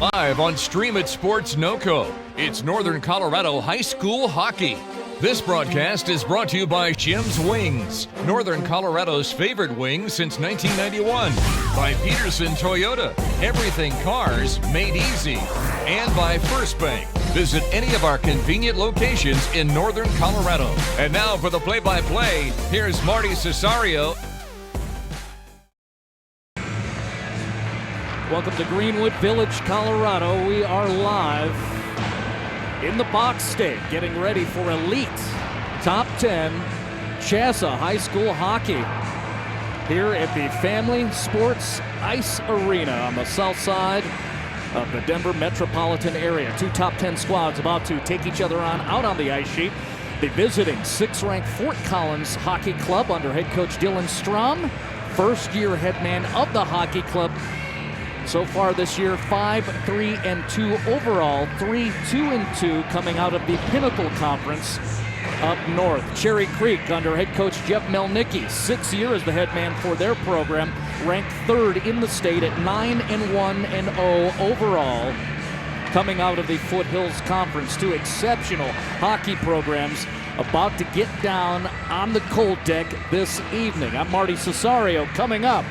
Live on Stream It Sports NOCO, it's Northern Colorado High School Hockey. This broadcast is brought to you by Jim's Wings, Northern Colorado's favorite wing since 1991. By Pedersen Toyota, everything cars made easy. And by First Bank. Visit any of our convenient locations in Northern Colorado. And now for the play-by-play, here's Marty Cesario. Welcome to Greenwood Village, Colorado. We are live in the box state, getting ready for elite top 10 Haase High School Hockey here at the Family Sports Ice Arena on the south side of the Denver metropolitan area. Two top 10 squads about to take each other on out on the ice sheet. The visiting 6th-ranked Fort Collins Hockey Club under head coach Dylan Strom, first-year head man of the hockey club. So far this year, 5-3-2 overall, 3-2-2 coming out of the Pinnacle Conference up north. Cherry Creek under head coach Jeff Melnicki, 6th year as the head man for their program, ranked 3rd in the state at 9-1-0 overall. Coming out of the Foothills Conference, two exceptional hockey programs about to get down on the cold deck this evening. I'm Marty Cesario. Coming up,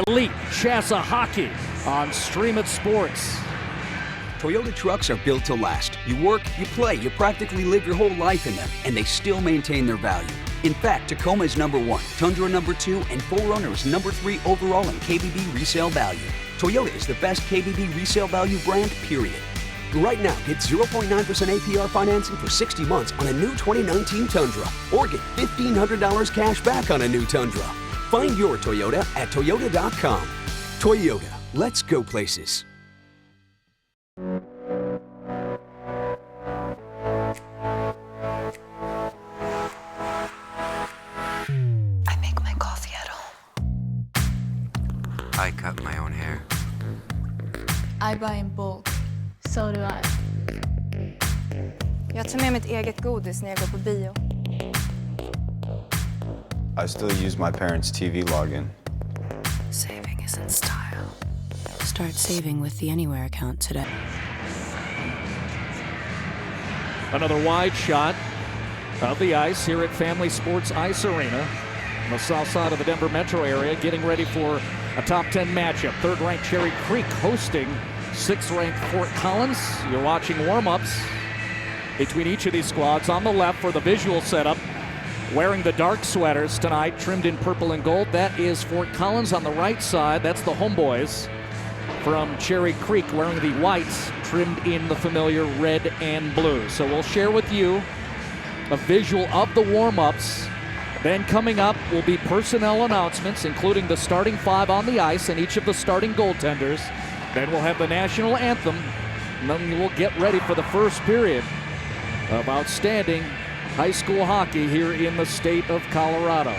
elite Haase Hockey on Stream It Sports. Toyota trucks are built to last. You work, you play, you practically live your whole life in them, and they still maintain their value. In fact, Tacoma is #1, Tundra #2, and 4Runner is #3 overall in KBB resale value. Toyota is the best KBB resale value brand, period. Right now, get 0.9% APR financing for 60 months on a new 2019 Tundra, or get $1,500 cash back on a new Tundra. Find your Toyota at Toyota.com. Toyota, let's go places. I make my coffee at home. I cut my own hair. I buy in bulk. So do I. Jag tar med mitt eget godis när jag går på bio. I still use my parents' TV login. Saving isn't style. Start saving with the Anywhere account today. Another wide shot of the ice here at Family Sports Ice Arena on the south side of the Denver metro area, getting ready for a top 10 matchup. 3rd-ranked Cherry Creek hosting 6th-ranked Fort Collins. You're watching warm-ups between each of these squads. On the left for the visual setup, wearing the dark sweaters tonight, trimmed in purple and gold. That is Fort Collins. On the right side, that's the homeboys from Cherry Creek, wearing the whites, trimmed in the familiar red and blue. So we'll share with you a visual of the warm-ups. Then coming up will be personnel announcements, including the starting 5 on the ice and each of the starting goaltenders. Then we'll have the national anthem, and then we'll get ready for the first period of outstanding high school hockey here in the state of Colorado.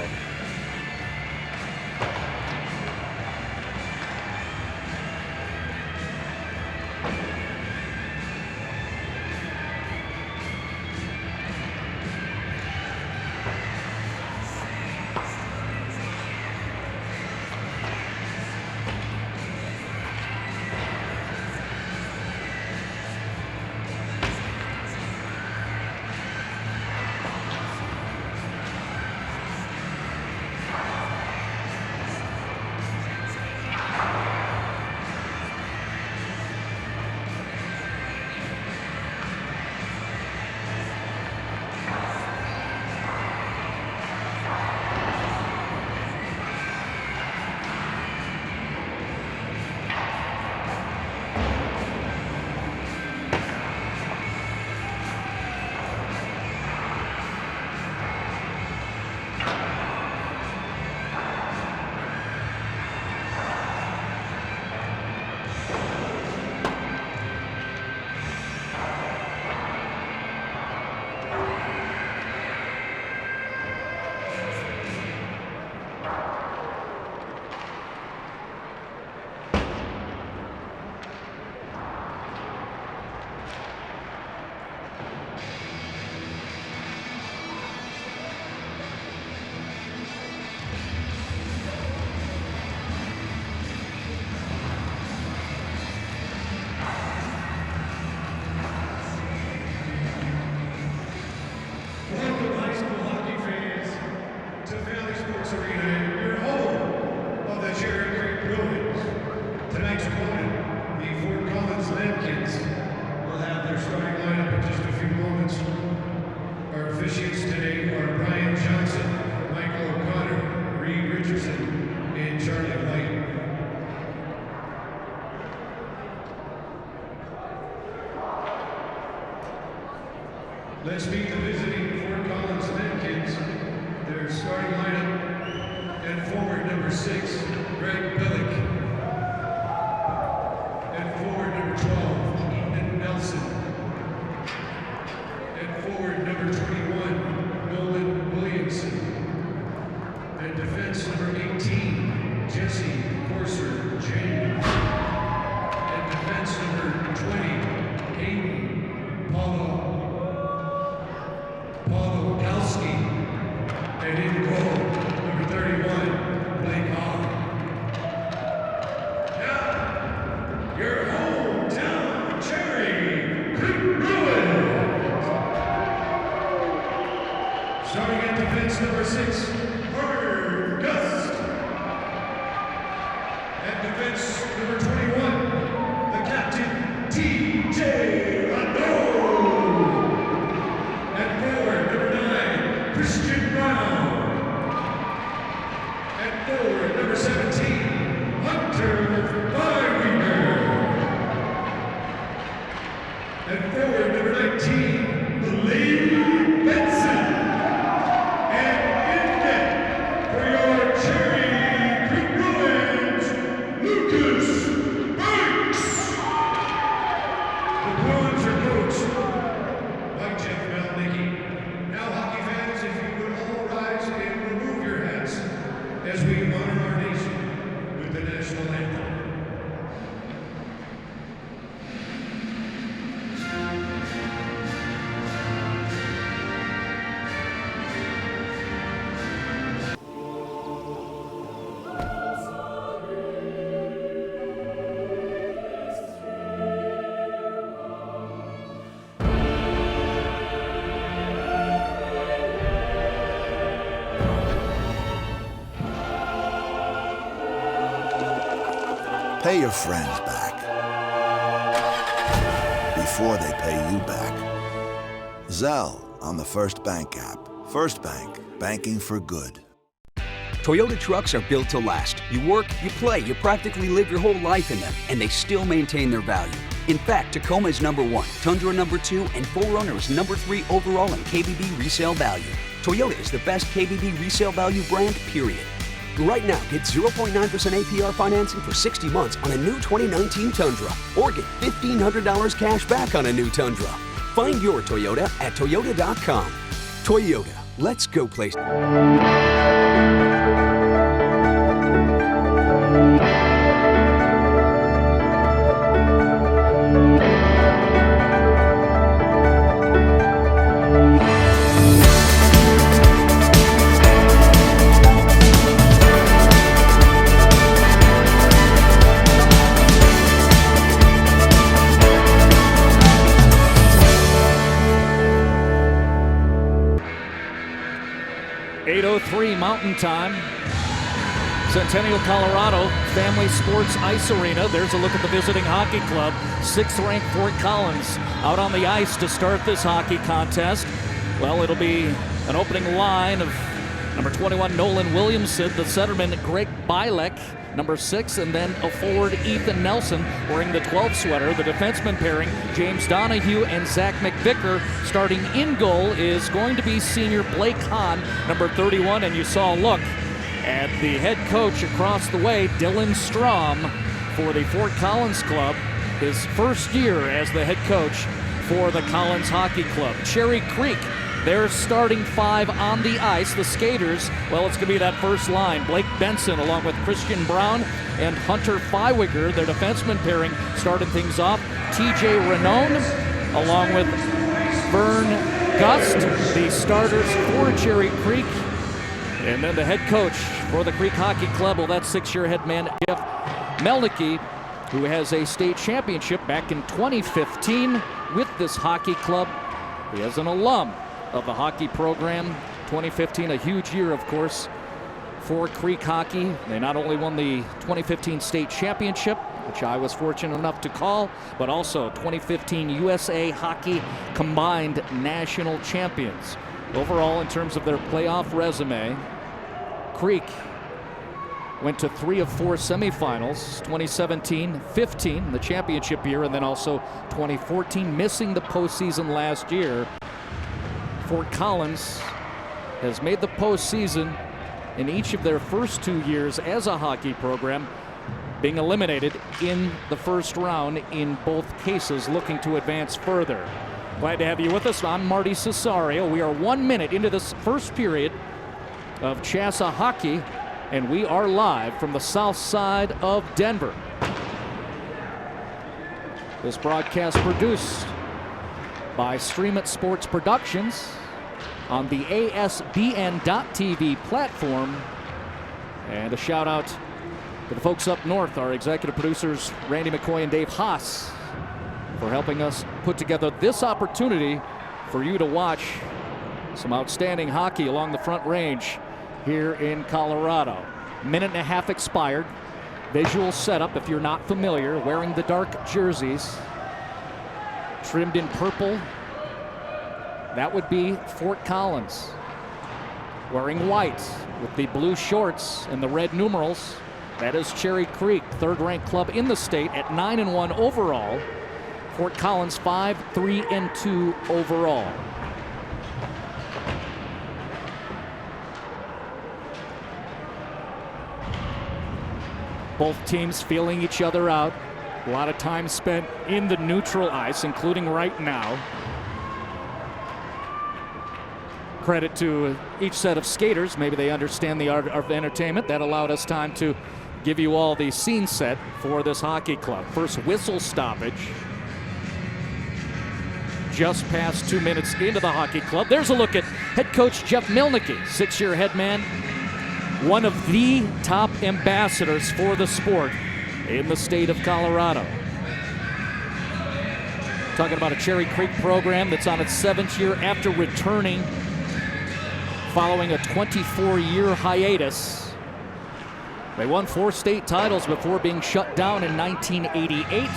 Let's meet the visiting Fort Collins Redskins. Their starting lineup and forward number 6, Greg Billick. And forward number 12, Ethan Nelson. And forward number 21, Nolan Williamson. And defense number 18, Jesse Corser James. And defense number 20, Hayden Paulo Kalski. And in goal, number 31, Blake Hall. Now, your hometown Cherry Creek Bruins. Starting at defense number 6, Carter Gust. At defense number 21, the captain, T.J. Rondo. At forward number 9, Christian Brown. At forward number 17, Hunter Byweaver. At forward number 19, Lee Benson. And in net for your Cherry Creek Bruins, Lucas Banks. The Bruins are coached by Jeff Malnicki. Now, hockey fans, if you would all rise and remove your hats as we honor our nation with the national anthem. Pay your friends back before they pay you back. Zelle on the First Bank app. First Bank, banking for good. Toyota trucks are built to last. You work, you play, you practically live your whole life in them, and they still maintain their value. In fact, Tacoma is number 1, Tundra number 2, and 4Runner is number 3 overall in KBB resale value. Toyota is the best KBB resale value brand, period. Right now, get 0.9% APR financing for 60 months on a new 2019 Tundra, or get $1,500 cash back on a new Tundra. Find your Toyota at Toyota.com. Toyota, let's go places. 8:03 Mountain Time. Centennial, Colorado, Family Sports Ice Arena. There's a look at the visiting hockey club. 6th-ranked Fort Collins out on the ice to start this hockey contest. Well, it'll be an opening line of number 21, Nolan Williamson, the centerman, Greg Bilek, number 6, and then a forward, Ethan Nelson, wearing the 12 sweater. The defenseman pairing, James Donahue and Zach McVicker. Starting in goal is going to be senior Blake Hahn, number 31, and you saw a look at the head coach across the way, Dylan Strom, for the Fort Collins Club, his first year as the head coach for the Collins Hockey Club. Cherry Creek, their starting 5 on the ice. The skaters, well, it's going to be that first line. Blake Benson along with Christian Brown and Hunter Byweaver, their defenseman pairing, starting things off. TJ Renone along with Vern Gust, the starters for Cherry Creek. And then the head coach for the Creek Hockey Club, well, that's 6-year head man Jeff Malnicki, who has a state championship back in 2015 with this hockey club. He is an alum of the hockey program. 2015, a huge year, of course, for Creek hockey. They not only won the 2015 state championship, which I was fortunate enough to call, but also 2015 USA Hockey Combined National Champions. Overall, in terms of their playoff resume, Creek went to 3 of 4 semifinals, 2017, 15, the championship year, and then also 2014, missing the postseason last year. Fort Collins has made the postseason in each of their first 2 years as a hockey program, being eliminated in the first round in both cases, looking to advance further. Glad to have you with us. I'm Marty Cesario. We are 1 minute into this first period of Haase hockey, and we are live from the south side of Denver. This broadcast produced by Stream It Sports Productions on the ASBN.TV platform. And a shout out to the folks up north, our executive producers Randy McCoy and Dave Haase, for helping us put together this opportunity for you to watch some outstanding hockey along the Front Range here in Colorado. Minute and a half expired. Visual setup, if you're not familiar, wearing the dark jerseys, trimmed in purple. That would be Fort Collins. Wearing white with the blue shorts and the red numerals, that is Cherry Creek, third-ranked club in the state at 9-1 overall. Fort Collins 5-3-2 overall. Both teams feeling each other out. A lot of time spent in the neutral ice, including right now. Credit to each set of skaters. Maybe they understand the art of entertainment. That allowed us time to give you all the scene set for this hockey club. First whistle stoppage. Just past 2 minutes into the hockey club. There's a look at head coach Jeff Milnicki, six-year head man. One of the top ambassadors for the sport in the state of Colorado. Talking about a Cherry Creek program that's on its 7th year after returning following a 24-year hiatus. They won 4 state titles before being shut down in 1988.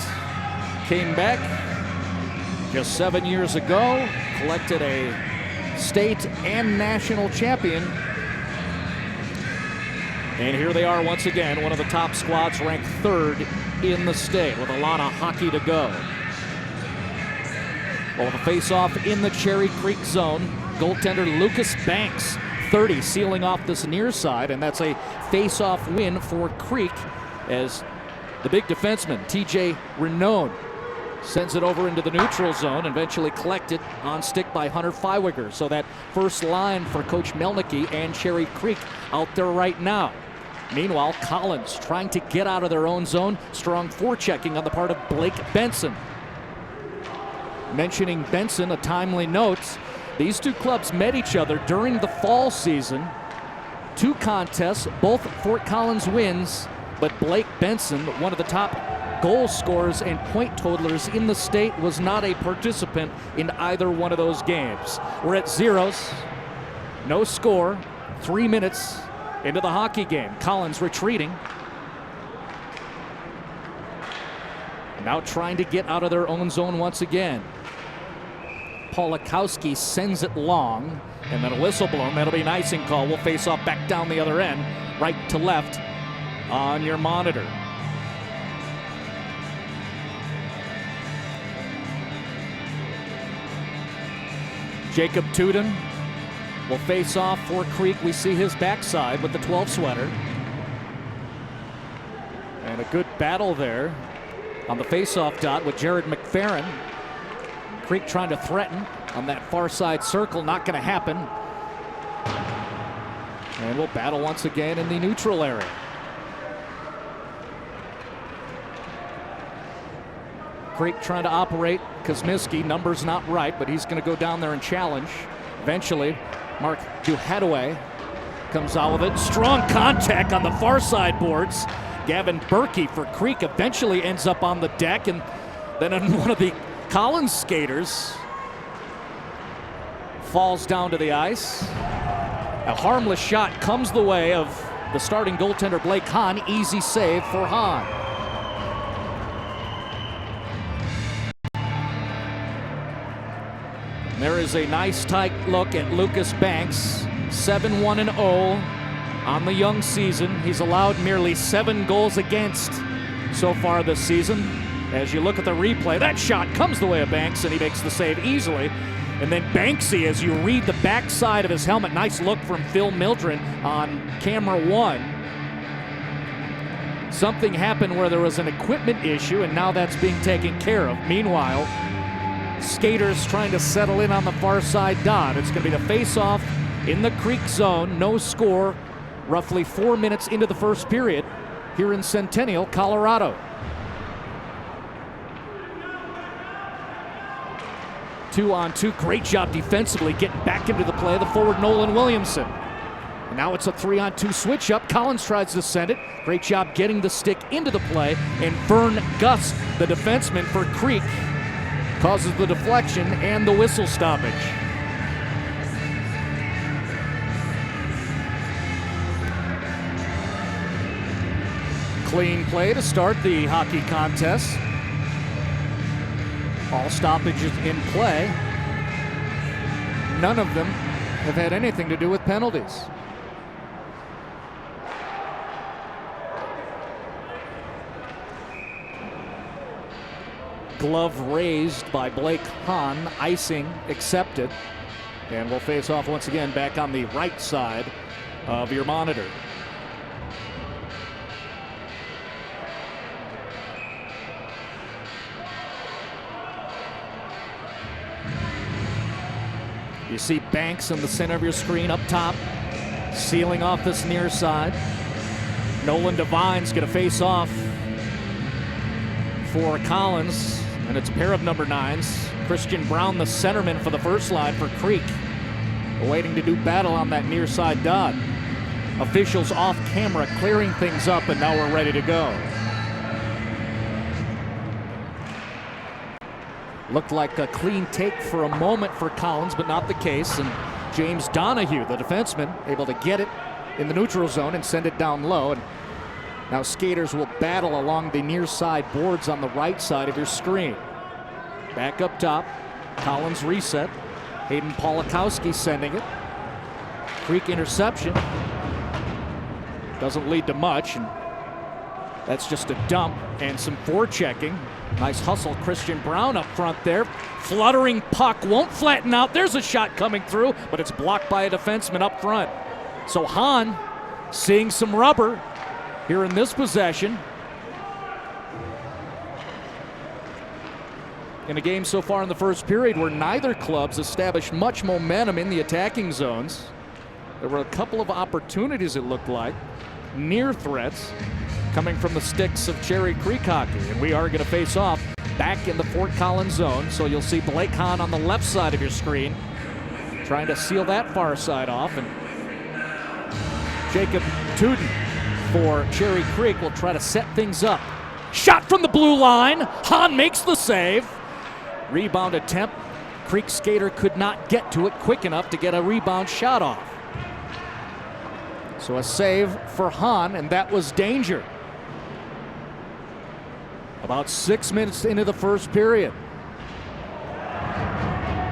Came back just 7 years ago, collected a state and national champion. And here they are once again, one of the top squads, ranked 3rd in the state with a lot of hockey to go. Well, the face-off in the Cherry Creek zone. Goaltender Lucas Banks, 30, sealing off this near side, and that's a face-off win for Creek as the big defenseman, TJ Renone, sends it over into the neutral zone, eventually collected on stick by Hunter Feiwiger. So that first line for Coach Milnicki and Cherry Creek out there right now. Meanwhile, Collins trying to get out of their own zone. Strong forechecking on the part of Blake Benson. Mentioning Benson, a timely note. These two clubs met each other during the fall season. 2 contests, both Fort Collins wins, but Blake Benson, one of the top goal scorers and point totalers in the state, was not a participant in either one of those games. We're at zeros, no score, 3 minutes into the hockey game. Collins retreating. Now trying to get out of their own zone once again. Polakowski sends it long, and then a whistle blown. That'll be an icing call. We'll face off back down the other end, right to left on your monitor. Jacob Tudun will face off for Creek. We see his backside with the 12 sweater. And a good battle there on the face-off dot with Jared McFerrin. Creek trying to threaten on that far side circle. Not going to happen. And we'll battle once again in the neutral area. Creek trying to operate. Kosmiski, numbers not right, but he's going to go down there and challenge. Eventually, Mark Duhadaway comes out with it. Strong contact on the far side boards. Gavin Berkey for Creek eventually ends up on the deck, and then one of the Collins skaters falls down to the ice. A harmless shot comes the way of the starting goaltender Blake Hahn. Easy save for Hahn. There is a nice tight look at Lucas Banks, 7-1-0 on the young season. He's allowed merely 7 goals against so far this season. As you look at the replay, that shot comes the way of Banks, and he makes the save easily. And then Banksy, as you read the backside of his helmet, nice look from Phil Mildren on camera 1. Something happened where there was an equipment issue, and now that's being taken care of. Meanwhile, skaters trying to settle in on the far side dot. It's going to be the face-off in the Creek zone. No score, roughly 4 minutes into the first period here in Centennial, Colorado. 2-on-2, great job defensively getting back into the play, the forward Nolan Williamson. And now it's a 3-on-2 switch up. Collins tries to send it. Great job getting the stick into the play. And Vern Gus, the defenseman for Creek, causes the deflection and the whistle stoppage. Clean play to start the hockey contest. All stoppages in play. None of them have had anything to do with penalties. Glove raised by Blake Hahn, icing accepted. And we'll face off once again back on the right side of your monitor. You see Banks in the center of your screen up top, sealing off this near side. Nolan Devine's going to face off for Collins, and it's a pair of number 9s. Christian Brown, the centerman for the first line for Creek, waiting to do battle on that near side dot. Officials off camera clearing things up, and now we're ready to go. Looked like a clean take for a moment for Collins, but not the case. And James Donahue, the defenseman, able to get it in the neutral zone and send it down low. And now skaters will battle along the near side boards on the right side of your screen. Back up top, Collins reset. Hayden Polakowski sending it. Creek interception. Doesn't lead to much, and that's just a dump and some forechecking. Nice hustle, Christian Brown up front there. Fluttering puck, won't flatten out. There's a shot coming through, but it's blocked by a defenseman up front. So Hahn seeing some rubber here in this possession. In a game so far in the first period where neither clubs established much momentum in the attacking zones. There were a couple of opportunities, it looked like, near threats coming from the sticks of Cherry Creek hockey. And we are going to face off back in the Fort Collins zone. So you'll see Blake Hahn on the left side of your screen trying to seal that far side off. And Jacob Tuden for Cherry Creek will try to set things up. Shot from the blue line. Hahn makes the save. Rebound attempt. Creek skater could not get to it quick enough to get a rebound shot off. So a save for Hahn, and that was danger. About 6 minutes into the first period.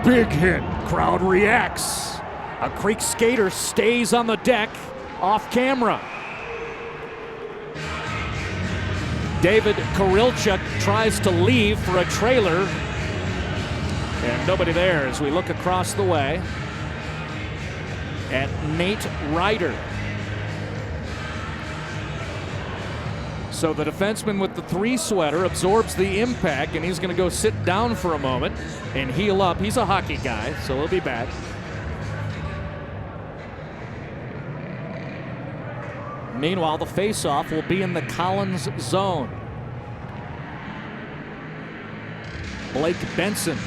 Big hit. Crowd reacts. A Creek skater stays on the deck off camera. David Kirilchuk tries to leave for a trailer. And nobody there as we look across the way at Nate Ryder. So the defenseman with the 3 sweater absorbs the impact, and he's going to go sit down for a moment and heal up. He's a hockey guy, so he'll be back. Meanwhile, the face-off will be in the Collins zone. Blake Benson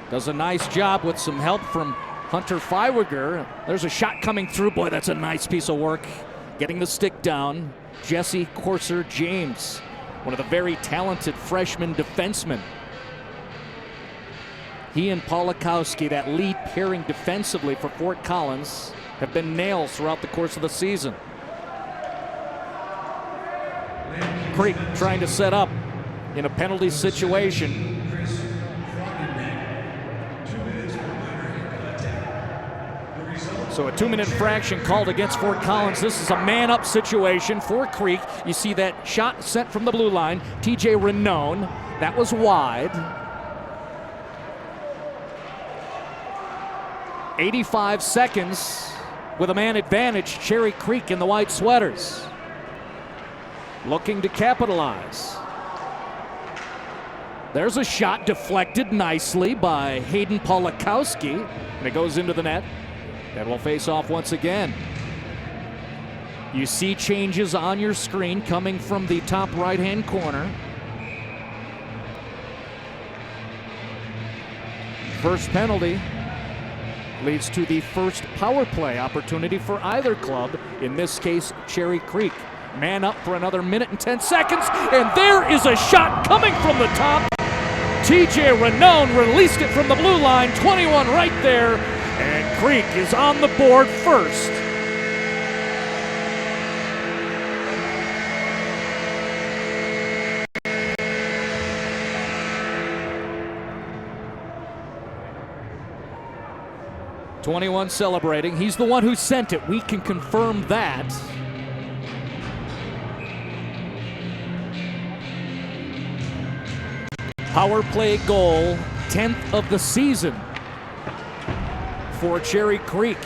does a nice job with some help from Hunter Feiwiger. There's a shot coming through. Boy, that's a nice piece of work. Getting the stick down, Jesse Corser James, one of the very talented freshman defensemen. He and Polakowski, that lead pairing defensively for Fort Collins, have been nails throughout the course of the season. Creek trying to set up in a penalty situation. So a 2-minute infraction called against Fort Collins. This is a man-up situation for Creek. You see that shot sent from the blue line. TJ Renone, that was wide. 85 seconds with a man advantage. Cherry Creek in the white sweaters, looking to capitalize. There's a shot deflected nicely by Hayden Polakowski, and it goes into the net. And will face off once again. You see changes on your screen coming from the top right-hand corner. First penalty leads to the first power play opportunity for either club, in this case, Cherry Creek. Man up for another minute and 10 seconds, and there is a shot coming from the top. TJ Renone released it from the blue line, 21 right there, and Creek is on the board first. .21 celebrating. He's the one who sent it. We can confirm that. Power play goal, 10th of the season for Cherry Creek.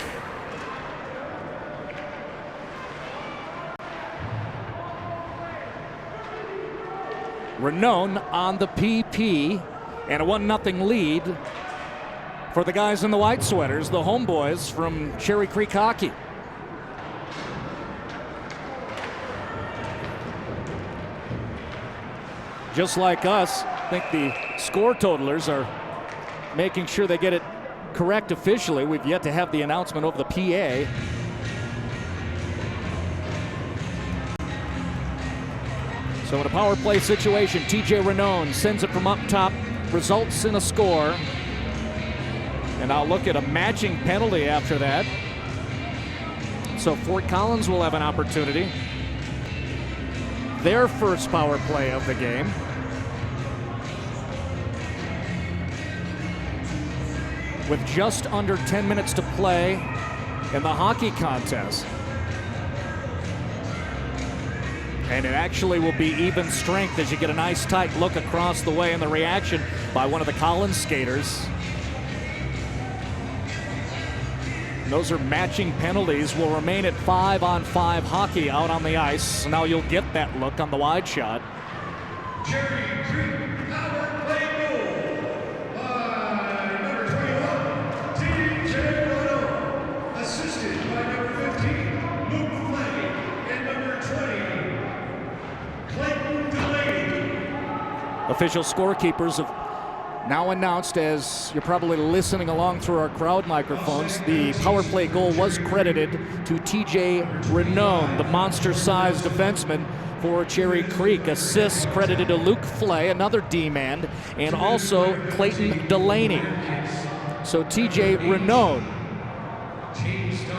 Renone on the PP, and a 1-0 lead for the guys in the white sweaters, the homeboys from Cherry Creek Hockey. Just like us, I think the score totalers are making sure they get it correct officially. We've yet to have the announcement over the PA. So in a power play situation, TJ Renone sends it from up top, results in a score. And I'll look at a matching penalty after that. So Fort Collins will have an opportunity. Their first power play of the game. With just under 10 minutes to play in the hockey contest. And it actually will be even strength as you get a nice tight look across the way, and the reaction by one of the Collins skaters. Those are matching penalties. Will remain at 5-on-5 hockey out on the ice. So now you'll get that look on the wide shot. Cherry Creek power play goal by number 21, TJ Renone, assisted by number 15, Luke Flay, and number 20, Clayton Delaney. Official scorekeepers have now announced, as you're probably listening along through our crowd microphones, the power play goal was credited to TJ Renone, the monster-sized defenseman for Cherry Creek. Assists credited to Luke Flay, another D-man, and also Clayton Delaney. So TJ Renone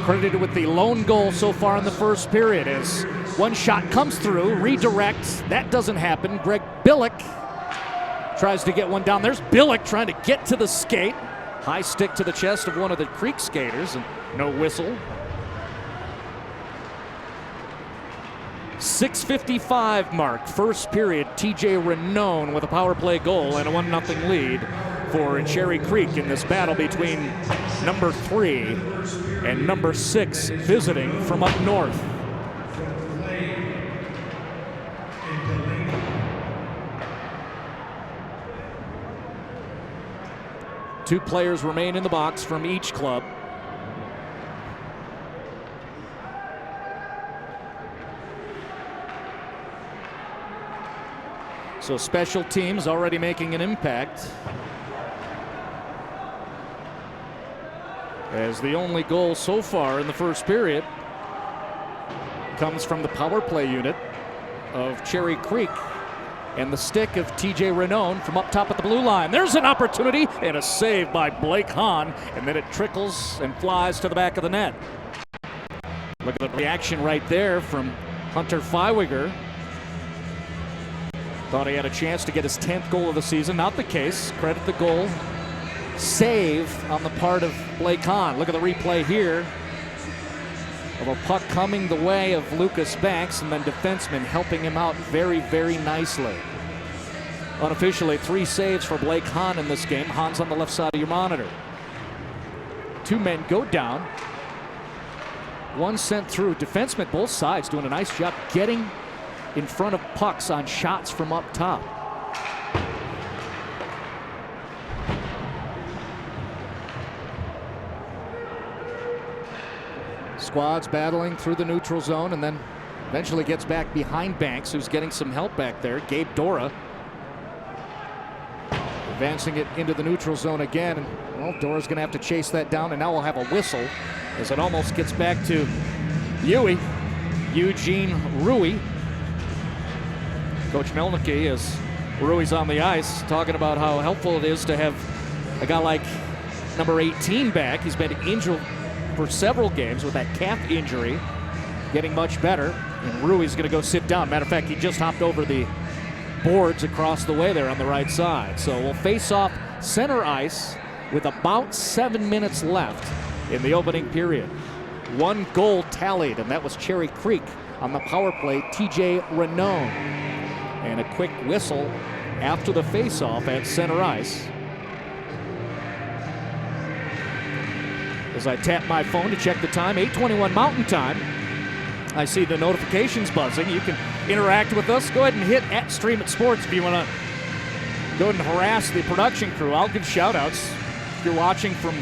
credited with the lone goal so far in the first period, as one shot comes through, redirects. That doesn't happen. Greg Billick tries to get one down. There's Billick trying to get to the skate. High stick to the chest of one of the Creek skaters, and no whistle. 6:55 mark, first period. TJ Renone with a power play goal and a 1-0 lead for Cherry Creek in this battle between number 3 and number 6 visiting from up north. Two players remain in the box from each club. So special teams already making an impact, as the only goal so far in the first period comes from the power play unit of Cherry Creek and the stick of TJ Renone from up top at the blue line. There's an opportunity and a save by Blake Hahn, and then it trickles and flies to the back of the net. Look at the reaction right there from Hunter Feiwiger. Thought he had a chance to get his 10th goal of the season. Not the case. Credit the goal. Save on the part of Blake Hahn. Look at the replay here of a puck coming the way of Lucas Banks, and then defenseman helping him out very, very nicely. Unofficially, 3 saves for Blake Hahn in this game. Hahn's on the left side of your monitor. 2 men go down. One sent through. Defensemen both sides doing a nice job getting in front of pucks on shots from up top. Squads battling through the neutral zone and then eventually gets back behind Banks, who's getting some help back there. Gabe Dora advancing it into the neutral zone again. And, well, Dora's going to have to chase that down, and now we'll have a whistle as it almost gets back to Eugene Rui. Coach Melnicki, as Rui's on the ice, talking about how helpful it is to have a guy like number 18 back. He's been injured for several games with that calf injury, getting much better. And Rui's going to go sit down. Matter of fact, he just hopped over the boards across the way there on the right side. So we'll face off center ice with about 7 minutes left in the opening period. 1 goal tallied, and that was Cherry Creek on the power play, TJ Renaud. And a quick whistle after the face-off at center ice. As I tap my phone to check the time, 8:21 Mountain Time. I see the notifications buzzing. You can interact with us. Go ahead and hit @StreamItSports if you want to go ahead and harass the production crew. I'll give shout-outs if you're watching from,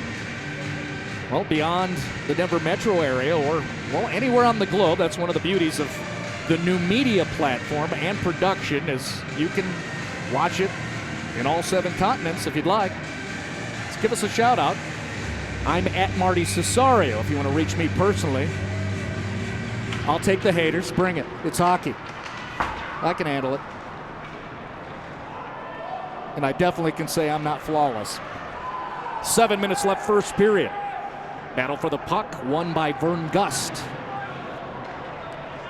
well, beyond the Denver metro area or, well, anywhere on the globe. That's one of the beauties of the new media platform and production, is you can watch it in all 7 continents if you'd like. Just give us a shout-out. I'm at Marty Cesario if you want to reach me personally. I'll take the haters. Bring it. It's hockey. I can handle it. And I definitely can say I'm not flawless. 7 minutes left first period. Battle for the puck won by Vern Gust.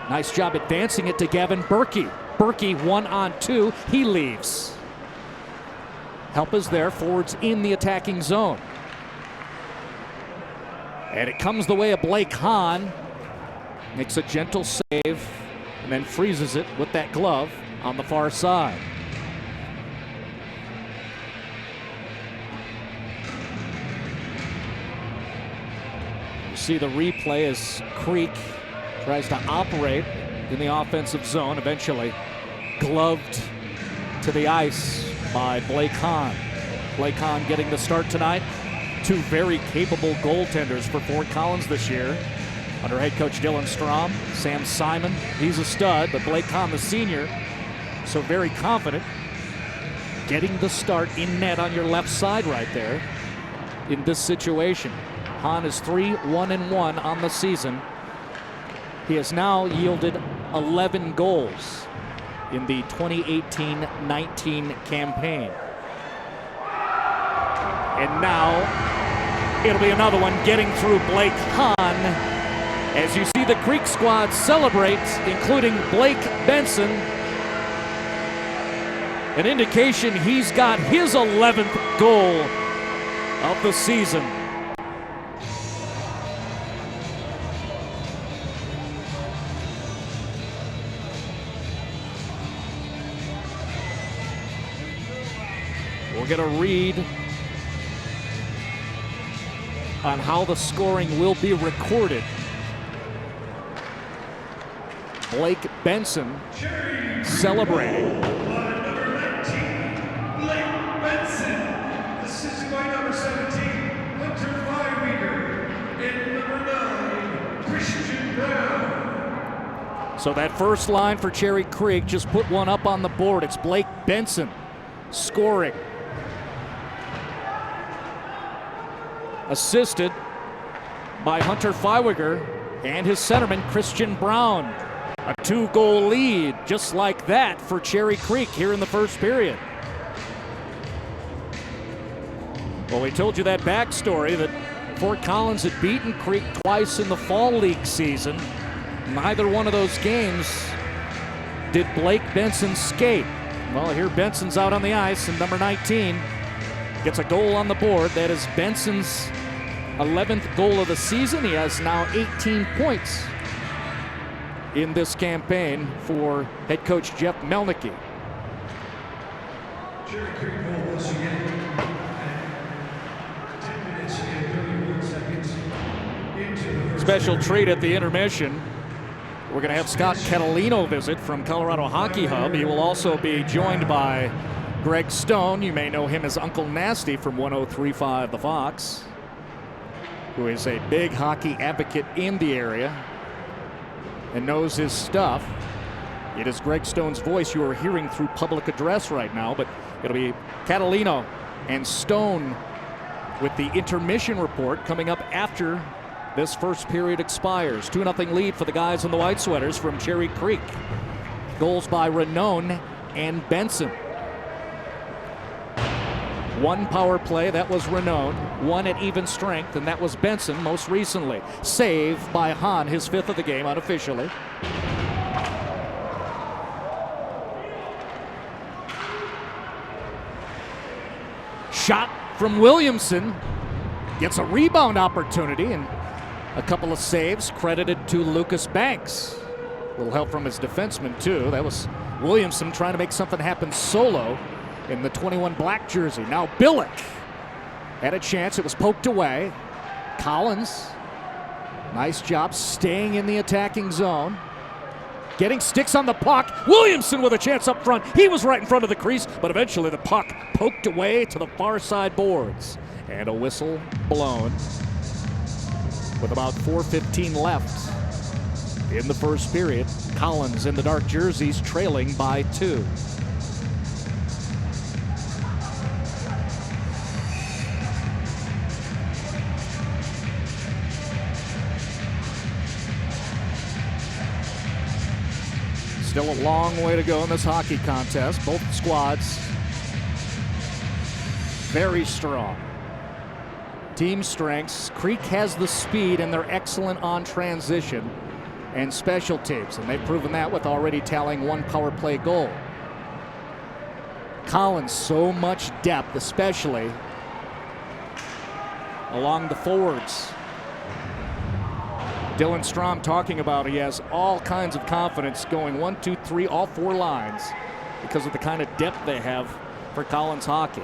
Nice job advancing it to Gavin Berkey. Berkey 1-on-2. He leaves. Help is there. Forwards in the attacking zone. And it comes the way of Blake Hahn. Makes a gentle save and then freezes it with that glove on the far side. You see the replay as Creek tries to operate in the offensive zone, eventually gloved to the ice by Blake Hahn. Blake Hahn getting the start tonight. 2 very capable goaltenders for Fort Collins this year under head coach Dylan Strom. Sam Simon, he's a stud, but Blake Hahn, the senior, so very confident. Getting the start in net on your left side right there in this situation. Hahn is 3-1-1 on the season. He has now yielded 11 goals in the 2018-19 campaign. And now it'll be another one getting through Blake Hahn as you see the Creek squad celebrate, including Blake Benson. An indication he's got his 11th goal of the season. We'll get a read on how the scoring will be recorded. Blake Benson celebrating. Number 19, Blake Benson. Assisted by number 17, Hunter Flyweeder. And number 9, Christian Brown. So that first line for Cherry Creek just put one up on the board. It's Blake Benson scoring. Assisted by Hunter Flyweeder and his centerman, Christian Brown. A 2-goal lead, just like that, for Cherry Creek here in the first period. Well, we told you that backstory that Fort Collins had beaten Creek twice in the Fall League season. Neither one of those games did Blake Benson skate. Well, here Benson's out on the ice, and number 19 gets a goal on the board. That is Benson's 11th goal of the season. He has now 18 points in this campaign for head coach Jeff Melnicki. Cherry Creek goal once again. 10 minutes and 31 seconds. special treat at the intermission. We're going to have Scott Catalino visit from Colorado Hockey Hub. He will also be joined by Greg Stone. You may know him as Uncle Nasty from 103.5 The Fox, who is a big hockey advocate in the area and knows his stuff. It is Greg Stone's voice you are hearing through public address right now, but it'll be Catalino and Stone with the intermission report coming up after this first period expires. 2-0 lead for the guys in the white sweaters from Cherry Creek. Goals by Ranone and Benson. One power play, that was Ranone. One at even strength, and that was Benson most recently. Save by Hahn, his 5th of the game unofficially. Shot from Williamson. Gets a rebound opportunity and a couple of saves credited to Lucas Banks. A little help from his defenseman too. That was Williamson trying to make something happen solo in the 21 black jersey. Now Billick had a chance. It was poked away. Collins, nice job staying in the attacking zone. Getting sticks on the puck. Williamson with a chance up front. He was right in front of the crease, but eventually the puck poked away to the far side boards. And a whistle blown with about 4:15 left in the first period. Collins in the dark jerseys trailing by 2. Still a long way to go in this hockey contest. Both squads very strong. Team strengths. Creek has the speed and they're excellent on transition and special teams, and they've proven that with already tallying 1 power play goal. Collins, so much depth, especially along the forwards. Dylan Strom talking about he has all kinds of confidence going 1, 2, 3, all 4 lines because of the kind of depth they have for Collins hockey.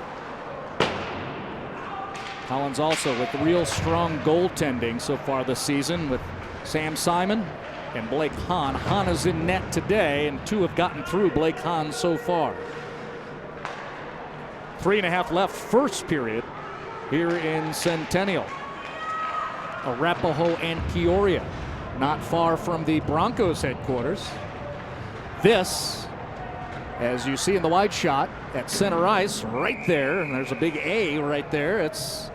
Collins also with real strong goaltending so far this season with Sam Simon and Blake Hahn. Hahn is in net today, and 2 have gotten through Blake Hahn so far. 3.5 left first period here in Centennial. Arapahoe and Peoria, not far from the Broncos headquarters. This, as you see in the wide shot at center ice right there, and there's a big A right there. It's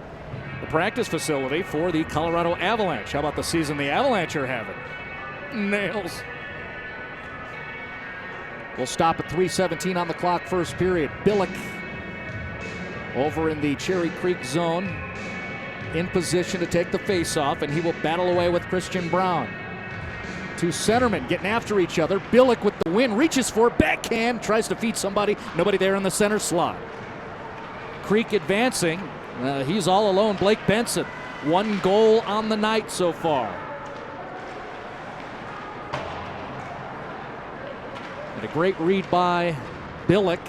the practice facility for the Colorado Avalanche. How about the season the Avalanche are having? Nails. We'll stop at 3:17 on the clock first period. Billick over in the Cherry Creek zone, in position to take the face-off, and he will battle away with Christian Brown. 2 centermen getting after each other. Billick with the win, reaches for it, backhand, tries to feed somebody. Nobody there in the center slot. Creek advancing. He's all alone. Blake Benson, 1 goal on the night so far. And a great read by Billick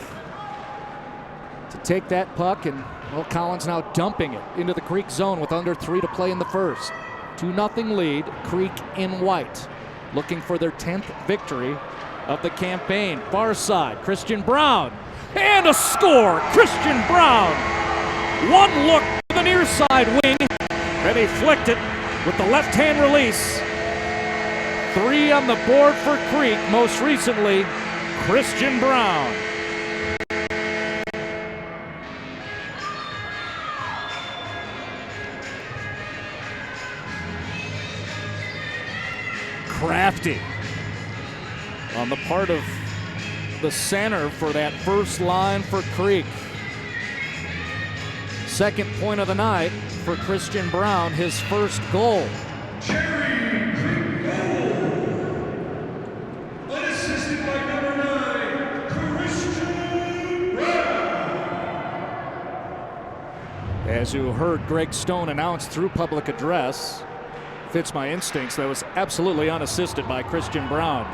to take that puck, and well, Collins now dumping it into the Creek zone with under 3 to play in the first. 2-0 lead, Creek in white, looking for their 10th victory of the campaign. Far side, Christian Brown, and a score! Christian Brown! 1 look to the near side wing, and he flicked it with the left-hand release. 3 on the board for Creek, most recently, Christian Brown. Crafty on the part of the center for that first line for Creek. Second point of the night for Christian Brown, his first goal. Cherry Creek goal. Unassisted by number 9, Christian Brown. As you heard Greg Stone announce through public address, fits my instincts, that was absolutely unassisted by Christian Brown.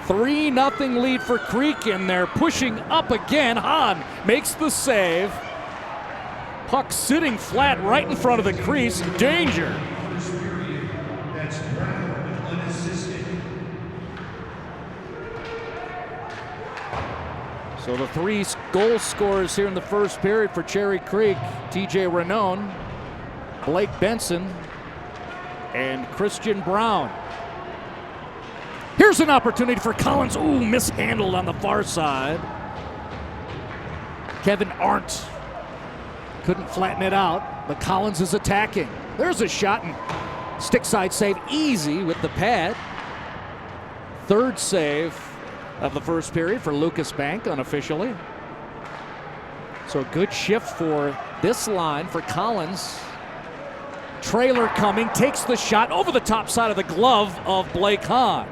3-0 lead for Creek, and they're pushing up again. Hahn makes the save. Puck sitting flat right in front of the crease. Danger. That's So the three goal scorers here in the first period for Cherry Creek: TJ Renone, Blake Benson, and Christian Brown. Here's an opportunity for Collins. Ooh, mishandled on the far side. Kevin Arndt couldn't flatten it out, but Collins is attacking. There's a shot, and stick side save easy with the pad. Third save of the first period for Lucas Bank unofficially. So a good shift for this line for Collins. Trailer coming, takes the shot over the top side of the glove of Blake Hahn.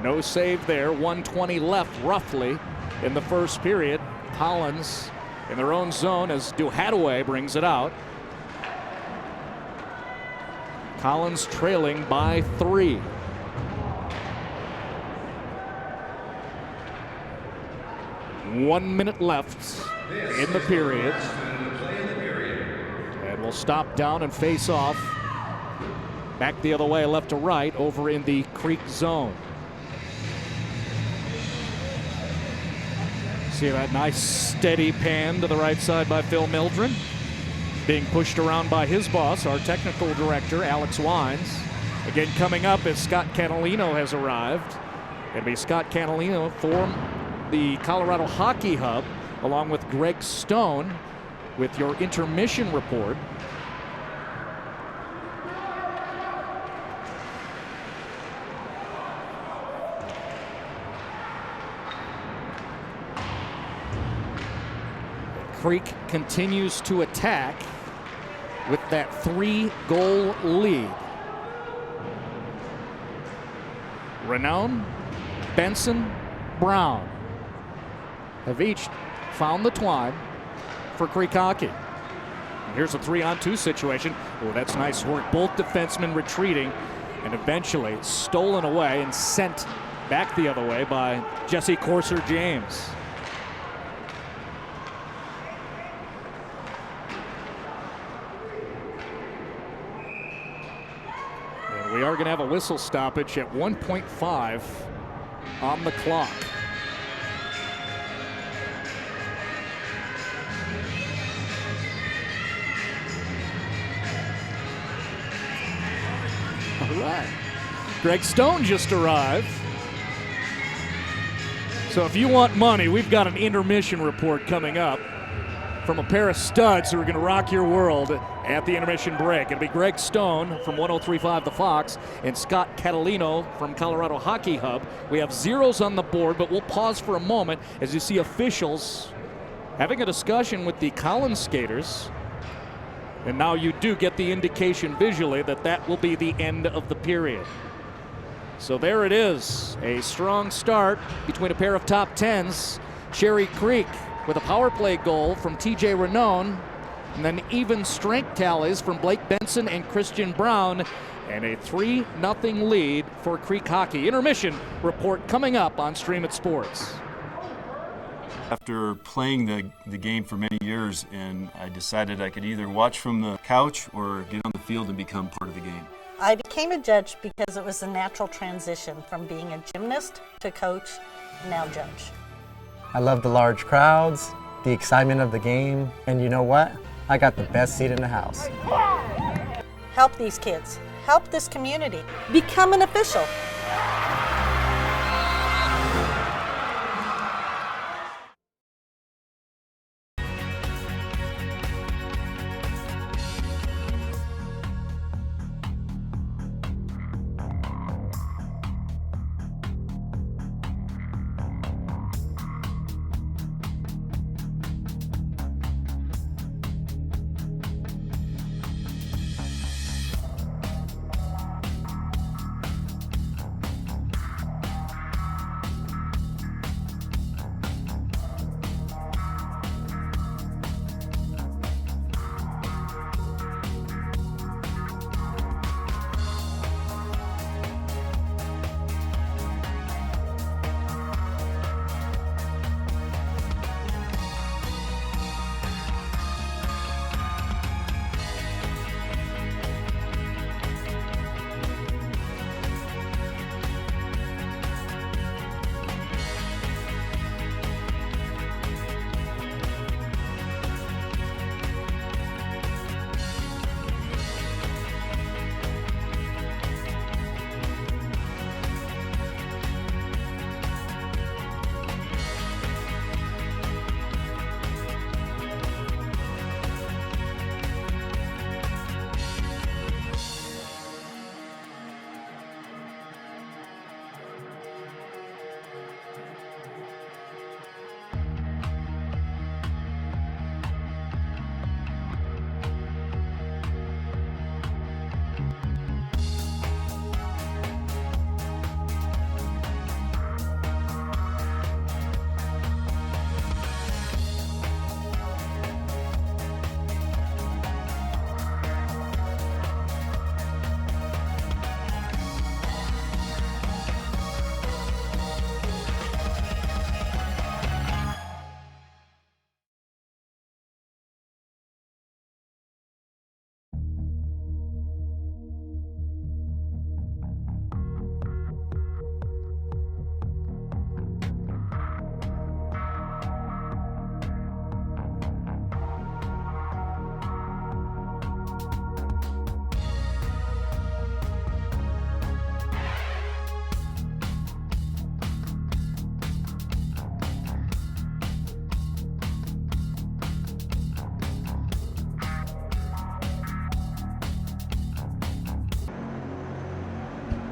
No save there, 1:20 left roughly in the first period. Collins in their own zone as Duhadaway brings it out. Collins trailing by 3. One minute left in the period. And we'll stop down and face off. Back the other way, left to right, over in the Creek zone. See that nice steady pan to the right side by Phil Mildren. Being pushed around by his boss, our technical director, Alex Wines. Again, coming up as Scott Catalino has arrived. It'll be Scott Catalino for the Colorado Hockey Hub, along with Greg Stone, with your intermission report. Creek continues to attack with that 3-goal lead. Renone, Benson, Brown have each found the twine for Creek hockey. And here's a 3-on-2 situation. Oh, that's nice work. Both defensemen retreating and eventually stolen away and sent back the other way by Jesse Corser James. And we are going to have a whistle stoppage at 1.5 on the clock. All right. Greg Stone just arrived. So if you want money, we've got an intermission report coming up from a pair of studs who are going to rock your world at the intermission break. It'll be Greg Stone from 103.5 The Fox and Scott Catalino from Colorado Hockey Hub. We have zeros on the board, but we'll pause for a moment as you see officials having a discussion with the Collins skaters. And now you do get the indication visually that that will be the end of the period. So there it is, a strong start between a pair of top tens. Cherry Creek with a power play goal from TJ Renone, and then even strength tallies from Blake Benson and Christian Brown, and a 3-0 lead for Creek hockey. Intermission report coming up on Stream It Sports. After playing the game for many years, and I decided I could either watch from the couch or get on the field and become part of the game. I became a judge because it was a natural transition from being a gymnast to coach, now judge. I love the large crowds, the excitement of the game, and you know what? I got the best seat in the house. Help these kids. Help this community. Become an official.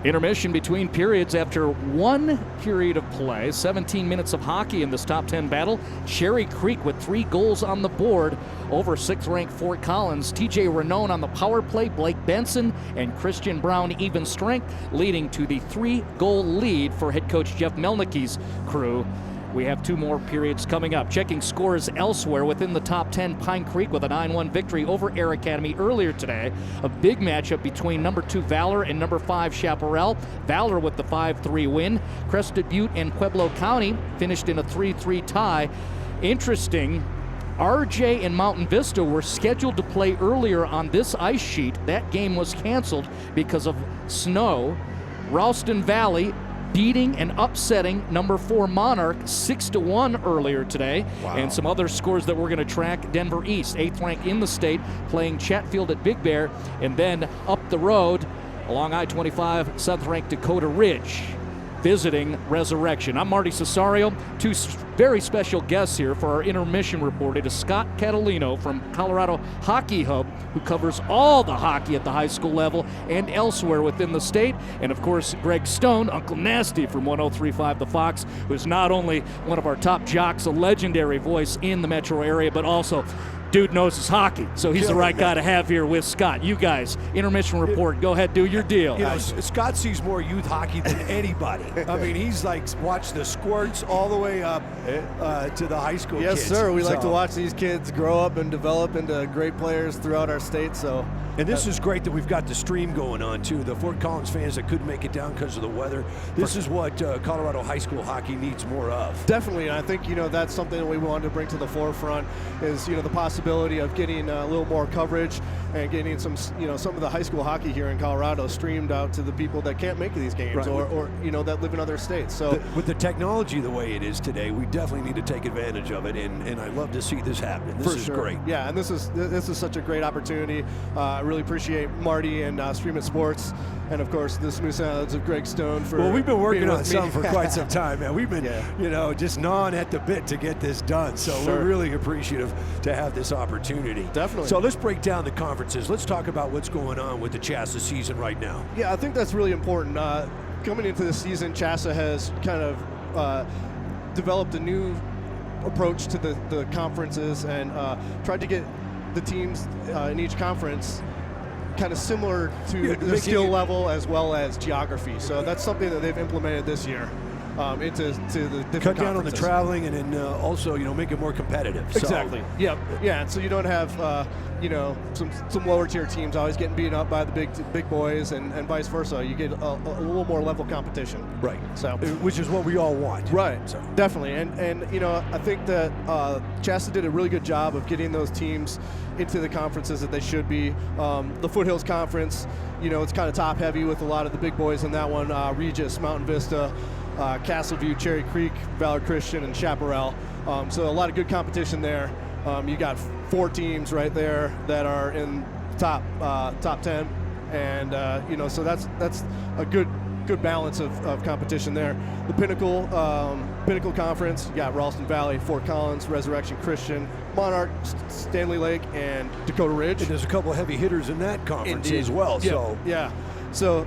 Intermission between periods after one period of play. 17 minutes of hockey in this top 10 battle. Cherry Creek with 3 goals on the board over 6th-ranked Fort Collins. TJ Renone on the power play. Blake Benson and Christian Brown even strength, leading to the 3-goal lead for head coach Jeff Melnicky's crew. We have 2 more periods coming up. Checking scores elsewhere within the top 10, Pine Creek with a 9-1 victory over Air Academy earlier today. A big matchup between number 2 Valor and number 5 Chaparral. Valor with the 5-3 win. Crested Butte and Pueblo County finished in a 3-3 tie. Interesting, RJ and Mountain Vista were scheduled to play earlier on this ice sheet. That game was canceled because of snow. Ralston Valley beating and upsetting number 4 Monarch 6-1 earlier today. Wow. And some other scores that we're going to track. Denver East, 8th ranked in the state, playing Chatfield at Big Bear. And then up the road along I-25, 7th ranked Dakota Ridge visiting Resurrection. I'm Marty Cesario. 2 very special guests here for our intermission report. It is Scott Catalino from Colorado Hockey Hub, who covers all the hockey at the high school level and elsewhere within the state. And of course, Greg Stone, Uncle Nasty from 103.5 The Fox, who's not only one of our top jocks, a legendary voice in the metro area, but also dude knows his hockey, so he's the right guy to have here with Scott. You guys, intermission report, go ahead, do your deal. You know, Scott sees more youth hockey than anybody. I mean, he's like watched the squirts all the way up to the high school kids. Yes, sir. We like to watch these kids grow up and develop into great players throughout our state. And this is great that we've got the stream going on, too. The Fort Collins fans that couldn't make it down because of the weather. This is what Colorado high school hockey needs more of. Definitely, and I think, that's something that we wanted to bring to the forefront is, the possibility of getting a little more coverage and getting some of the high school hockey here in Colorado streamed out to the people that can't make these games, right, or that live in other states. So with the technology the way it is today, we definitely need to take advantage of it, and I love to see this happen. This is great. Yeah, and this is such a great opportunity. I really appreciate Marty and Stream It Sports, and of course the smooth sounds of Greg Stone for. Well, we've been working on some for quite some time, man. We've been just gnawing at the bit to get this done. So we're really appreciative to have this opportunity. Definitely. So let's break down the conferences. Let's talk about what's going on with the CHASA season right now. Yeah, I think that's really important. Coming into the season, CHASA has kind of developed a new approach to the conferences and tried to get the teams in each conference kind of similar to the skill level as well as geography. So that's something that they've implemented this year into the different cut down on the traveling and then also make it more competitive. Exactly. Yep. Yeah. So you don't have some lower tier teams always getting beaten up by the big boys and vice versa. You get a little more level competition. Right. So which is what we all want. Right. So. Definitely. And I think that CHASA did a really good job of getting those teams into the conferences that they should be. The Foothills Conference, it's kind of top heavy with a lot of the big boys in that one. Regis, Mountain Vista, Castleview, Cherry Creek, Valor Christian, and Chaparral. So a lot of good competition there. You got 4 teams right there that are in top 10, and so that's a good balance of competition there. The Pinnacle Conference, you got Ralston Valley, Fort Collins, Resurrection Christian, Monarch, Stanley Lake, and Dakota Ridge. And there's a couple of heavy hitters in that conference Indeed. as well. Yeah. So yeah. So,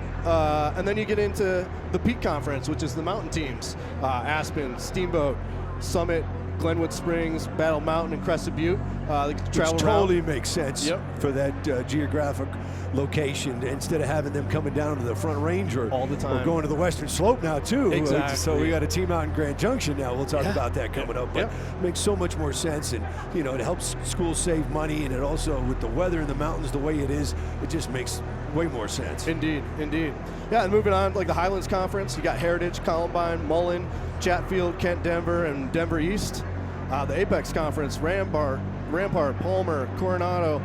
and then you get into the Peak Conference, which is the mountain teams. Aspen, Steamboat, Summit, Glenwood Springs, Battle Mountain, and Crested Butte. Which totally makes sense for that geographic location instead of having them coming down to the Front Range or all the time. Or going to the Western Slope now too. Exactly. So we got a team out in Grand Junction now. We'll talk about that coming up. But it makes so much more sense, and it helps schools save money, and it also, with the weather in the mountains the way it is, it just makes way more sense. Indeed. Yeah, and moving on, like the Highlands Conference, you got Heritage, Columbine, Mullen, Chatfield, Kent, Denver, and Denver East. The Apex Conference, Rampart, Palmer, Coronado,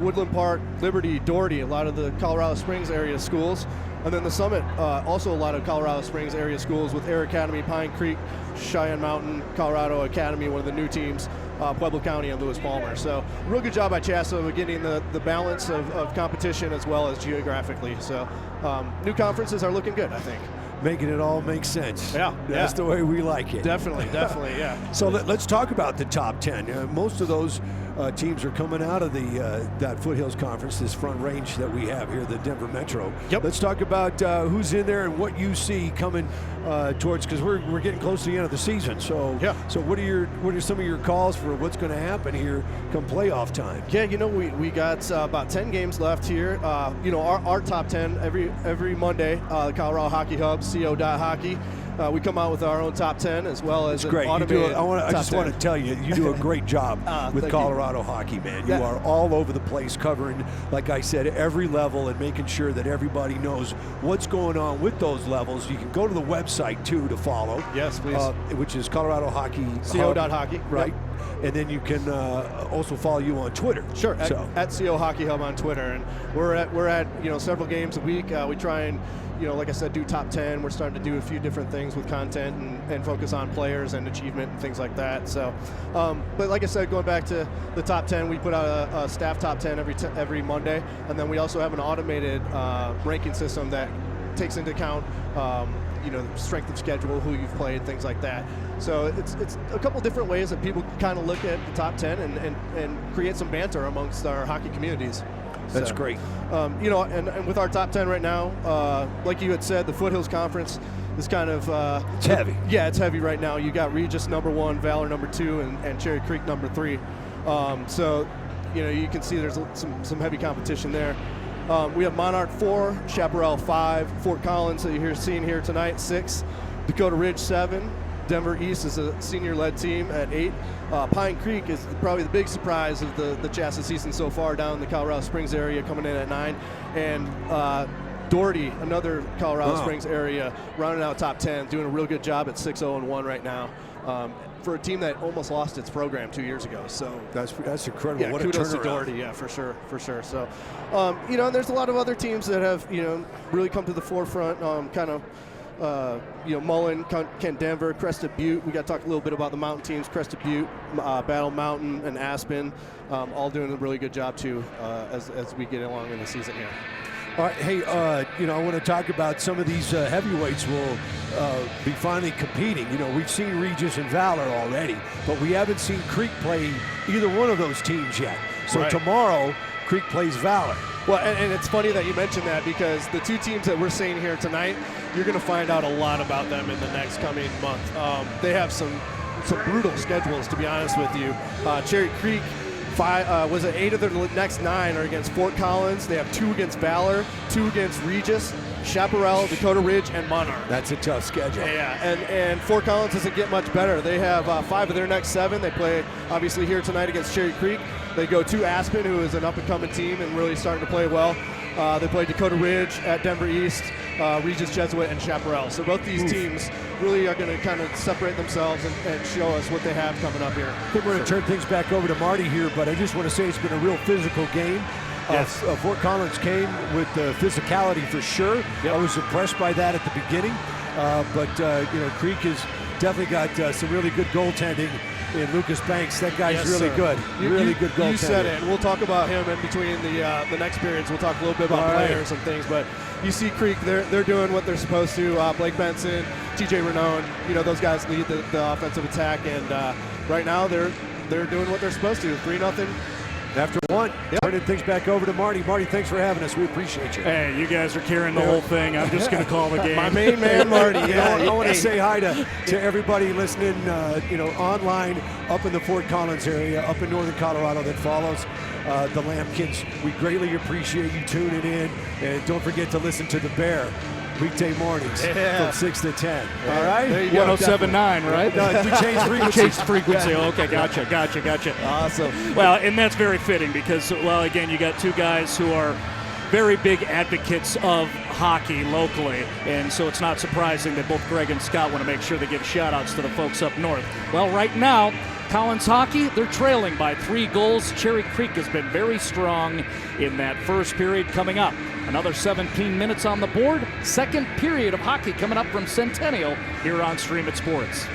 Woodland Park, Liberty, Doherty, a lot of the Colorado Springs area schools. And then the Summit, also a lot of Colorado Springs area schools with Air Academy, Pine Creek, Cheyenne Mountain, Colorado Academy, one of the new teams, Pueblo County, and Lewis Palmer. So real good job by CHASA of getting the balance of competition as well as geographically. So new conferences are looking good, I think. Making it all make sense. Yeah. That's the way we like it. Definitely, yeah. So let's talk about the top 10. Most of those teams are coming out of that Foothills Conference, this front range that we have here, the Denver Metro. Yep. Let's talk about who's in there and what you see coming towards, because we're getting close to the end of the season. So so what are some of your calls for what's going to happen here come playoff time? Yeah, we got about 10 games left here. Our top 10 every Monday, the Colorado Hockey Hub, co.hockey. We come out with our own top 10 as well as great. automated I just want to tell you, you do a great job with Colorado hockey, man. You are all over the place covering, like I said, every level and making sure that everybody knows what's going on with those levels. You can go to the website, too, to follow. Yes, please. Which is Colorado Hockey. co.hockey. Right. Yep. And then you can also follow you on Twitter. Sure, at CO Hockey Hub on Twitter. And we're at several games a week. We try and, like I said, do top 10. We're starting to do a few different things with content and focus on players and achievement and things like that. So, but like I said, going back to the top 10, we put out a staff top 10 every Monday. And then we also have an automated ranking system that takes into account strength of schedule, who you've played, things like that. So it's a couple different ways that people kind of look at the top 10 and create some banter amongst our hockey communities. That's great. And with our top 10 right now, like you had said, the Foothills Conference is kind of it's heavy. Yeah, it's heavy right now. You got Regis number 1, Valor number 2, and Cherry Creek number 3. So you can see there's some heavy competition there. We have Monarch 4, Chaparral 5, Fort Collins that you're seeing here tonight 6, Dakota Ridge 7, Denver East is a senior-led team at 8. Pine Creek is probably the big surprise of the Chassa season so far down in the Colorado Springs area, coming in at 9. And Doherty, another Colorado Springs area, rounding out top 10, doing a real good job at 6-0-1 right now. For a team that almost lost its program 2 years ago. So that's incredible. Yeah, what kudos a to Doherty, yeah, for sure. So, and there's a lot of other teams that have, really come to the forefront, Mullen, Kent Denver, Crested Butte. We got to talk a little bit about the mountain teams, Crested Butte, Battle Mountain, and Aspen, all doing a really good job too as we get along in the season here. All right, hey, I want to talk about some of these heavyweights will be finally competing. We've seen Regis and Valor already, but we haven't seen Creek play either one of those teams yet. So tomorrow, Creek plays Valor. Well, and it's funny that you mentioned that, because the two teams that we're seeing here tonight, you're going to find out a lot about them in the next coming month. They have some brutal schedules, to be honest with you. Cherry Creek, 8 of their next 9 are against Fort Collins. They have 2 against Valor, 2 against Regis, Chaparral, Dakota Ridge, and Monarch. That's a tough schedule. Yeah, and Fort Collins doesn't get much better. They have 5 of their next 7. They play, obviously, here tonight against Cherry Creek. They go to Aspen, who is an up-and-coming team and really starting to play well. They play Dakota Ridge at Denver East, Regis Jesuit, and Chaparral. So both these teams really are going to kind of separate themselves and show us what they have coming up here. I think we're going to turn things back over to Marty here, but I just want to say it's been a real physical game. Yes. Fort Collins came with physicality for sure. Yep. I was impressed by that at the beginning, but Creek has definitely got some really good goaltending in Lucas Banks. That guy's really good. Really good goaltender. You said it, and we'll talk about him in between the next periods. We'll talk a little bit about players and things, but you see Creek, they're doing what they're supposed to. Blake Benson, TJ Renone, those guys lead the offensive attack, and right now they're doing what they're supposed to. 3-0. After 1, turning things back over to Marty. Marty, thanks for having us. We appreciate you. Hey, you guys are carrying the whole thing. I'm just going to call the game. My main man, Marty. I want to say hi to everybody listening, online up in the Fort Collins area, up in northern Colorado that follows the Lambkins. We greatly appreciate you tuning in. And don't forget to listen to The Bear weekday mornings from 6 to 10. All right? There you go. 107.9, right? No, we changed frequency. Changed frequency. Okay, gotcha. Awesome. Well, and that's very fitting because, again, you got 2 guys who are very big advocates of hockey locally, and so it's not surprising that both Greg and Scott want to make sure they give shout-outs to the folks up north. Well, right now, Collins hockey, they're trailing by 3 goals. Cherry Creek has been very strong in that first period coming up. Another 17 minutes on the board. Second period of hockey coming up from Centennial here on Stream It Sports.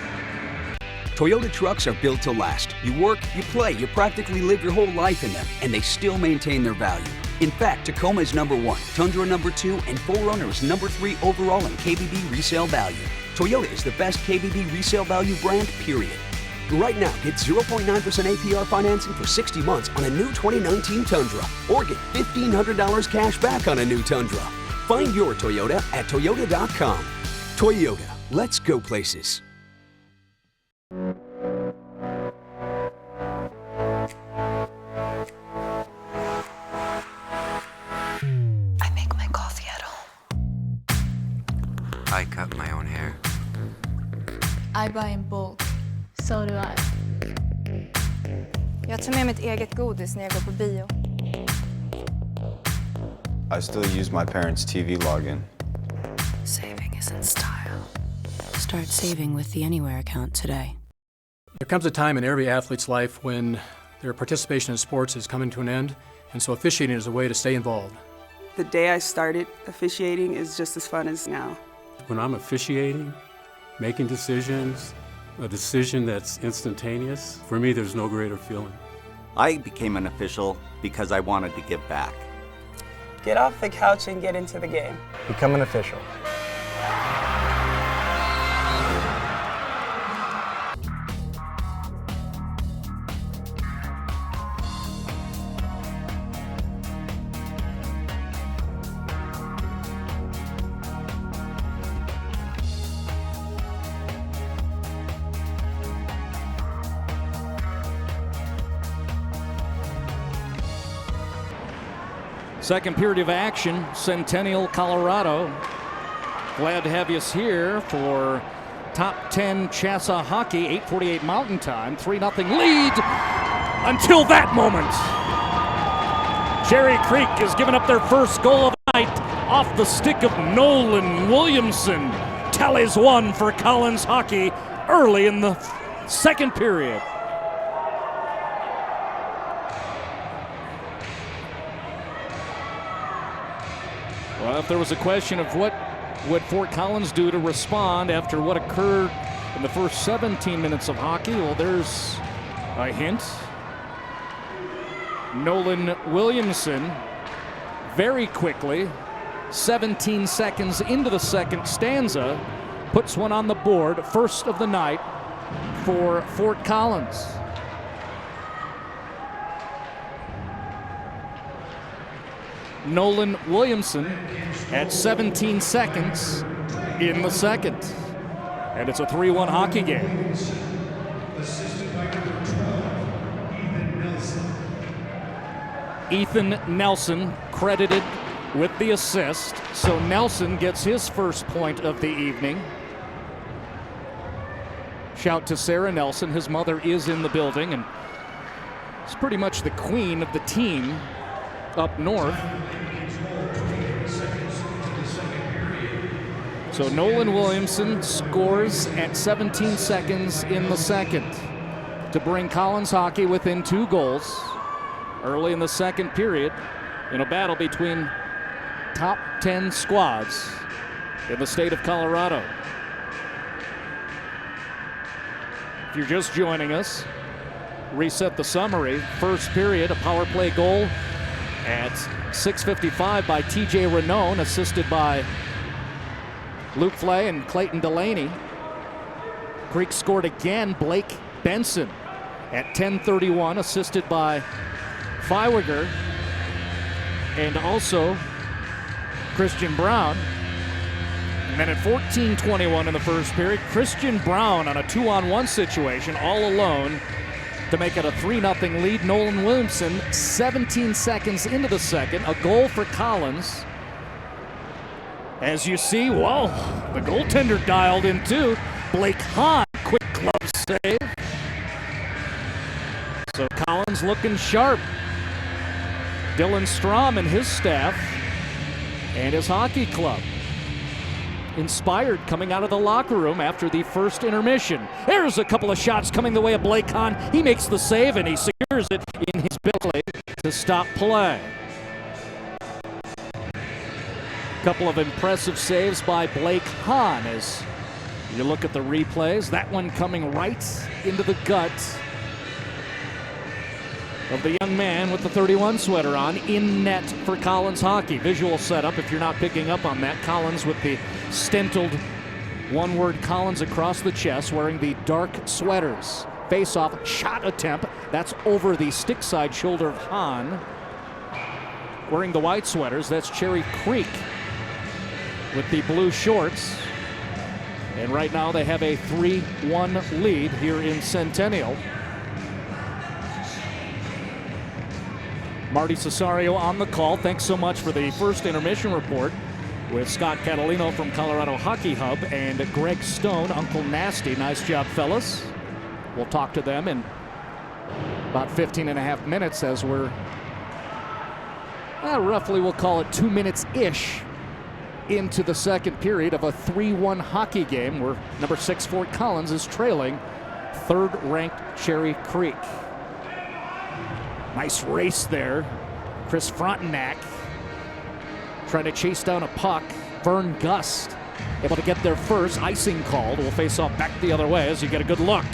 Toyota trucks are built to last. You work, you play, you practically live your whole life in them, and they still maintain their value. In fact, Tacoma is number 1, Tundra number 2, and 4Runner is number 3 overall in KBB resale value. Toyota is the best KBB resale value brand, period. Right now, get 0.9% APR financing for 60 months on a new 2019 Tundra, or get $1,500 cash back on a new Tundra. Find your Toyota at Toyota.com. Toyota, let's go places. I make my coffee at home. I cut my own hair. I buy in bulk. So do I. Jag tar med mitt eget godis när jag går på bio. I still use my parents' TV login. Saving is in style. Start saving with the Anywhere account today. There comes a time in every athlete's life when their participation in sports is coming to an end, and so officiating is a way to stay involved. The day I started officiating is just as fun as now. When I'm officiating, making decisions, a decision that's instantaneous, for me there's no greater feeling. I became an official because I wanted to give back. Get off the couch and get into the game. Become an official. Second period of action, Centennial, Colorado. Glad to have you here for top 10 Chassa hockey, 8:48 Mountain Time, 3-0 lead until that moment. Cherry Creek has given up their first goal of the night off the stick of Nolan Williamson. Tallies one for Collins hockey early in the second period. Well, if there was a question of what would Fort Collins do to respond after what occurred in the first 17 minutes of hockey, well, there's a hint. Nolan Williamson, very quickly, 17 seconds into the second stanza, puts one on the board, first of the night for Fort Collins. Nolan Williamson at 17 seconds in the second. And it's a 3-1 hockey game. Ethan Nelson credited with the assist. So Nelson gets his first point of the evening. Shout to Sarah Nelson. His mother is in the building and is pretty much the queen of the team up north. So Nolan Williamson scores at 17 seconds in the second to bring Collins hockey within 2 goals early in the second period in a battle between top 10 squads in the state of Colorado. If you're just joining us, reset the summary. First period, a power play goal at 6:55 by TJ Renone, assisted by Luke Flay and Clayton Delaney. Creek scored again, Blake Benson at 10:31, assisted by Feiwiger and also Christian Brown. And then at 14:21 in the first period, Christian Brown on a 2-on-1 situation, all alone, to make it a 3-0 lead. Nolan Williamson, 17 seconds into the second, a goal for Collins. As you see, well, the goaltender dialed in too. Blake Hahn, quick glove save. So Collins looking sharp. Dylan Strom and his staff and his hockey club inspired coming out of the locker room after the first intermission. There's a couple of shots coming the way of Blake Hahn. He makes the save and he secures it in his belly to stop play. Couple of impressive saves by Blake Hahn as you look at the replays. That one coming right into the gut of the young man with the 31 sweater on, in net for Collins hockey. Visual setup if you're not picking up on that. Collins with the stentled one-word Collins across the chest, wearing the dark sweaters face-off shot attempt. That's over the stick side shoulder of Hahn. Wearing the white sweaters, that's Cherry Creek with the blue shorts. And right now they have a 3-1 lead here in Centennial. Marty Cesario on the call. Thanks so much for the first intermission report with Scott Catalino from Colorado Hockey Hub and Greg Stone, Uncle Nasty. Nice job, fellas. We'll talk to them in about 15 and a half minutes as we're roughly, we'll call it 2 minutes-ish into the second period of a 3-1 hockey game where number 6 Fort Collins is trailing third-ranked Cherry Creek. Nice race there. Chris Frontenac trying to chase down a puck. Vern Gust able to get there first. Icing called. Will face off back the other way as you get a good look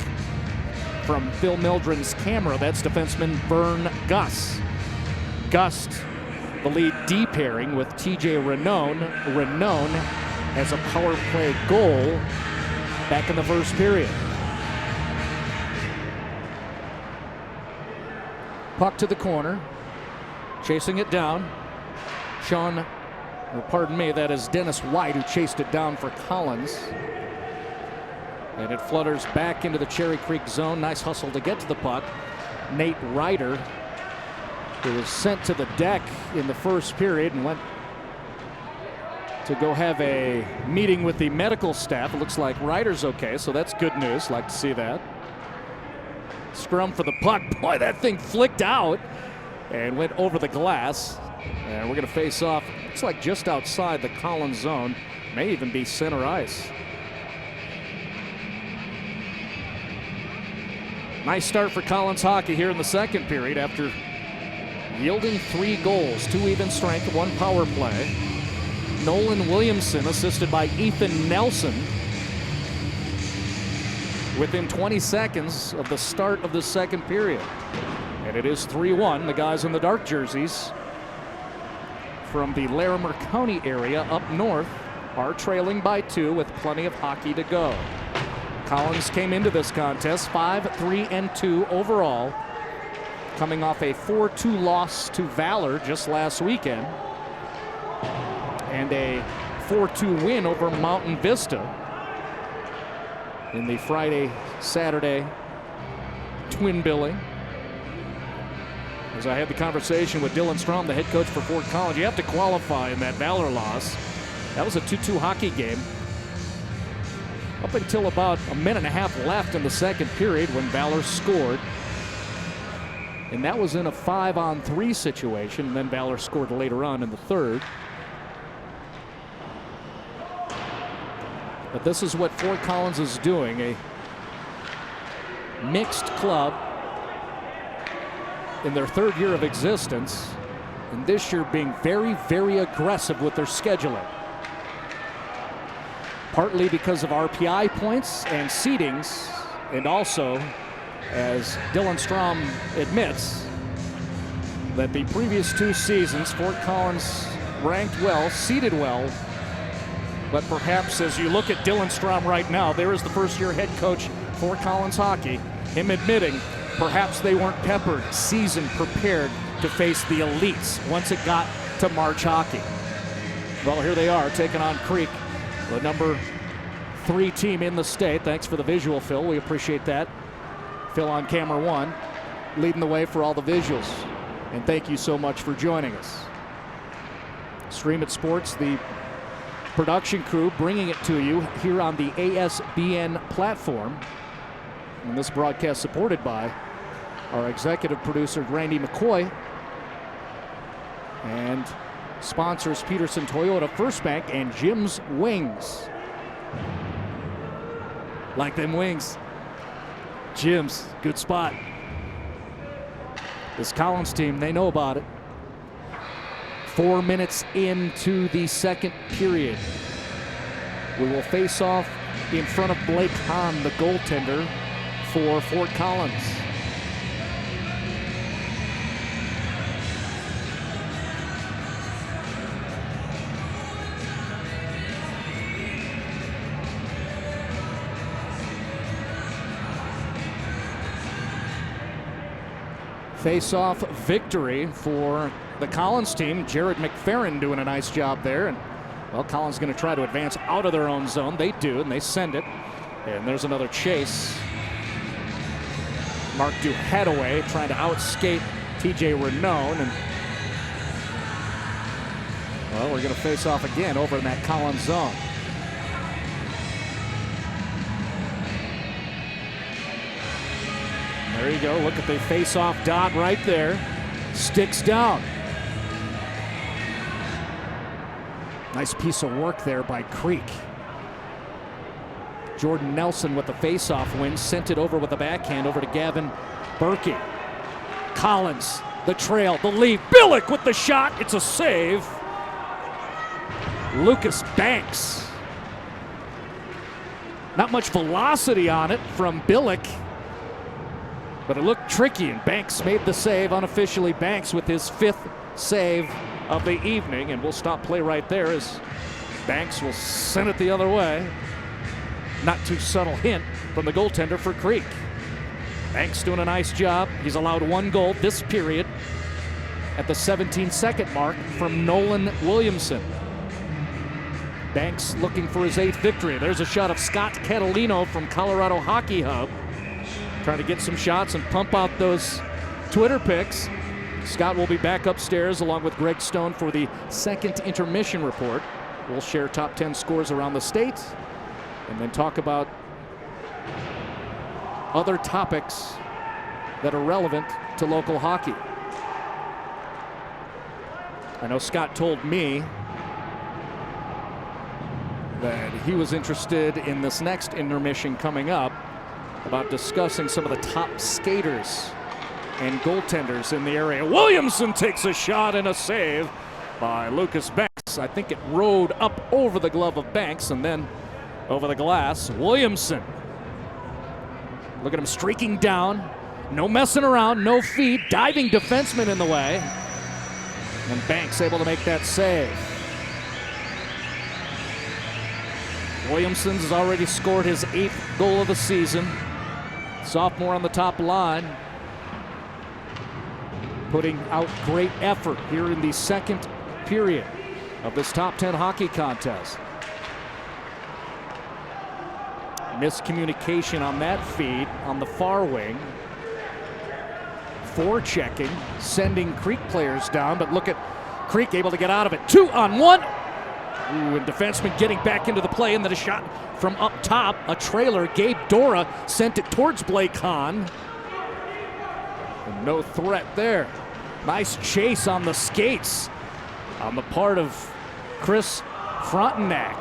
from Phil Mildren's camera. That's defenseman Vern Gust. Gust, the lead D pairing with TJ Renone. Renone has a power play goal back in the first period. Puck to the corner, chasing it down. That is Dennis White who chased it down for Collins. And it flutters back into the Cherry Creek zone. Nice hustle to get to the puck. Nate Ryder, who was sent to the deck in the first period and went to go have a meeting with the medical staff. It looks like Ryder's okay, so that's good news. Like to see that. Scrum for the puck. Boy, that thing flicked out and went over the glass. And we're going to face off, looks like just outside the Collins zone. May even be center ice. Nice start for Collins hockey here in the second period after yielding 3 goals, 2 even strength, 1 power play. Nolan Williamson assisted by Ethan Nelson within 20 seconds of the start of the second period. And it is 3-1. The guys in the dark jerseys from the Larimer County area up north are trailing by 2 with plenty of hockey to go. Collins came into this contest 5-3-2 overall, coming off a 4-2 loss to Valor just last weekend and a 4-2 win over Mountain Vista in the Friday-Saturday twin billing. As I had the conversation with Dylan Strom, the head coach for Fort Collins, you have to qualify in that Valor loss. That was a 2-2 hockey game. Up until about a minute and a half left in the second period when Valor scored. And that was in a 5-on-3 situation, and then Valor scored later on in the third. But this is what Fort Collins is doing, a mixed club in their third year of existence, and this year being very, very aggressive with their scheduling. Partly because of RPI points and seedings, and also, as Dylan Strom admits, that the previous 2 seasons, Fort Collins ranked well, seeded well, but perhaps as you look at Dylan Strom right now, there is the first-year head coach for Collins hockey, him admitting perhaps they weren't peppered, season prepared to face the elites once it got to March hockey. Well, here they are taking on Creek, the number 3 team in the state. Thanks for the visual, Phil. We appreciate that. Phil on camera 1, leading the way for all the visuals. And thank you so much for joining us. Stream It Sports, the production crew, bringing it to you here on the ASBN platform. And this broadcast supported by our executive producer, Randy McCoy, and sponsors Pedersen Toyota, First Bank, and Jim's Wings. Like them wings. Jim's, good spot. This Collins team, they know about it. 4 minutes into the second period. We will face off in front of Blake Hahn, the goaltender for Fort Collins. Face-off victory for the Collins team. Jared McFerrin doing a nice job there. And, well, Collins going to try to advance out of their own zone. They do, and they send it. And there's another chase. Mark Duhadaway trying to outskate TJ Renone. And, well, we're going to face off again over in that Collins zone. There you go. Look at the face-off dot right there. Sticks down. Nice piece of work there by Creek. Jordan Nelson with the face-off win. Sent it over with a backhand over to Gavin Berkey. Collins, the trail, the lead. Billick with the shot. It's a save. Lucas Banks. Not much velocity on it from Billick, but it looked tricky, and Banks made the save unofficially. Banks with his 5th save of the evening, and we'll stop play right there as Banks will send it the other way. Not too subtle hint from the goaltender for Creek. Banks doing a nice job. He's allowed 1 goal this period at the 17-second mark from Nolan Williamson. Banks looking for his 8th victory. There's a shot of Scott Catalino from Colorado Hockey Hub. Trying to get some shots and pump out those Twitter pics. Scott will be back upstairs along with Greg Stone for the 2nd intermission report. We'll share top 10 scores around the state and then talk about other topics that are relevant to local hockey. I know Scott told me that he was interested in this next intermission coming up about discussing some of the top skaters and goaltenders in the area. Williamson takes a shot and a save by Lucas Banks. I think it rode up over the glove of Banks and then over the glass. Williamson. Look at him streaking down. No messing around, no feet. Diving defenseman in the way. And Banks able to make that save. Williamson's already scored his 8th goal of the season. Sophomore on the top line, putting out great effort here in the 2nd period of this top 10 hockey contest. Miscommunication on that feed on the far wing. Forechecking, sending Creek players down, but look at Creek able to get out of it. 2-on-1. Ooh, and defenseman getting back into the play, and then a shot from up top, a trailer. Gabe Dora sent it towards Blake Hahn. And no threat there. Nice chase on the skates on the part of Chris Frontenac.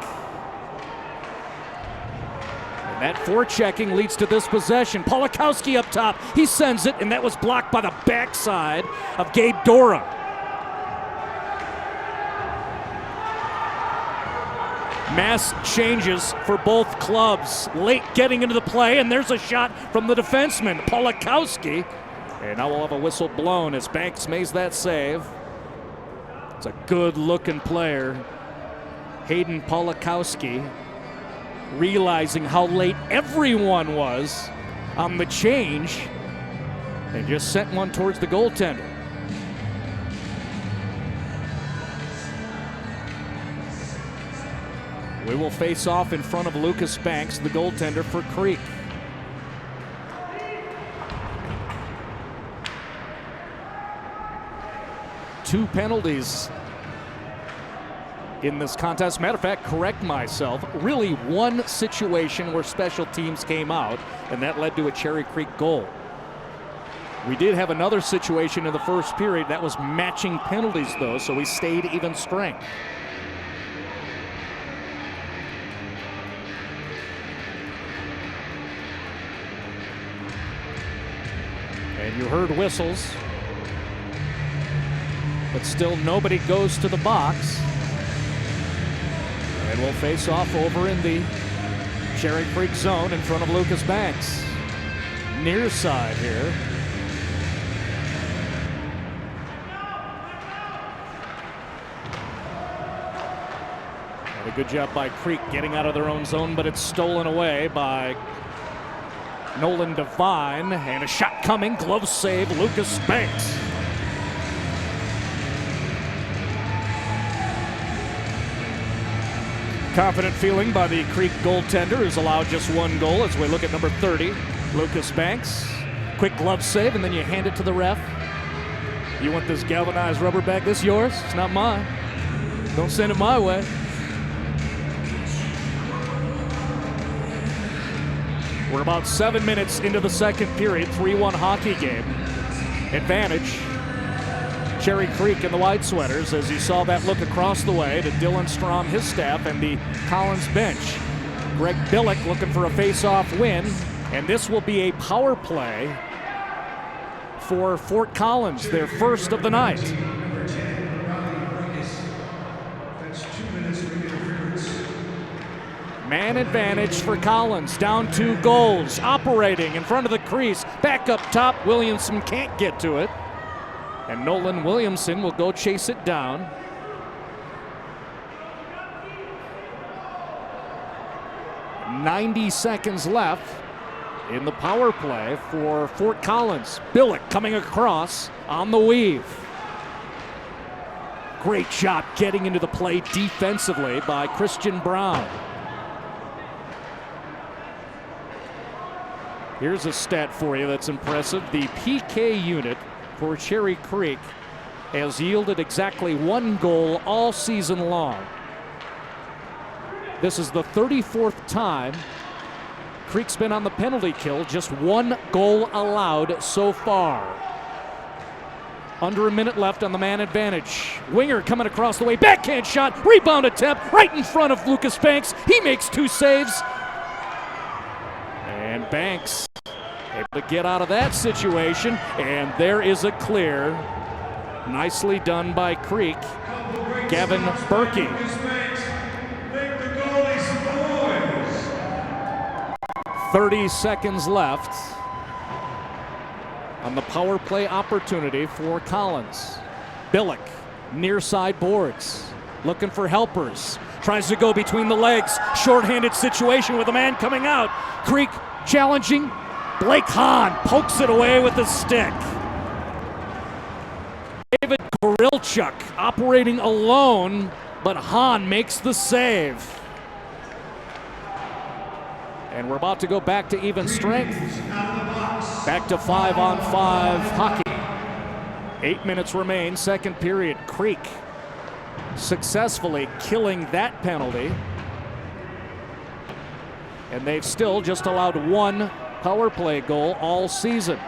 And that forechecking leads to this possession. Polakowski up top, he sends it, and that was blocked by the backside of Gabe Dora. Mass changes for both clubs. Late getting into the play, and there's a shot from the defenseman, Polakowski. And now we'll have a whistle blown as Banks makes that save. It's a good-looking player, Hayden Polakowski, realizing how late everyone was on the change and just sent one towards the goaltender. We will face off in front of Lucas Banks, the goaltender for Creek. Two penalties in this contest. Matter of fact, correct myself, really one situation where special teams came out, and that led to a Cherry Creek goal. We did have another situation in the first period. That was matching penalties, though, so we stayed even strength. And you heard whistles, but still nobody goes to the box. And we'll face off over in the Cherry Creek zone in front of Lucas Banks. Near side here. And a good job by Creek getting out of their own zone, but it's stolen away by Nolan Devine, and a shot coming, glove save, Lucas Banks. Confident feeling by the Creek goaltender, who's allowed just one goal as we look at number 30, Lucas Banks. Quick glove save, and then you hand it to the ref. You want this galvanized rubber bag? This yours? It's not mine. Don't send it my way. We're about 7 minutes into the second period, 3-1 hockey game. Advantage, Cherry Creek and the White Sweaters, as you saw that look across the way to Dylan Strom, his staff, and the Collins bench. Greg Billick looking for a face-off win, and this will be a power play for Fort Collins, their first of the night. Man advantage for Collins, down 2 goals, operating in front of the crease, back up top, Williamson can't get to it, and Nolan Williamson will go chase it down. .90 seconds left in the power play for Fort Collins. Billick coming across on the weave. Great job getting into the play defensively by Christian Brown. Here's a stat for you that's impressive. The PK unit for Cherry Creek has yielded exactly 1 goal all season long. This is the 34th time Creek's been on the penalty kill, just 1 goal allowed so far. Under a minute left on the man advantage. Winger coming across the way, backhand shot, rebound attempt right in front of Lucas Banks. He makes 2 saves. And Banks able to get out of that situation, and there is a clear. Nicely done by Creek. Gavin Berkey. 30 seconds left on the power play opportunity for Collins. Billick, near side boards, looking for helpers. Tries to go between the legs. Shorthanded situation with a man coming out. Creek challenging. Blake Hahn pokes it away with a stick. David Gorilchuk operating alone, but Hahn makes the save. And we're about to go back to even strength. Back to 5-on-5 hockey. 8 minutes remain, second period. Creek successfully killing that penalty. And they've still just allowed 1 power play goal all season.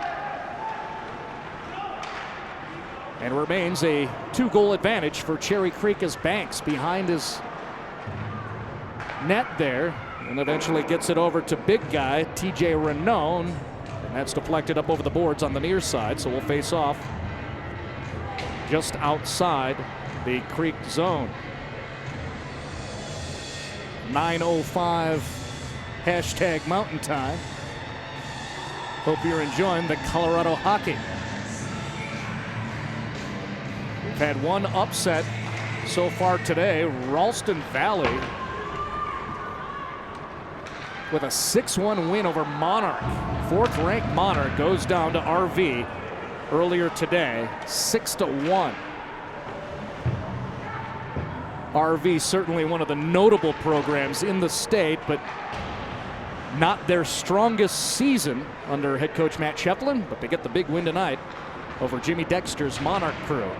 And remains a 2-goal advantage for Cherry Creek as Banks behind his net there, and eventually gets it over to big guy TJ Renone, and that's deflected up over the boards on the near side, so we'll face off just outside the Creek zone. 9:05 hashtag Mountain Time. Hope you're enjoying the Colorado hockey. We've had 1 upset so far today. Ralston Valley with a 6-1 win over Monarch. 4th-ranked Monarch goes down to RV earlier today, 6-1. RV certainly one of the notable programs in the state, but not their strongest season under head coach Matt Shefflin, but they get the big win tonight over Jimmy Dexter's Monarch crew.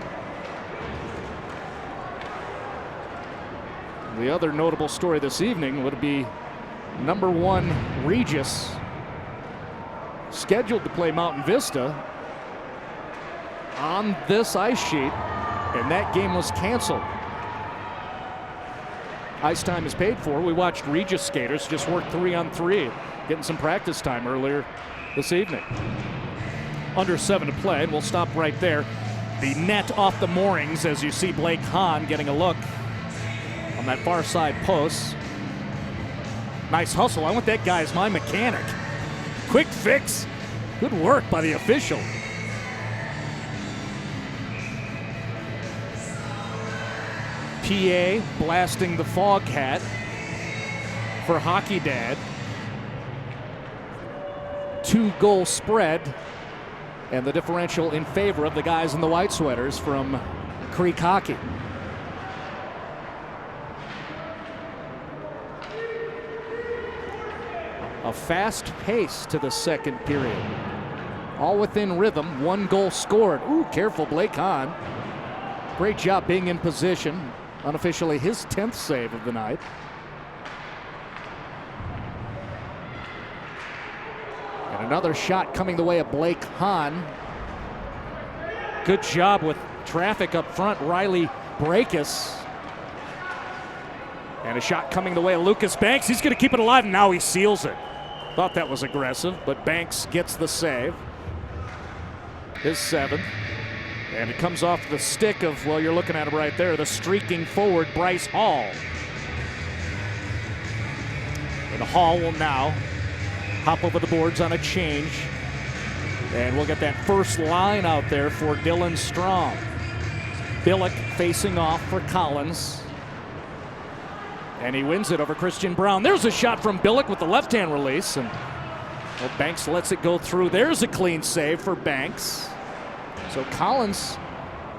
The other notable story this evening would be number 1 Regis, scheduled to play Mountain Vista on this ice sheet, and that game was canceled. Ice time is paid for. We watched Regis skaters just work 3-on-3, getting some practice time earlier this evening. Under 7 to play, and we'll stop right there. The net off the moorings as you see Blake Hahn getting a look on that far side post. Nice hustle. I want that guy as my mechanic. Quick fix. Good work by the official. PA blasting the fog hat for Hockey Dad. 2-goal spread, and the differential in favor of the guys in the white sweaters from Creek Hockey. A fast pace to the second period. All within rhythm, 1 goal scored. Ooh, careful Blake Hahn. Great job being in position. Unofficially his 10th save of the night. And another shot coming the way of Blake Hahn. Good job with traffic up front, Riley Breakus. And a shot coming the way of Lucas Banks. He's going to keep it alive, and now he seals it. Thought that was aggressive, but Banks gets the save. His 7th. And it comes off the stick of, well, you're looking at him right there, the streaking forward Bryce Hall. And Hall will now hop over the boards on a change. And we'll get that first line out there for Dylan Strong. Billick facing off for Collins. And he wins it over Christian Brown. There's a shot from Billick with the left-hand release. And well, Banks lets it go through. There's a clean save for Banks. So Collins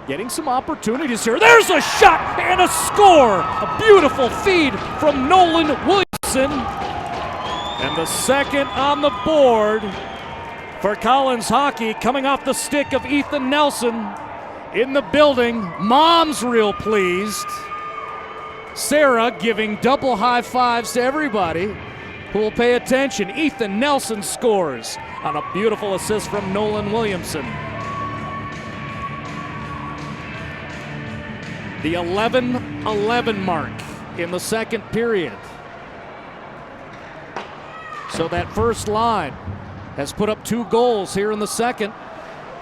getting some opportunities here. There's a shot and a score. A beautiful feed from Nolan Williamson. And the second on the board for Collins Hockey, coming off the stick of Ethan Nelson in the building. Mom's real pleased. Sarah giving double high fives to everybody who will pay attention. Ethan Nelson scores on a beautiful assist from Nolan Williamson. The 11-11 mark in the second period. So that first line has put up 2 goals here in the second.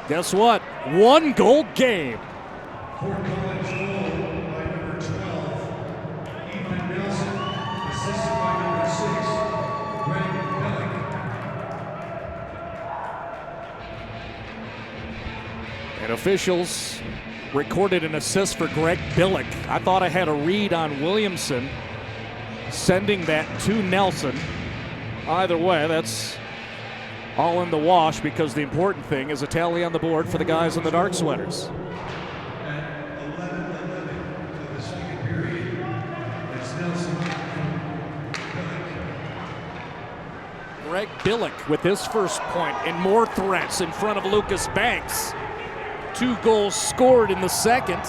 Guess what? 1-goal game. For Collins goal by number 12, Ethan Nelson, assisted by number 6, Greg Billick. And officials recorded an assist for Greg Billick. I thought I had a read on Williamson sending that to Nelson. Either way, that's all in the wash, because the important thing is a tally on the board for the guys in the dark sweaters. At 11-11 of the second period, that's Nelson and Billick. Greg Billick with his first point and more threats in front of Lucas Banks. 2 goals scored in the second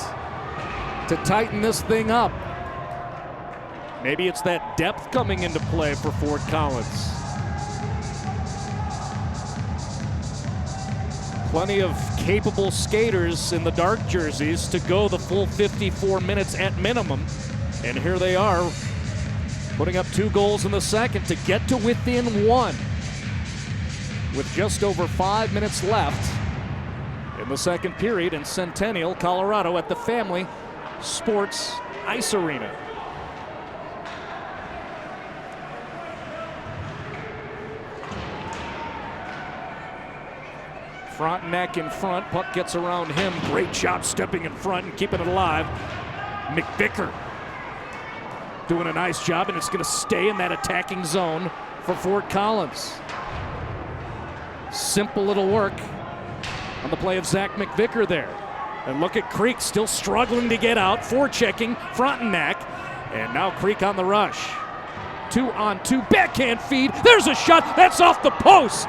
to tighten this thing up. Maybe it's that depth coming into play for Fort Collins. Plenty of capable skaters in the dark jerseys to go the full 54 minutes at minimum. And here they are, putting up 2 goals in the second to get to within 1 with just over 5 minutes left in the second period in Centennial, Colorado, at the Family Sports Ice Arena. Frontenac in front, puck gets around him. Great job stepping in front and keeping it alive. McVicker doing a nice job, and it's going to stay in that attacking zone for Fort Collins. Simple little work on the play of Zach McVicker there. And look at Creek still struggling to get out, forechecking Frontenac, and now Creek on the rush. 2-on-2 backhand feed. There's a shot, that's off the post.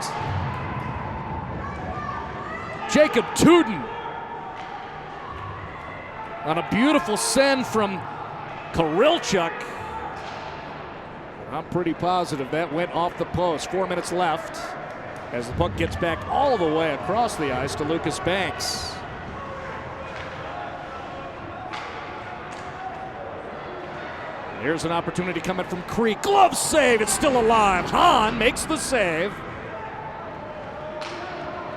Jacob Tuden on a beautiful send from Kirilchuk. I'm pretty positive that went off the post. 4 minutes left as the puck gets back all the way across the ice to Lucas Banks. And here's an opportunity coming from Creek. Glove save, it's still alive. Hahn makes the save.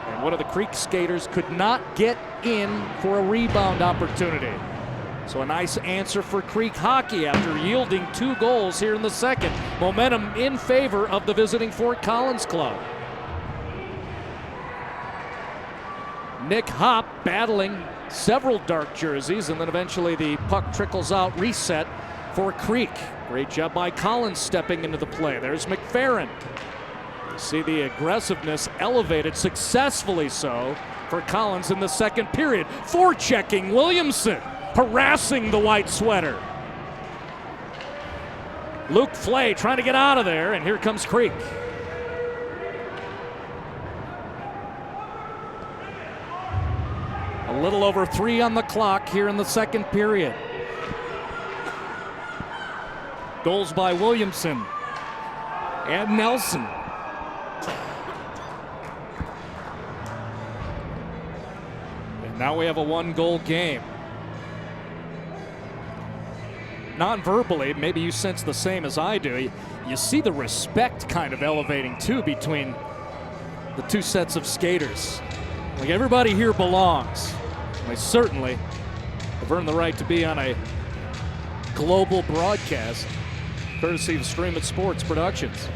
And one of the Creek skaters could not get in for a rebound opportunity. So a nice answer for Creek Hockey after yielding 2 goals here in the second. Momentum in favor of the visiting Fort Collins club. Nick Hopp battling several dark jerseys, and then eventually the puck trickles out, reset for Creek. Great job by Collins stepping into the play. There's McFerrin. See the aggressiveness elevated, successfully so, for Collins in the second period. Forechecking Williamson, harassing the white sweater. Luke Flay trying to get out of there, and here comes Creek. A little over 3 on the clock here in the second period. Goals by Williamson and Nelson. And now we have a 1-goal game. Non-verbally, maybe you sense the same as I do. You see the respect kind of elevating too between the two sets of skaters. Like everybody here belongs. They certainly have earned the right to be on a global broadcast, courtesy of Stream It Sports Productions.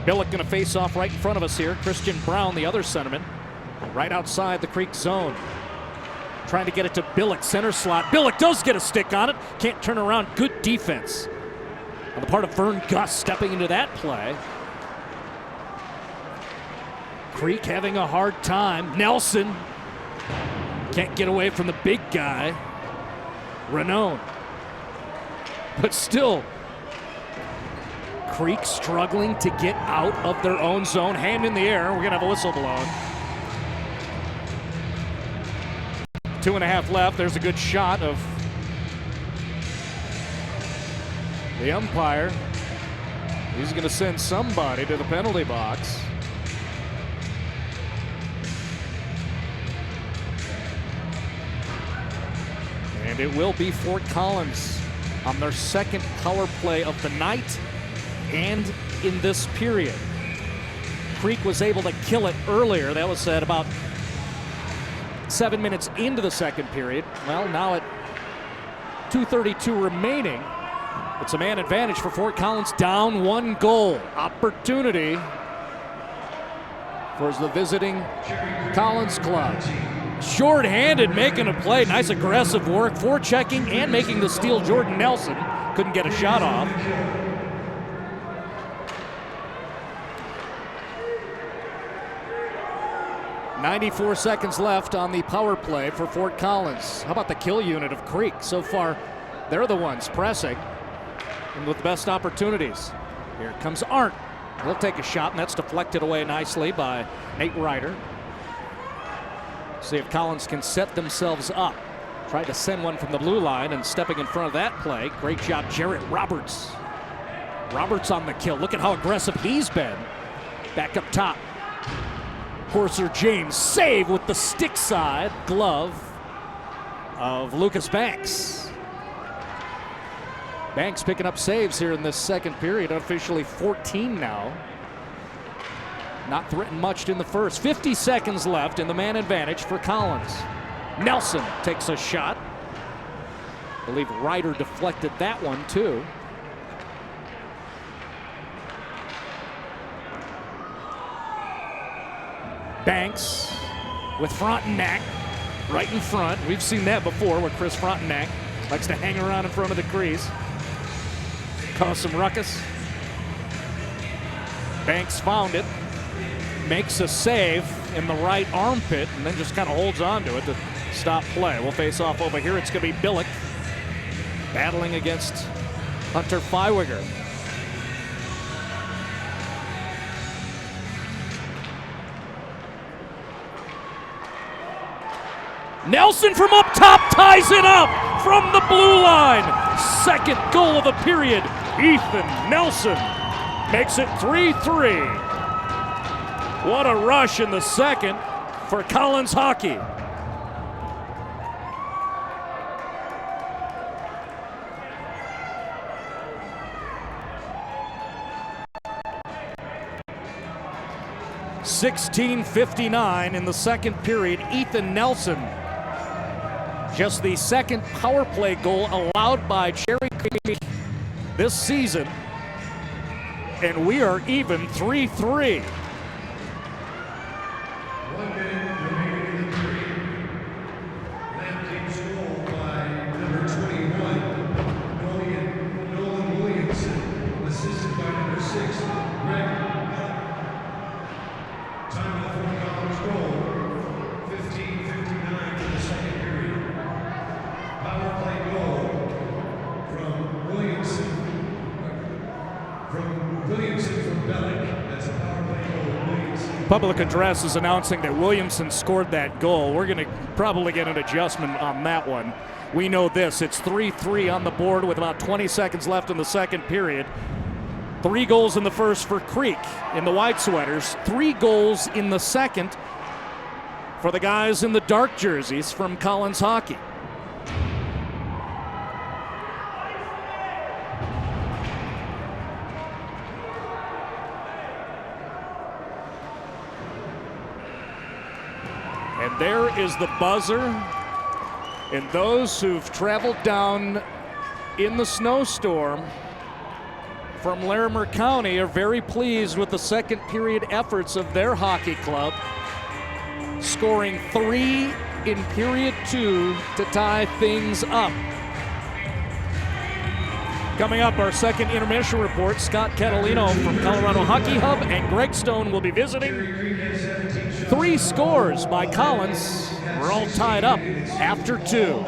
Billick gonna face off right in front of us here. Christian Brown, the other centerman, right outside the Creek zone. Trying to get it to Billick, center slot. Billick does get a stick on it. Can't turn around. Good defense on the part of Vern Gus stepping into that play. Creek having a hard time. Nelson can't get away from the big guy, Ranone. But still, Creek struggling to get out of their own zone. Hand in the air. We're going to have a whistle blown. 2.5 left. There's a good shot of the umpire. He's going to send somebody to the penalty box. And it will be Fort Collins on their second power play of the night and in this period. Creek was able to kill it earlier. That was at about 7 minutes into the second period. Well, now at 2:32 remaining, it's a man advantage for Fort Collins, down 1 goal. Opportunity for the visiting Collins club. Short-handed, making a play. Nice aggressive work, forechecking and making the steal. Jordan Nelson couldn't get a shot off. .94 seconds left on the power play for Fort Collins. How about the kill unit of Creek? So far, they're the ones pressing and with the best opportunities. Here comes Arndt. He'll take a shot, and that's deflected away nicely by Nate Ryder. See if Collins can set themselves up. Tried to send one from the blue line, and stepping in front of that play, great job, Jarrett Roberts. Roberts on the kill. Look at how aggressive he's been. Back up top. Corser James, save with the stick side glove of Lucas Banks. Banks picking up saves here in this second period, officially 14 now. Not threatened much in the first. 50 seconds left in the man advantage for Collins. Nelson takes a shot. I believe Ryder deflected that one too. Banks with Frontenac right in front. We've seen that before where Chris Frontenac likes to hang around in front of the crease. Cause some ruckus. Banks found it. Makes a save in the right armpit and then just kind of holds on to it to stop play. We'll face off over here. It's going to be Billick battling against Hunter Feiwiger. Nelson from up top ties it up from the blue line. Second goal of the period. Ethan Nelson makes it 3-3. What a rush in the second for Collins hockey. .16:59 in the second period. Ethan Nelson, just the second power play goal allowed by Cherry Creek this season. And we are even 3-3. 1 minute remaining in the period. Lamp goal by number 21, Nolan Williamson, assisted by number 6, Greg Public address is announcing that Williamson scored that goal. We're going to probably get an adjustment on that one. We know this. It's 3-3 on the board with about 20 seconds left in the second period. 3 goals in the first for Creek in the white sweaters. 3 goals in the second for the guys in the dark jerseys from Collins Hockey. And there is the buzzer. And those who've traveled down in the snowstorm from Larimer County are very pleased with the second period efforts of their hockey club, scoring 3 in period 2 to tie things up. Coming up, our second intermission report. Scott Catalino from Colorado Hockey Hub and Greg Stone will be visiting. 3 scores by Collins. We're all tied up after 2.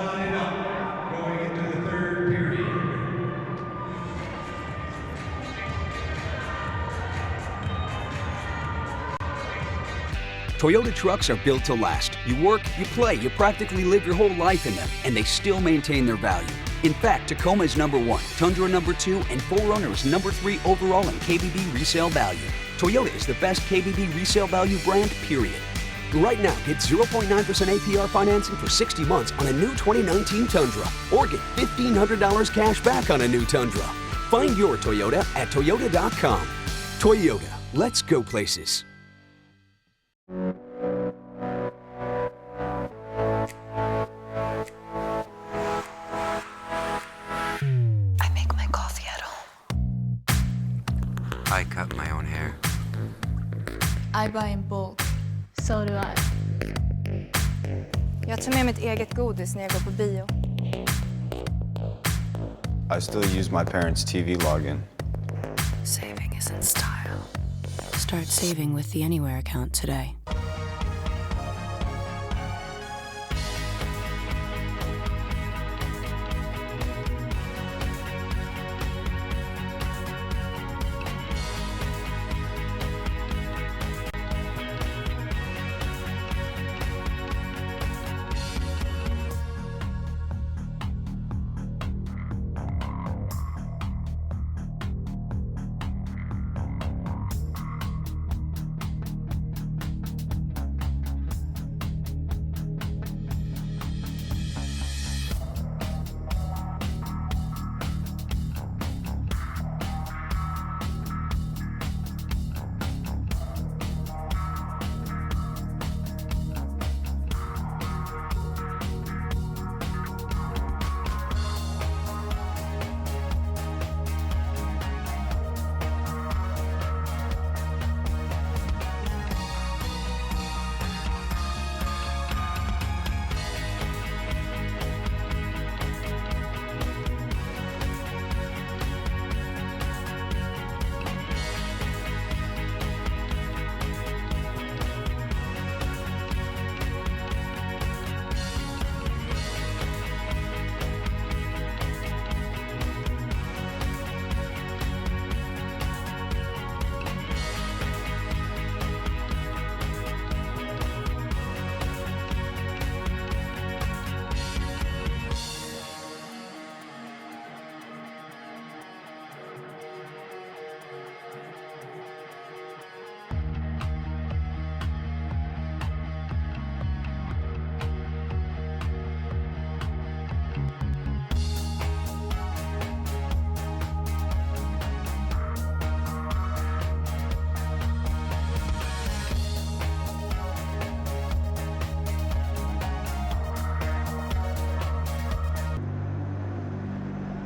Toyota trucks are built to last. You work, you play, you practically live your whole life in them, and they still maintain their value. In fact, Tacoma is #1, Tundra #2, and 4Runner is #3 overall in KBB resale value. Toyota is the best KBB resale value brand, period. Right now, get 0.9% APR financing for 60 months on a new 2019 Tundra, or get $1,500 cash back on a new Tundra. Find your Toyota at Toyota.com. Toyota, let's go places. I make my coffee at home. I cut my own hair. I buy in bulk. So do I. Jag tar med mitt eget godis när jag går på bio. I still use my parents' TV login. Saving isn't style. Start saving with the Anywhere account today.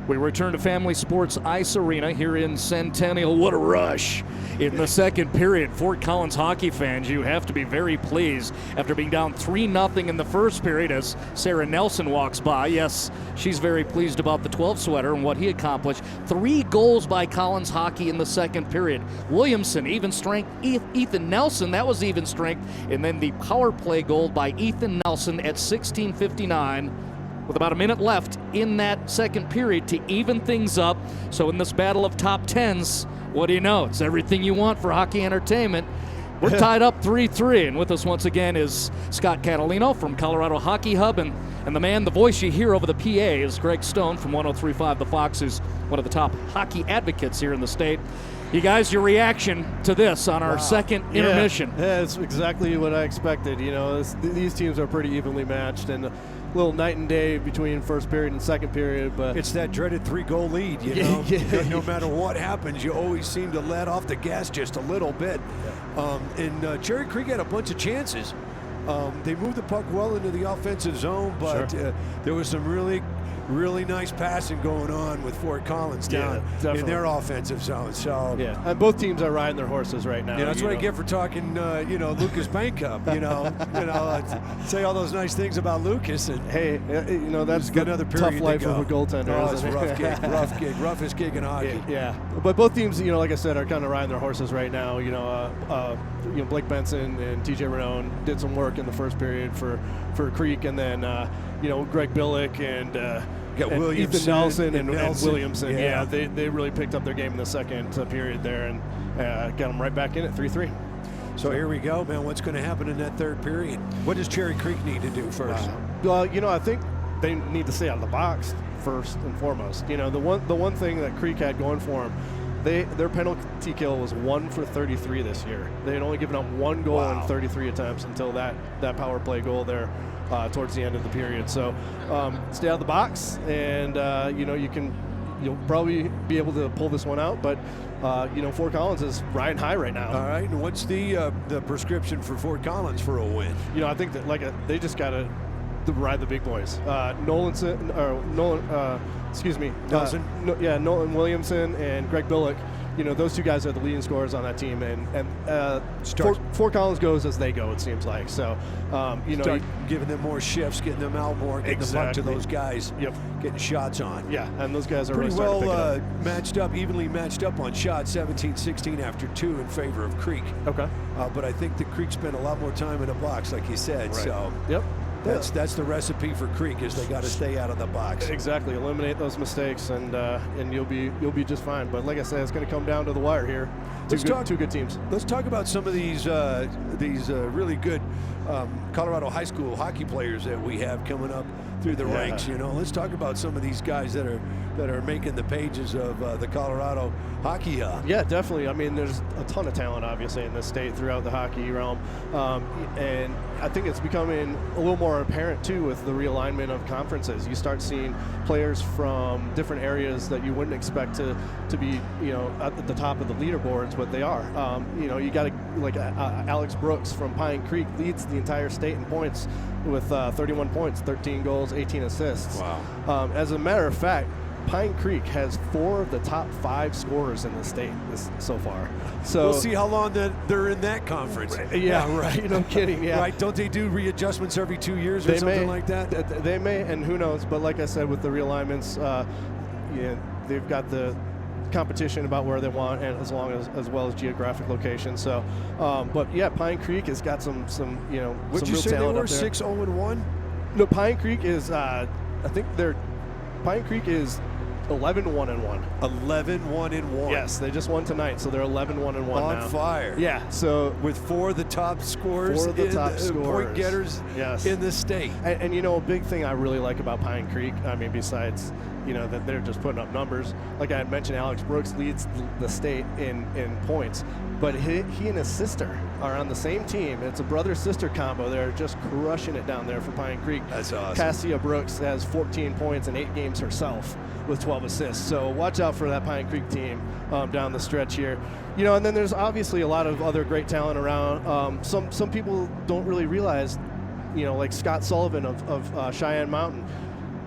We return to Family Sports Ice Arena here in Centennial. What a rush in the second period. Fort Collins hockey fans, you have to be very pleased after being down 3-0 in the first period as Sarah Nelson walks by. Yes, she's very pleased about the 12 sweater and what he accomplished. 3 goals by Collins hockey in the second period. Williamson, even strength. Ethan Nelson, that was even strength. And then the power play goal by Ethan Nelson at 16:59. With about a minute left in that second period to even things up. So in this battle of top 10s, what do you know? It's everything you want for hockey entertainment. We're tied up 3-3, and with us once again is Scott Catalino from Colorado Hockey Hub, and the voice you hear over the PA is Greg Stone from 103.5 The Fox, who's one of the top hockey advocates here in the state. You guys, your reaction to this on our second intermission? Yeah, it's exactly what I expected. You know, these teams are pretty evenly matched, and a little night and day between first period and second period. But it's that dreaded 3-goal lead, you know. No matter what happens, you always seem to let off the gas just a little bit. And Cherry Creek had a bunch of chances. They moved the puck well into the offensive zone, but there was some really nice passing going on with Fort Collins down in their offensive zone. So and both teams are riding their horses right now. Yeah, that's what I get for talking, Lucas Bank Cup. Say all those nice things about Lucas, and hey, that's got another tough life of a goaltender. Oh, it's a rough gig, roughest gig in hockey. Yeah, but both teams, like I said, are kind of riding their horses right now. Blake Benson and TJ Renone did some work in the first period for Creek, and then Greg Billick and Williamson, Ethan Nelson and Williamson. Yeah, they really picked up their game in the second period there and got them right back in at 3-3. So here we go, man. What's going to happen in that third period? What does Cherry Creek need to do first? I think they need to stay out of the box first and foremost. The one thing that Creek had going for them, their penalty kill was 1 for 33 this year. They had only given up one goal in 33 attempts until that power play goal there towards the end of the period. So stay out of the box, and you'll probably be able to pull this one out. But Fort Collins is riding high right now. All right, and what's the prescription for Fort Collins for a win? I think that they just got to ride the big boys. Nolan Williamson and Greg Billick. Those two guys are the leading scorers on that team, and Fort Collins goes as they go, it seems like. So, start giving them more shifts, getting them out more, getting the puck to those guys, getting shots on. Yeah, and those guys are pretty really well matched up, evenly matched up on shots, 17-16 after 2 in favor of Creek. Okay. But I think the Creek spent a lot more time in the box, like you said. Right. So. Yep. That's the recipe for Creek, is they got to stay out of the box. Exactly, eliminate those mistakes, and you'll be just fine. But like I said, it's going to come down to the wire here. Two good teams. Let's talk about some of these really good Colorado high school hockey players that we have coming up through the ranks. Let's talk about some of these guys that are making the pages of the Colorado Hockey Hub. Yeah, definitely. I mean, there's a ton of talent, obviously, in this state throughout the hockey realm, and I think it's becoming a little more apparent too with the realignment of conferences. You start seeing players from different areas that you wouldn't expect to be, at the top of the leaderboards, but they are. You got Alex Brooks from Pine Creek leads the entire state in points with 31 points, 13 goals, 18 assists. Wow. As a matter of fact, Pine Creek has 4 of the top 5 scorers in the state so far. So we'll see how long they're in that conference. Yeah, right. No kidding. Yeah. Right. Don't they do readjustments every 2 years or something like that? They may, and who knows? But like I said, with the realignments, they've got the competition about where they want, and as well as geographic location. So, but yeah, Pine Creek has got some Would some you real say talent they were up there. 6-0-1? No, Pine Creek is. Pine Creek is 11-1-1. 11-1-1. Yes, they just won tonight, so they're 11-1-1 now. On fire. Yeah, so with 4 of the top scorers, point getters in the state. And a big thing I really like about Pine Creek, I mean, besides that they're just putting up numbers, like I had mentioned, Alex Brooks leads the state in points, but he and his sister are on the same team. It's a brother-sister combo. They're just crushing it down there for Pine Creek. That's awesome. Cassia Brooks has 14 points in 8 games herself with 12 assists. So watch out for that Pine Creek team down the stretch here. And then there's obviously a lot of other great talent around. Some people don't really realize, like Scott Sullivan of Cheyenne Mountain,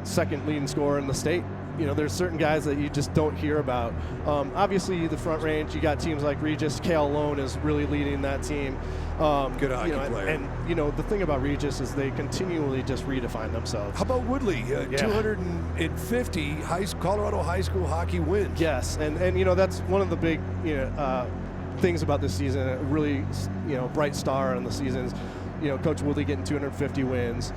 second leading scorer in the state. There's certain guys that you just don't hear about. Obviously, the Front Range, you got teams like Regis. Kale Lone is really leading that team. Good hockey player. And the thing about Regis is they continually just redefine themselves. How about Woodley? 250 Colorado high school hockey wins. Yes, and that's one of the big things about this season. A really bright star in the season is Coach Woodley getting 250 wins.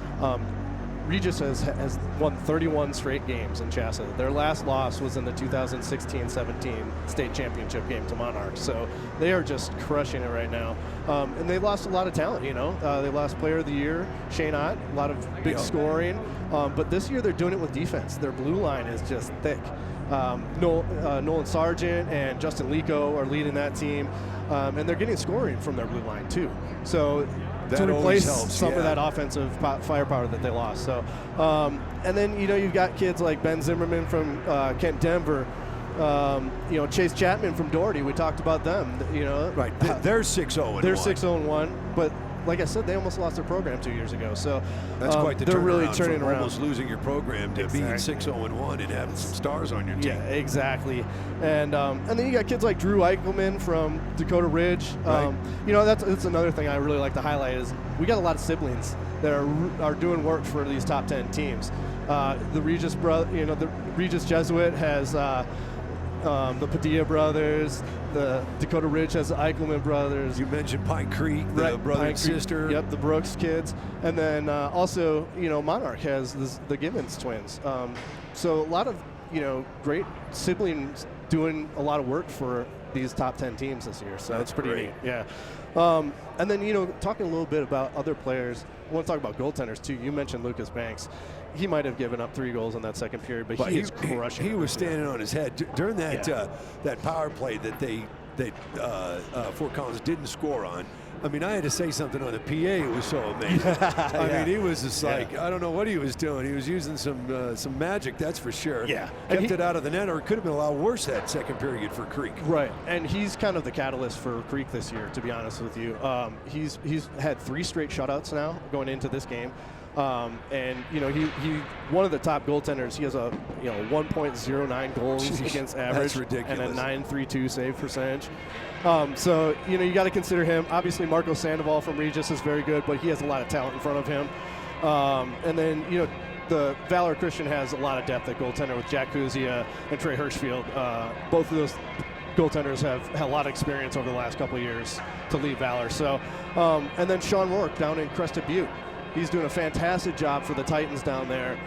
Regis has won 31 straight games in Chassa. Their last loss was in the 2016-17 state championship game to Monarchs. So they are just crushing it right now. And they lost a lot of talent, you know. They lost Player of the Year, Shane Ott, a lot of big scoring. But this year they're doing it with defense. Their blue line is just thick. Nolan Sargent and Justin Lico are leading that team. And they're getting scoring from their blue line, too. So that to replace helps, some of that offensive firepower that they lost. So, and then, you know, you've got kids like Ben Zimmerman from Kent Denver, you know, Chase Chapman from Doherty. We talked about them, you know. Right, they're 6-0-1. They're 6-0-1, but like I said, they almost lost their program 2 years ago. So that's quite the they're turnaround really turning from around. Almost losing your program to being 6-0-1 and having some stars on your team. Yeah, exactly. And then you got kids like Drew Eichelman from Dakota Ridge. Right. You know, that's another thing I really like to highlight is we got a lot of siblings that are doing work for these top 10 teams. The Regis the Regis Jesuit has the Padilla brothers. The Dakota Ridge has the Eichelman brothers. You mentioned Pine Creek, the brother and sister. Yep, the Brooks kids. And then also, you know, Monarch has the Gibbons twins. So a lot of, you know, great siblings doing a lot of work for these top 10 teams this year. So that's pretty great. neat. Yeah. And then, you know, talking a little bit about other players, I want to talk about goaltenders too. You mentioned Lucas Banks. He might have given up 3 goals in that second period, but he is crushing. He was standing on his head during that that power play that Fort Collins didn't score on. I mean, I had to say something on the PA. It was so amazing. I mean, he was just like, I don't know what he was doing. He was using some magic, that's for sure. Yeah. Kept it out of the net, or it could have been a lot worse that second period for Creek. Right, and he's kind of the catalyst for Creek this year, to be honest with you. He's had 3 straight shutouts now going into this game. And you know, he one of the top goaltenders. He has a 1.09 goals against average. That's ridiculous. And a 9.32 save percentage. So you know, you got to consider him. Obviously, Marco Sandoval from Regis is very good, but he has a lot of talent in front of him. And then, you know, the Valor Christian has a lot of depth at goaltender with Jack Kuzia and Trey Hirschfield. Both of those goaltenders have had a lot of experience over the last couple of years to lead Valor. So, and then Sean Rourke down in Crested Butte. He's doing a fantastic job for the Titans down there.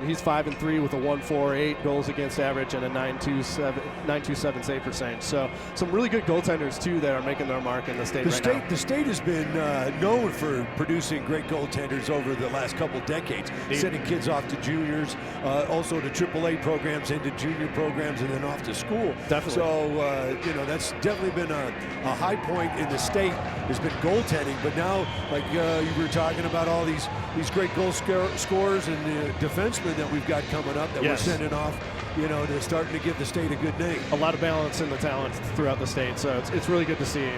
He's 5-3 with a 1.48 goals against average and a 9.27 save percentage. So some really good goaltenders too that are making their mark in the state now. The state has been known for producing great goaltenders over the last couple decades, sending kids off to juniors, also to AAA programs, into junior programs, and then off to school. Definitely. So you know, that's definitely been a high point in the state has been goaltending. But now, like you were talking about, all these great goal scorers and defensemen that we've got coming up that we're sending off, you know, they're starting to give the state a good name. A lot of balance in the talent throughout the state, so it's really good to see.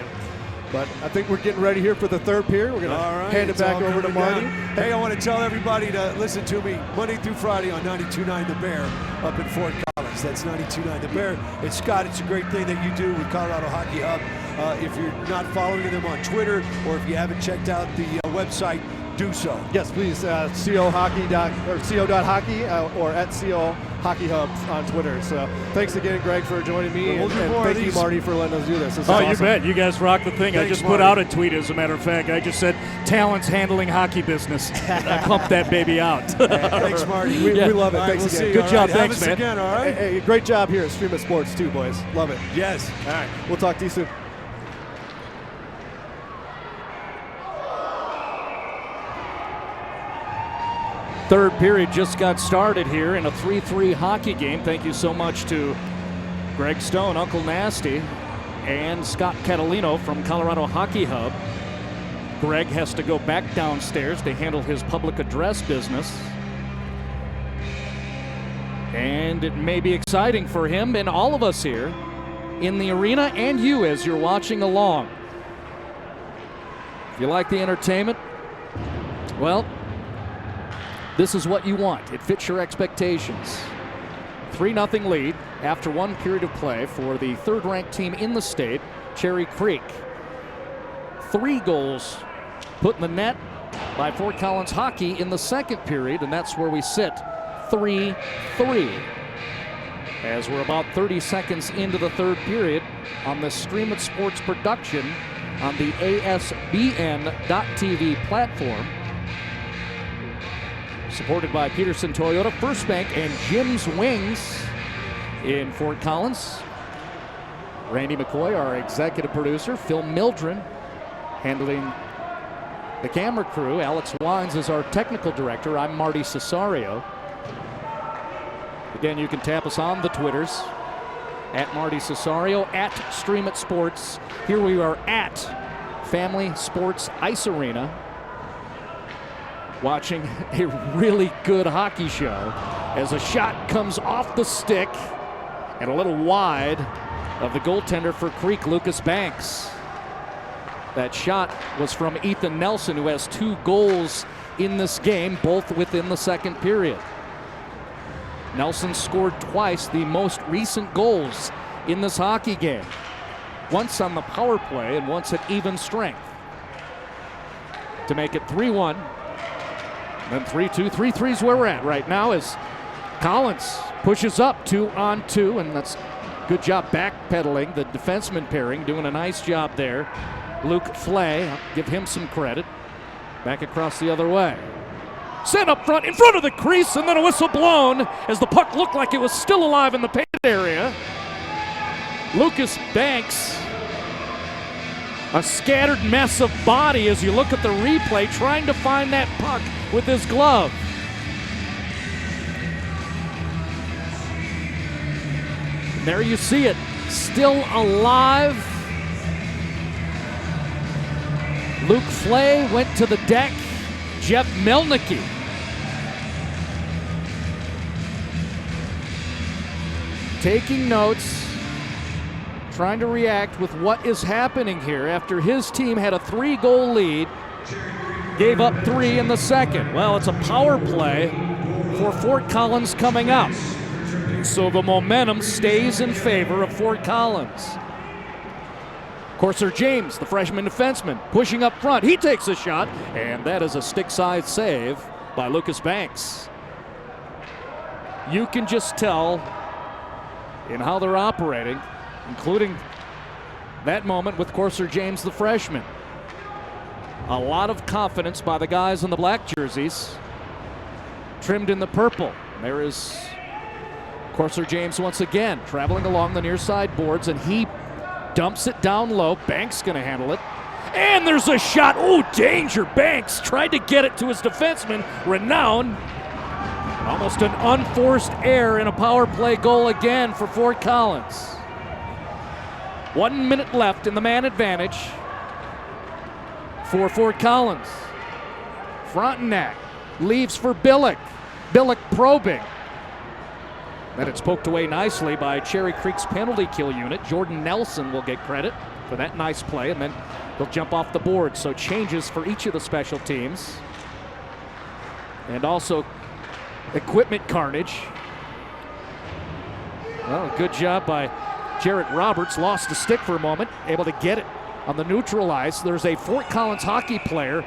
But I think we're getting ready here for the third period. We're going to hand it back over to Marty. Hey, I want to tell everybody to listen to me Monday through Friday on 92.9 The Bear up in Fort Collins. That's 92.9 The Bear. It's Scott. It's a great thing that you do with Colorado Hockey Hub. If you're not following them on Twitter, or if you haven't checked out the website, do so. Yes, please. co.hockey or at CO Hockey Hub on Twitter. So thanks again, Greg, for joining me, and thank you, Marty, for letting us do this. This is awesome. You bet. You guys rock the thing. Thanks, I just Marty. put out a tweet, as a matter of fact. I just said, talents handling hockey business. I pumped that baby out. Thanks, Marty. We love it. Thanks again. Good job. Have Thanks, us man. again, all right? Hey, great job here at Stream of Sports, too, boys. Love it. Yes. All right. We'll talk to you soon. Third period just got started here in a 3-3 hockey game. Thank you so much to Greg Stone, Uncle Nasty, and Scott Catalino from Colorado Hockey Hub. Greg has to go back downstairs to handle his public address business. And it may be exciting for him and all of us here in the arena, and you as you're watching along. If you like the entertainment, well, this is what you want. It fits your expectations. 3-0 lead after one period of play for the third-ranked team in the state, Cherry Creek. 3 goals put in the net by Fort Collins Hockey in the second period, and that's where we sit, 3-3. As we're about 30 seconds into the third period on the Stream It Sports production on the ASBN.TV platform. supported by Pedersen Toyota, First Bank, and Jim's Wings in Fort Collins. Randy McCoy, our executive producer. Phil Mildren handling the camera crew. Alex Wines is our technical director. I'm Marty Cesario. Again, you can tap us on the Twitters at Marty Cesario, at Stream It Sports. Here we are at Family Sports Ice Arena, watching a really good hockey show as a shot comes off the stick and a little wide of the goaltender for Creek, Lucas Banks. That shot was from Ethan Nelson, who has 2 goals in this game, both within the second period. Nelson scored twice, the most recent goals in this hockey game. Once on the power play and once at even strength. To make it 3-1. Then 3-2, 3-3 is where we're at right now as Collins pushes up 2-on-2, and that's good job backpedaling. The defenseman pairing doing a nice job there. Luke Flay, I'll give him some credit. Back across the other way. Sent up front, in front of the crease, and then a whistle blown as the puck looked like it was still alive in the paint area. Lucas Banks, a scattered mess of body as you look at the replay, trying to find that puck with his glove. And there you see it, still alive. Luke Flay went to the deck. Jeff Melnicki taking notes, trying to react with what is happening here after his team had a 3-goal lead, gave up 3 in the second. Well, it's a power play for Fort Collins coming up. So the momentum stays in favor of Fort Collins. Corser James, the freshman defenseman, pushing up front. He takes a shot, and that is a stick-side save by Lucas Banks. You can just tell in how they're operating, including that moment with Corser James, the freshman. A lot of confidence by the guys in the black jerseys, trimmed in the purple. There is Corser James once again, traveling along the near side boards, and he dumps it down low. Banks gonna handle it. And there's a shot. Oh, danger. Banks tried to get it to his defenseman, Renown. Almost an unforced error in a power play goal again for Fort Collins. 1 minute left in the man advantage for Fort Collins. Frontenac leaves for Billick. Billick probing. Then it's poked away nicely by Cherry Creek's penalty kill unit. Jordan Nelson will get credit for that nice play, and then he'll jump off the board. So changes for each of the special teams. And also equipment carnage. Well, good job by Jarrett Roberts. Lost the stick for a moment, able to get it on the neutral ice. There's a Fort Collins hockey player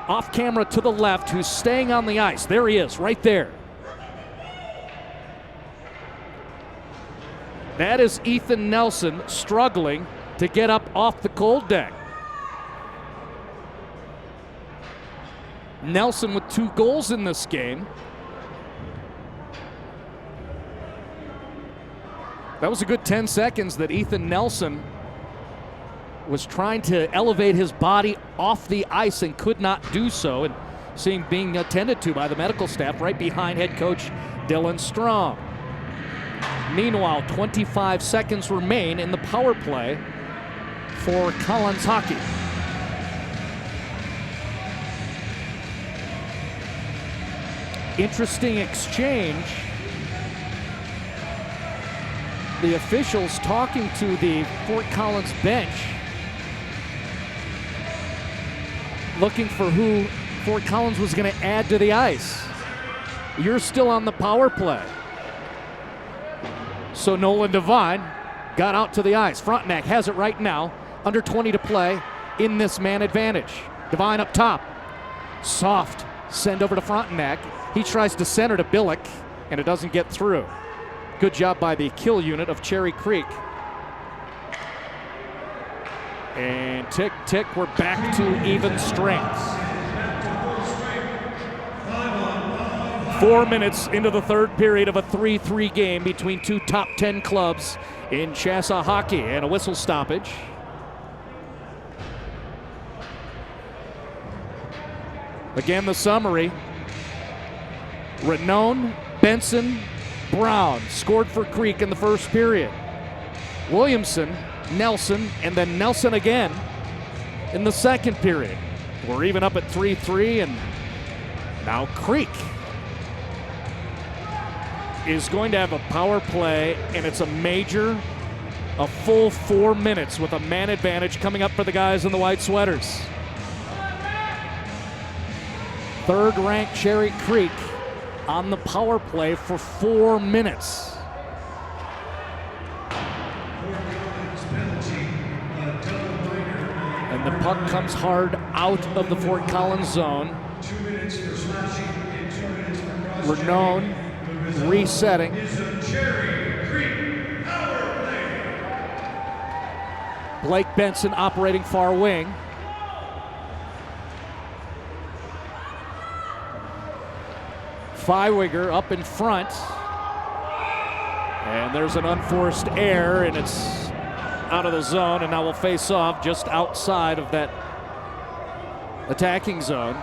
off camera to the left who's staying on the ice. There he is, right there. That is Ethan Nelson struggling to get up off the cold deck. Nelson with 2 goals in this game. That was a good 10 seconds that Ethan Nelson was trying to elevate his body off the ice and could not do so, and being attended to by the medical staff right behind head coach Dylan Strong. Meanwhile, 25 seconds remain in the power play for Collins hockey. Interesting exchange. The officials talking to the Fort Collins bench, looking for who Fort Collins was going to add to the ice. You're still on the power play. So Nolan Devine got out to the ice. Frontenac has it right now. Under 20 to play in this man advantage. Devine up top. Soft send over to Frontenac. He tries to center to Billick, and it doesn't get through. Good job by the kill unit of Cherry Creek. And tick, tick, we're back to even strength. 4 minutes into the third period of a 3-3 game between two top 10 clubs in Haase hockey, and a whistle stoppage. Again, the summary. Renown, Benson, Brown scored for Creek in the first period. Williamson, Nelson, and then Nelson again in the second period. We're even up at 3-3, and now Creek is going to have a power play, and it's a full 4 minutes with a man advantage coming up for the guys in the white sweaters. Third-ranked Cherry Creek on the power play for 4 minutes. And the puck comes hard out of the Fort Collins zone. Renown resetting. Blake Benson operating far wing. Feiwiger up in front. And there's an unforced error, and it's out of the zone, and now we'll face off just outside of that attacking zone.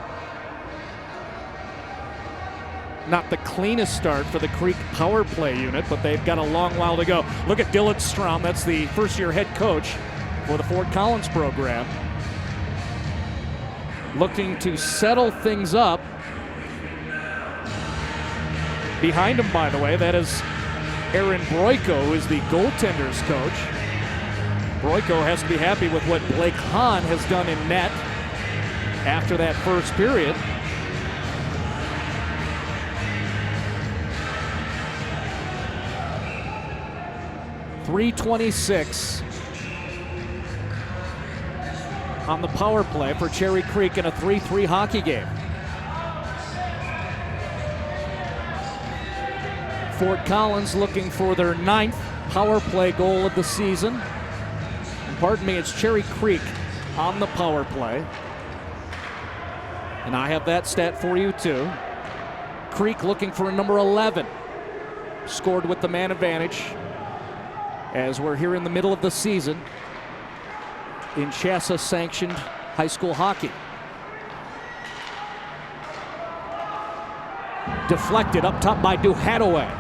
Not the cleanest start for the Creek power play unit, but they've got a long while to go. Look at Dylan Strom, that's the first-year head coach for the Fort Collins program. Looking to settle things up. Behind him, by the way, that is Aaron Broyko, who is the goaltenders coach. Broyko has to be happy with what Blake Hahn has done in net after that first period. .326 on the power play for Cherry Creek in a 3-3 hockey game. Fort Collins looking for their 9th power play goal of the season. And pardon me, it's Cherry Creek on the power play. And I have that stat for you too. Creek looking for number 11. Scored with the man advantage as we're here in the middle of the season in Haase sanctioned high school hockey. Deflected up top by Duhadaway.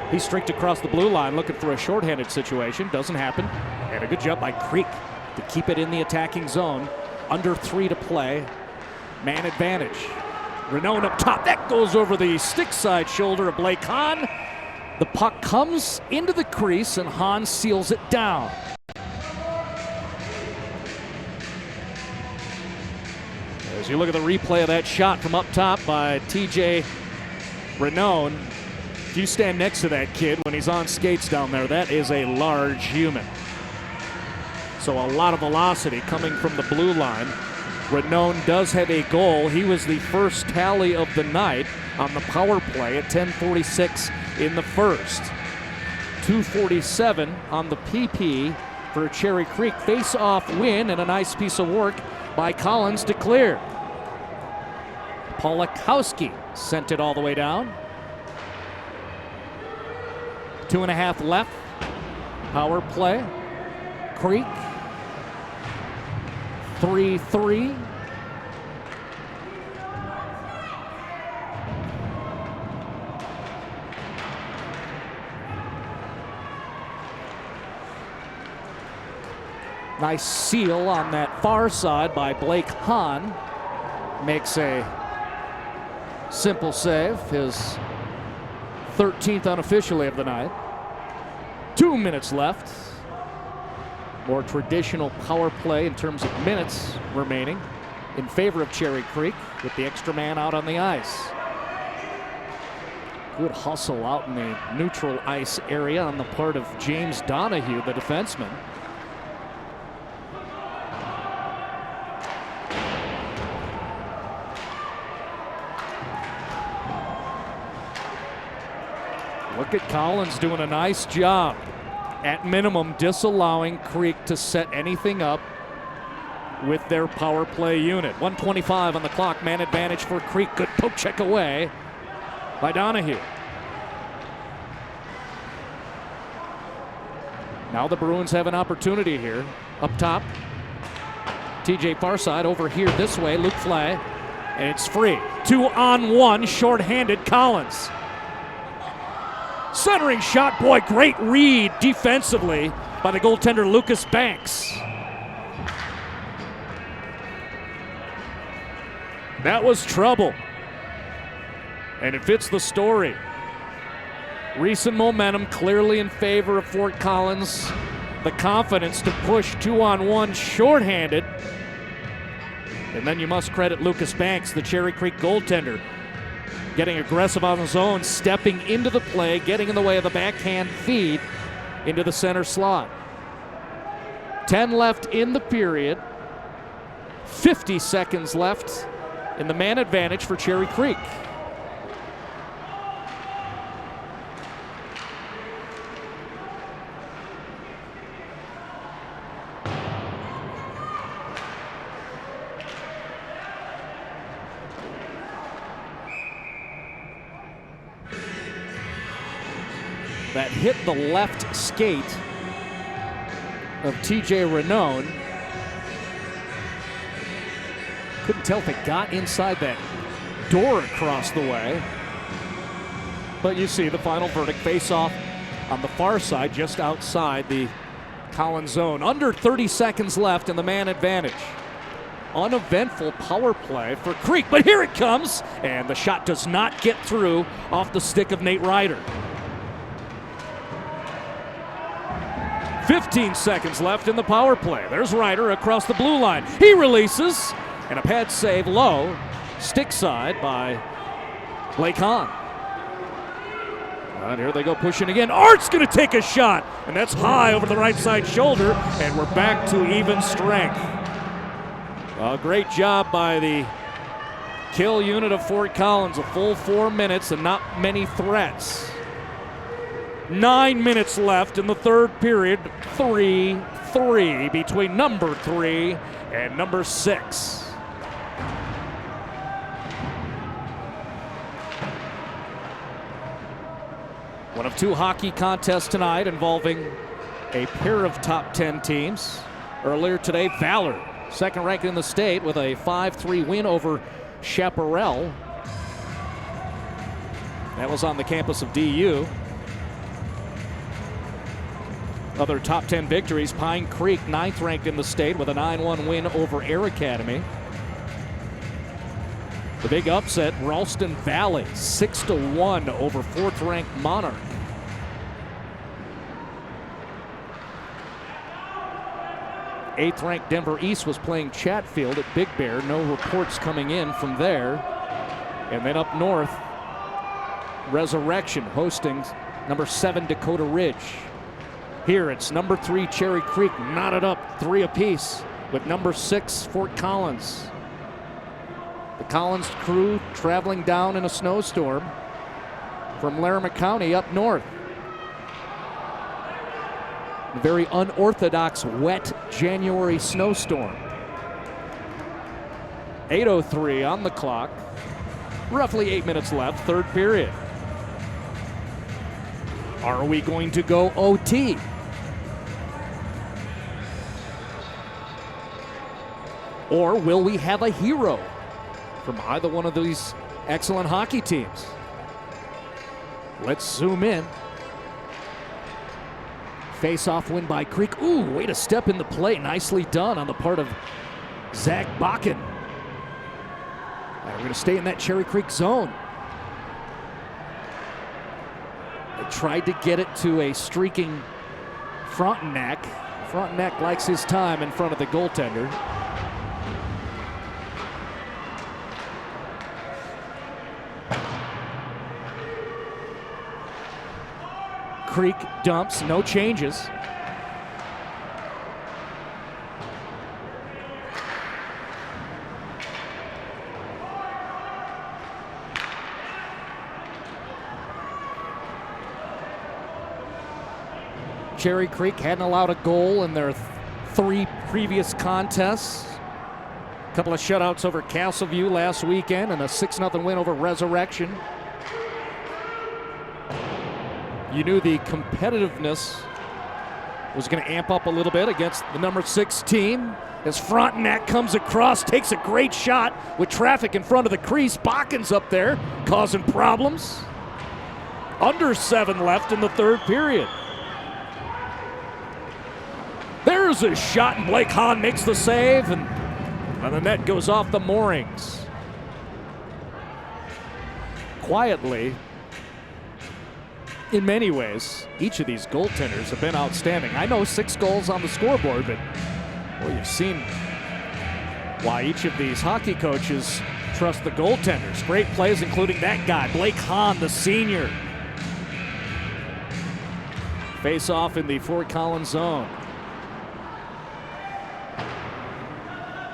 He streaked across the blue line looking for a shorthanded situation. Doesn't happen. And a good job by Creek to keep it in the attacking zone. Under 3 to play. Man advantage. Renown up top. That goes over the stick side shoulder of Blake Hahn. The puck comes into the crease and Hahn seals it down. As you look at the replay of that shot from up top by TJ Renown, if you stand next to that kid when he's on skates down there, that is a large human. So a lot of velocity coming from the blue line. Renown does have a goal. He was the first tally of the night on the power play at 10:46 in the first. 2:47 on the PP for Cherry Creek. Face-off win and a nice piece of work by Collins to clear. Polakowski sent it all the way down. 2.5 left. Power play. Creek. 3-3. Nice seal on that far side by Blake Hahn. Makes a simple save, his 13th unofficially of the night. 2 minutes left. More traditional power play in terms of minutes remaining in favor of Cherry Creek with the extra man out on the ice. Good hustle out in the neutral ice area on the part of James Donahue, the defenseman. Look at Collins doing a nice job, at minimum disallowing Creek to set anything up with their power play unit. 1:25 on the clock, man advantage for Creek. Good poke check away by Donahue. Now the Bruins have an opportunity here. Up top, TJ Farside over here this way, Luke Flay, and it's free. 2-on-1, short-handed Collins. Centering shot, boy, great read defensively by the goaltender Lucas Banks. That was trouble, and it fits the story. Recent momentum clearly in favor of Fort Collins. The confidence to push 2-on-1 shorthanded. And then you must credit Lucas Banks, the Cherry Creek goaltender, getting aggressive on his own, stepping into the play, getting in the way of the backhand feed into the center slot. 10 left in the period. 50 seconds left in the man advantage for Cherry Creek. That hit the left skate of TJ Renone. Couldn't tell if it got inside that door across the way. But you see the final verdict, face-off on the far side, just outside the Collins zone. Under 30 seconds left in the man advantage. Uneventful power play for Creek, but here it comes, and the shot does not get through off the stick of Nate Ryder. 15 seconds left in the power play. There's Ryder across the blue line. He releases, and a pad save low, stick side by Blake Hahn. And here they go pushing again. Art's going to take a shot, and that's high over the right side shoulder, and we're back to even strength. A great job by the kill unit of Fort Collins. A full 4 minutes and not many threats. 9 minutes left in the third period. 3-3 between number 3 and number 6. One of 2 hockey contests tonight involving a pair of top 10 teams. Earlier today, Valor, second ranked in the state, with a 5-3 win over Chaparral. That was on the campus of DU. Other top 10 victories, Pine Creek, 9th ranked in the state with a 9-1 win over Air Academy. The big upset, Ralston Valley, 6-1 over 4th ranked Monarch. Eighth ranked Denver East was playing Chatfield at Big Bear. No reports coming in from there. And then up north, Resurrection hosting number 7 Dakota Ridge. Here it's number 3 Cherry Creek knotted up 3 apiece with number 6 Fort Collins. The Collins crew traveling down in a snowstorm from Larimer County up north. A very unorthodox wet January snowstorm. 8:03 on the clock. Roughly 8 minutes left, third period. Are we going to go OT? Or will we have a hero from either one of these excellent hockey teams? Let's zoom in. Face-off win by Creek. Ooh, way to step in the play. Nicely done on the part of Zach Bakken. We're going to stay in that Cherry Creek zone. They tried to get it to a streaking Frontenac. Frontenac likes his time in front of the goaltender. Creek dumps, no changes. Cherry Creek hadn't allowed a goal in their 3 previous contests. Couple of shutouts over Castleview last weekend and a 6-0 win over Resurrection. You knew the competitiveness was going to amp up a little bit against the number 6 team. As Frontenac comes across, takes a great shot with traffic in front of the crease. Bakken's up there causing problems. Under 7 left in the third period. There's a shot, and Blake Hahn makes the save, and the net goes off the moorings. Quietly, in many ways, each of these goaltenders have been outstanding. I know 6 goals on the scoreboard, but well, you've seen why each of these hockey coaches trust the goaltenders. Great plays, including that guy, Blake Hahn, the senior. Face off in the Fort Collins zone.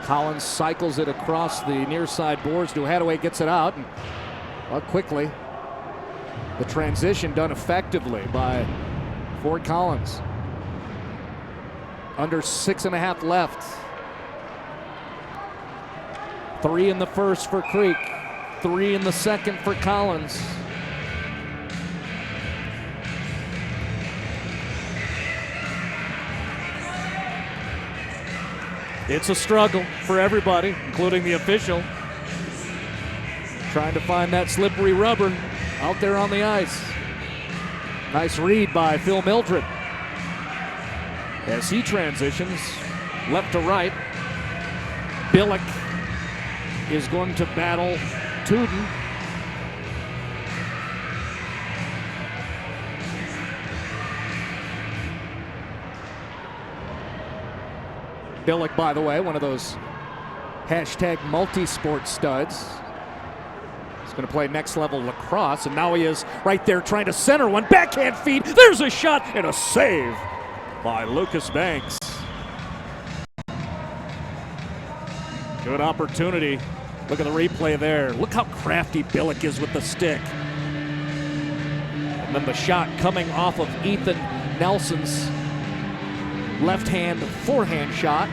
Collins cycles it across the near side boards. Hadaway gets it out, and well, quickly. The transition done effectively by Fort Collins. Under 6.5 left. 3 in the first for Creek. 3 in the second for Collins. It's a struggle for everybody, including the official. Trying to find that slippery rubber out there on the ice. Nice read by Phil Mildred. As he transitions left to right, Billick is going to battle Tuden. Billick, by the way, one of those hashtag multi-sport studs. He's going to play next level lacrosse, and now he is right there trying to center one. Backhand feed. There's a shot and a save by Lucas Banks. Good opportunity. Look at the replay there. Look how crafty Billick is with the stick. And then the shot coming off of Ethan Nelson's left-hand forehand shot.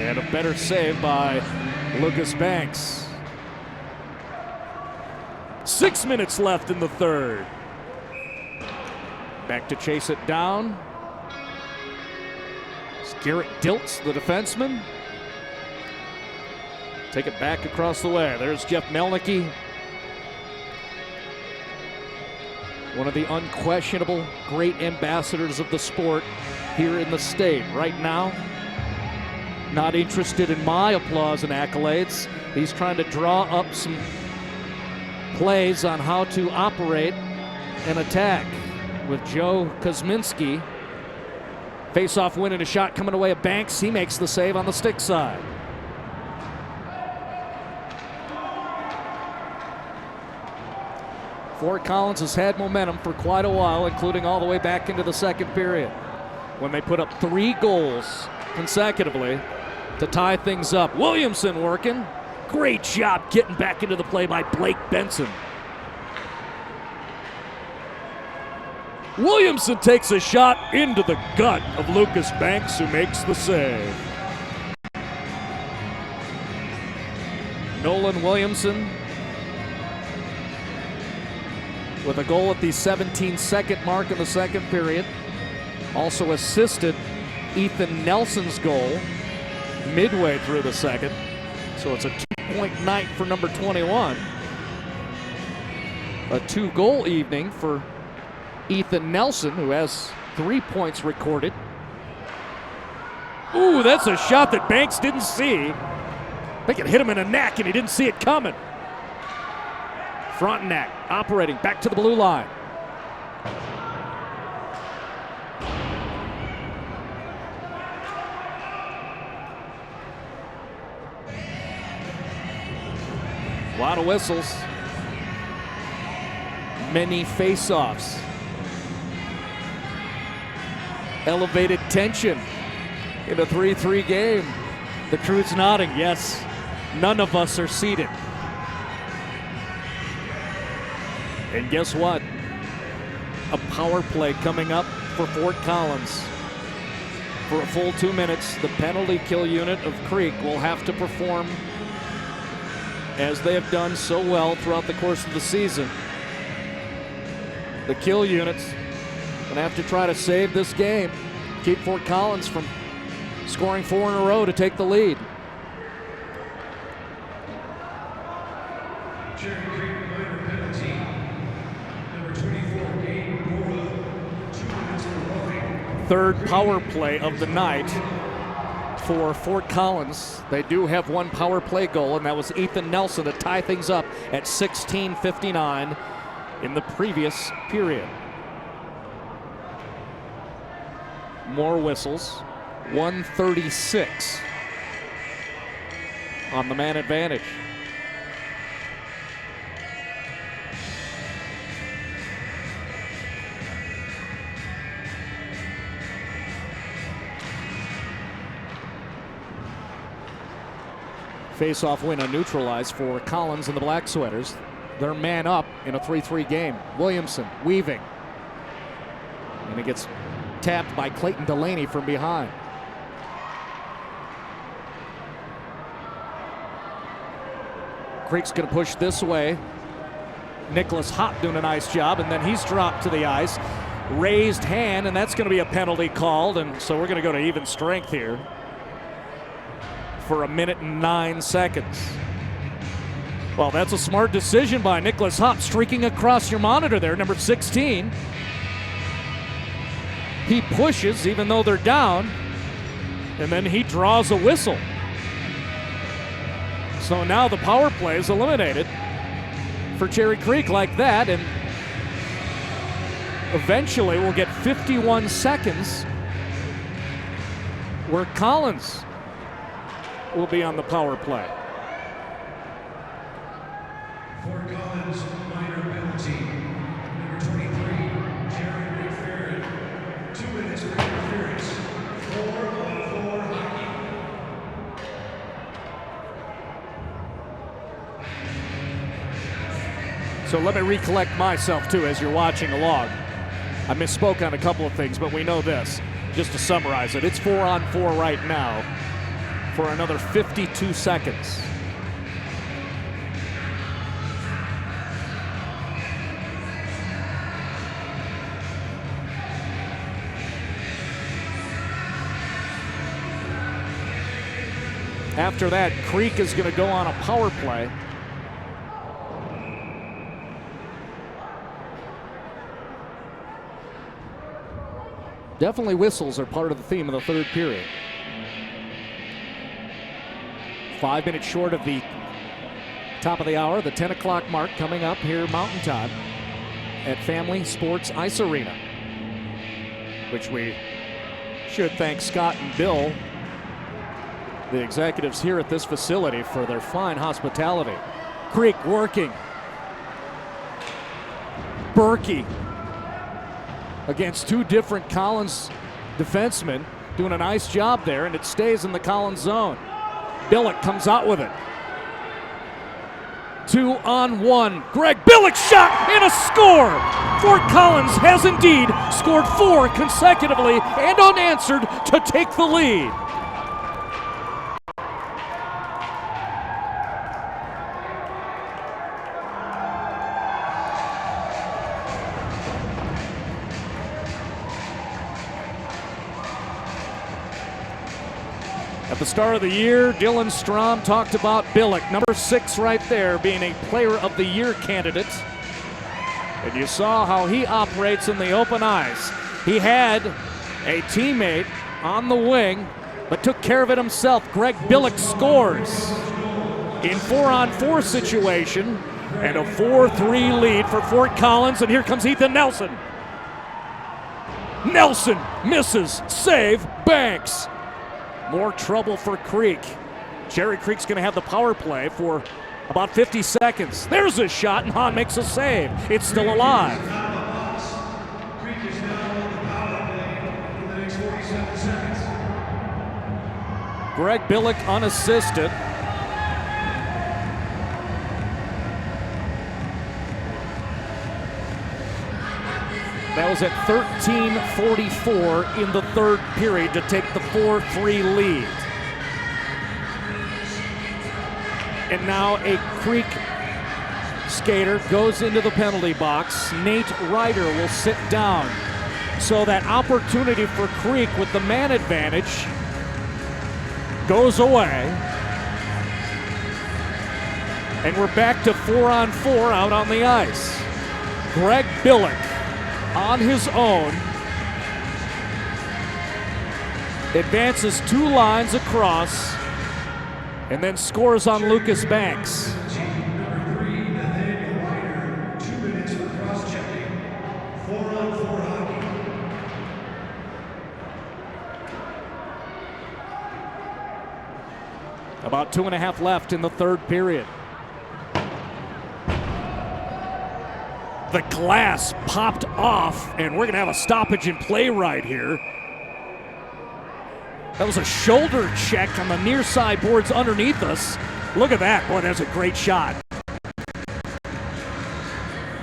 And a better save by Lucas Banks. 6 minutes left in the third. Back to chase it down. It's Garrett Diltz, the defenseman. Take it back across the way. There's Jeff Melnicki. One of the unquestionable great ambassadors of the sport here in the state. Right now, not interested in my applause and accolades. He's trying to draw up some plays on how to operate an attack with Joe Kosminski. Face-off win and a shot coming away at Banks. He makes the save on the stick side. Fort Collins has had momentum for quite a while, including all the way back into the second period, when they put up 3 goals consecutively to tie things up. Williamson working. Great job getting back into the play by Blake Benson. Williamson takes a shot into the gut of Lucas Banks, who makes the save. Nolan Williamson with a goal at the 17-second mark in the second period. Also assisted Ethan Nelson's goal midway through the second. So it's a 2-point night for number 21. A 2-goal evening for Ethan Nelson, who has 3 points recorded. Ooh, that's a shot that Banks didn't see. I think it hit him in the neck and he didn't see it coming. Frontenac operating back to the blue line. A lot of whistles. Many face-offs. Elevated tension in a 3-3 game. The crew's nodding, yes. None of us are seated. And guess what? A power play coming up for Fort Collins. For a full 2 minutes, the penalty kill unit of Creek will have to perform as they have done so well throughout the course of the season. The kill units going to have to try to save this game, keep Fort Collins from scoring 4 in a row to take the lead. Cherry Creek minor penalty. Number 24, Gabe Bora, 2 minutes for roughing. Third power play of the night for Fort Collins. They do have one power play goal, and that was Ethan Nelson to tie things up at 16:59 in the previous period. More whistles. 136 on the man advantage. Face-off win unneutralized for Collins and the Black Sweaters. They're man up in a 3-3 game. Williamson weaving. And it gets tapped by Clayton Delaney from behind. Creek's going to push this way. Nicholas Hott doing a nice job, and then he's dropped to the ice. Raised hand, and that's going to be a penalty called, and so we're going to go to even strength here for 1 minute and 9 seconds. Well, that's a smart decision by Nicholas Hott, streaking across your monitor there, number 16. He pushes even though they're down, and then he draws a whistle. So now the power play is eliminated for Cherry Creek like that, and eventually we'll get 51 seconds where Collins will be on the power play. Fort Collins minor penalty. Number 23, Jerry McFerrin. 2 minutes for interference. 4-on-4 hockey. So let me recollect myself too as you're watching along. I misspoke on a couple of things, but we know this. Just to summarize it, it's 4-on-4 right now for another 52 seconds. After that, Creek is going to go on a power play. Definitely whistles are part of the theme of the third period. 5 minutes short of the top of the hour, the 10 o'clock mark coming up here Mountain Time at Family Sports Ice Arena, which we should thank Scott and Bill, the executives here at this facility, for their fine hospitality. Creek working. Berkey against two different Collins defensemen, doing a nice job there, and it stays in the Collins zone. Billick comes out with it. 2-on-1. Greg Billick shot and a score! Fort Collins has indeed scored 4 consecutively and unanswered to take the lead. At the start of the year, Dylan Strom talked about Billick, number 6 right there, being a Player of the Year candidate. And you saw how he operates in the open ice. He had a teammate on the wing, but took care of it himself. Greg Billick scores in 4-on-4 situation, and a 4-3 lead for Fort Collins, and here comes Ethan Nelson. Nelson misses, save, Banks. More trouble for Creek. Cherry Creek's going to have the power play for about 50 seconds. There's a shot, and Hahn makes a save. It's still alive. Creek is now on the power play for the next 47 seconds. Greg Billick unassisted. That was at 13:44 in the third period to take the 4-3 lead. And now a Creek skater goes into the penalty box. Nate Ryder will sit down. So that opportunity for Creek with the man advantage goes away. And we're back to 4-on-4 out on the ice. Greg Billick on his own advances 2 lines across and then scores on Lucas Banks. About 2.5 left in the third period. The glass popped off, and we're going to have a stoppage in play right here. That was a shoulder check on the near side boards underneath us. Look at that. Boy, that's a great shot.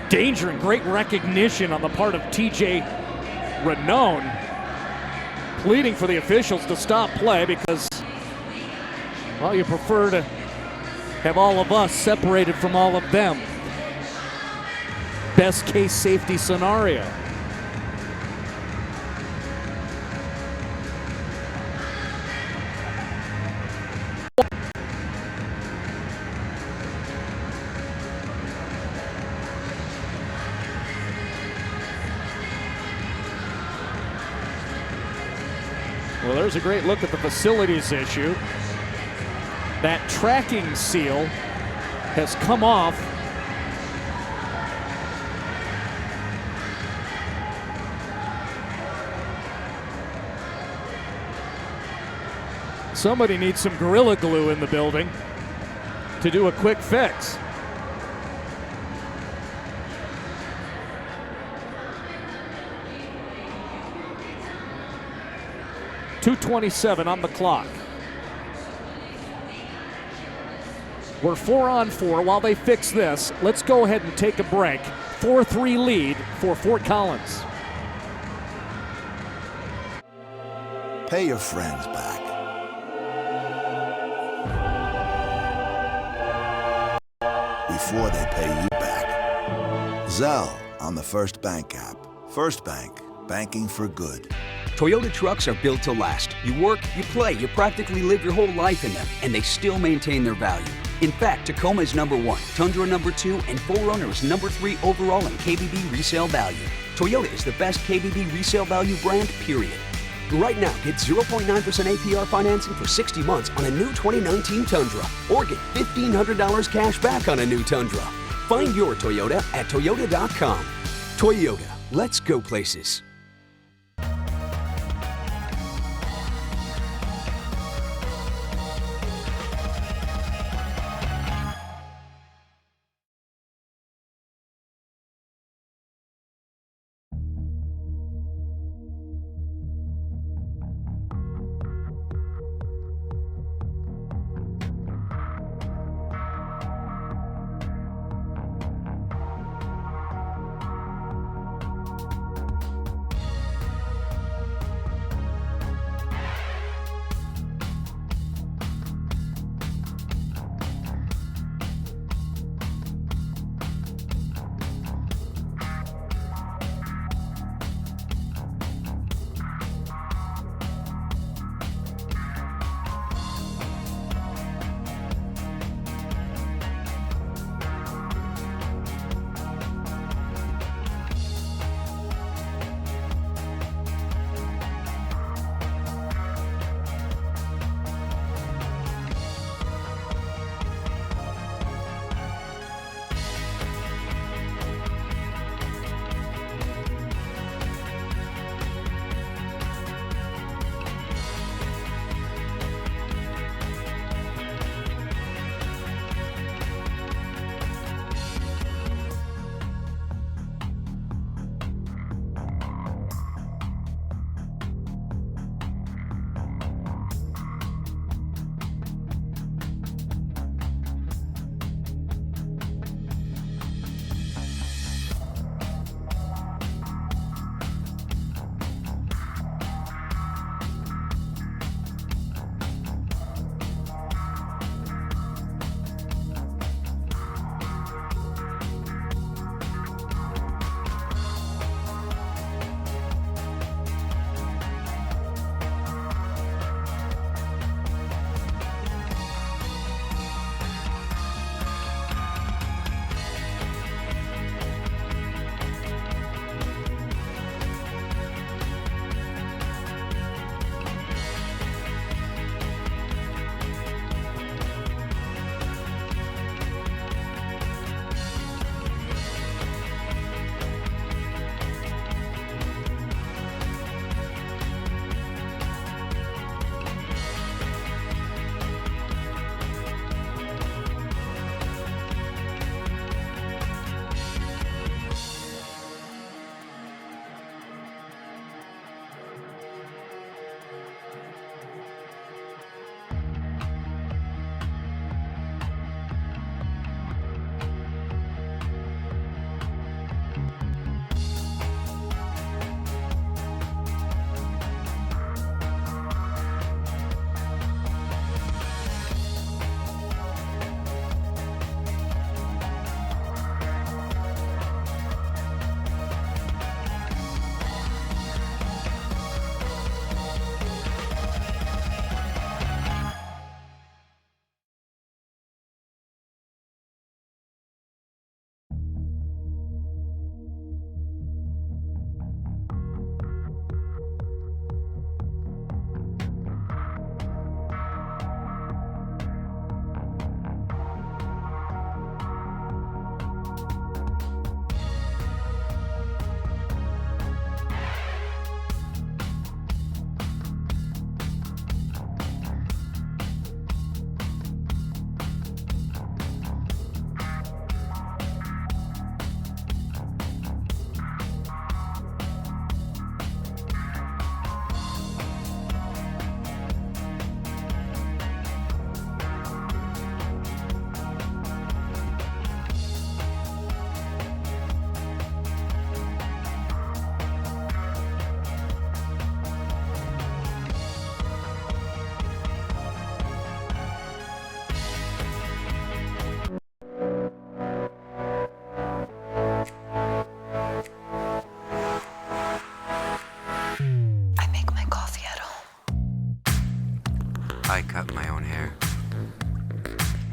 Danger and great recognition on the part of TJ Renone, pleading for the officials to stop play because, well, you prefer to have all of us separated from all of them. Best case safety scenario. Well, there's a great look at the facilities issue. That tracking seal has come off. Somebody needs some Gorilla Glue in the building to do a quick fix. .227 on the clock. We're 4-on-4. While they fix this, let's go ahead and take a break. 4-3 lead for Fort Collins. Pay your friends back. Before they pay you back. Zelle on the First Bank app. First Bank, banking for good. Toyota trucks are built to last. You work, you play, you practically live your whole life in them, and they still maintain their value. In fact, Tacoma is #1, Tundra #2, and 4Runner is #3 overall in KBB resale value. Toyota is the best KBB resale value brand, period. Right now, get 0.9% APR financing for 60 months on a new 2019 Tundra, or get $1,500 cash back on a new Tundra. Find your Toyota at Toyota.com. Toyota, let's go places.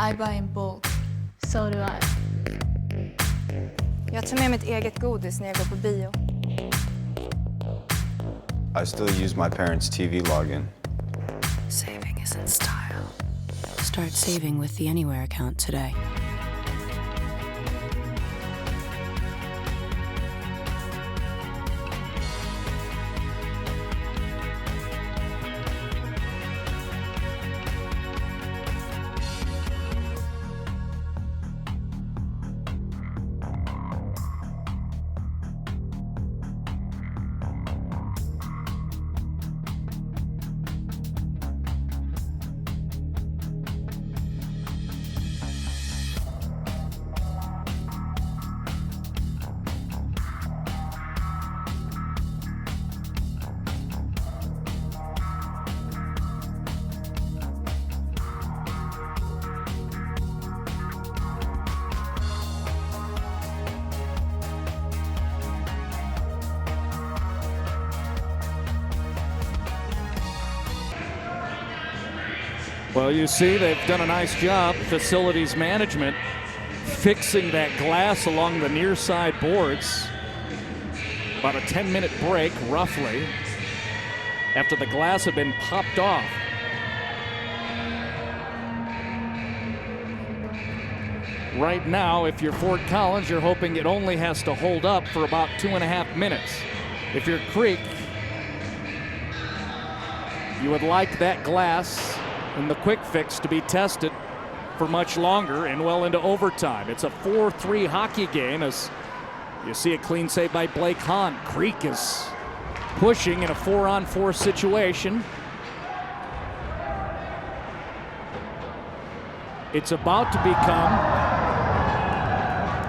I buy in bulk. So do I. Jag tar med mitt eget godis när jag går på bio. I still use my parents' TV login. Saving is in style. Start saving with the Anywhere account today. Well, you see, they've done a nice job, facilities management, fixing that glass along the near side boards. About a 10-minute break, roughly, after the glass had been popped off. Right now, if you're Fort Collins, you're hoping it only has to hold up for about 2.5 minutes. If you're Creek, you would like that glass and the quick fix to be tested for much longer and well into overtime. It's a 4-3 hockey game as you see a clean save by Blake Hahn. Creek is pushing in a 4-on-4 situation. It's about to become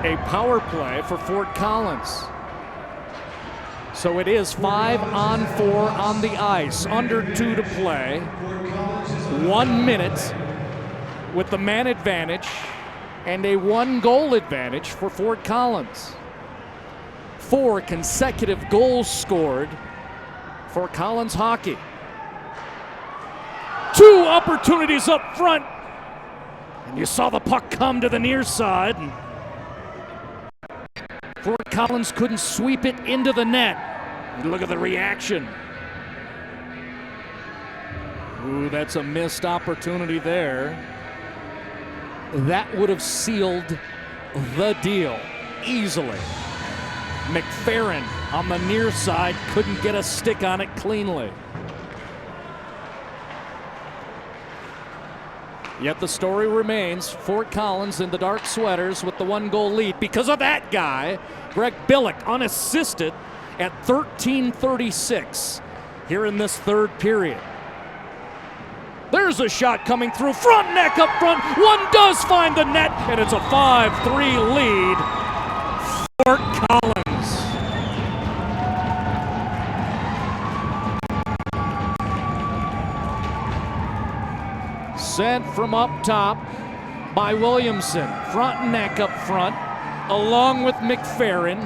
a power play for Fort Collins. So it is 5-on-4 on the ice, under 2 to play. 1 minute with the man advantage and a 1-goal advantage for Fort Collins. 4 consecutive goals scored for Collins hockey. 2 opportunities up front. And you saw the puck come to the near side. And Fort Collins couldn't sweep it into the net. And look at the reaction. Ooh, that's a missed opportunity there. That would have sealed the deal easily. McFerrin on the near side couldn't get a stick on it cleanly. Yet the story remains, Fort Collins in the dark sweaters with the 1-goal lead because of that guy, Greg Billick, unassisted at 13:36 here in this third period. There's a shot coming through, front neck up front, one does find the net, and it's a 5-3 lead, Fort Collins. Sent from up top by Williamson, front neck up front, along with McFerrin.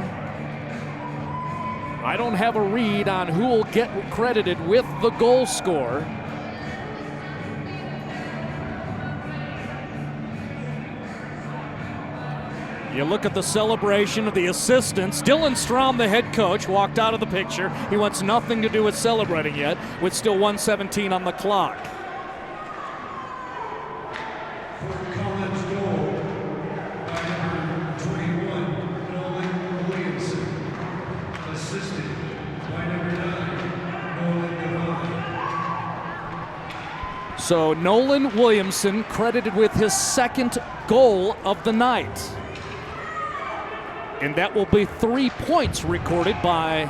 I don't have a read on who will get credited with the goal score. You look at the celebration of the assistants. Dylan Strom, the head coach, walked out of the picture. He wants nothing to do with celebrating yet, with still 1:17 on the clock. Fort Collins goal by number 21, Nolan Williamson. Assisted by number 9, Nolan Devine. So Nolan Williamson credited with his second goal of the night. And that will be 3 points recorded by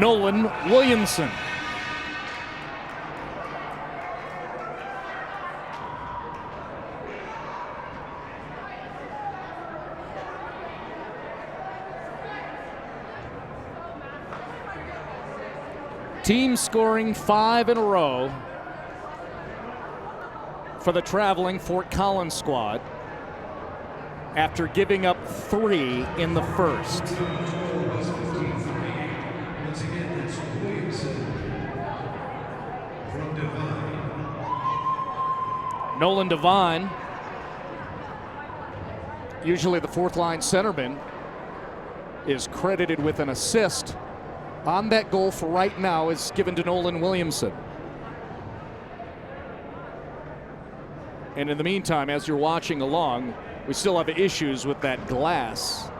Nolan Williamson. Team scoring 5 in a row for the traveling Fort Collins squad after giving up 3 in the first. Once again, that's Williamson from Devine. Nolan Devine Usually the fourth line centerman is credited with an assist. On that goal for right now is given to Nolan Williamson. And in the meantime, as you're watching along, we still have issues with that glass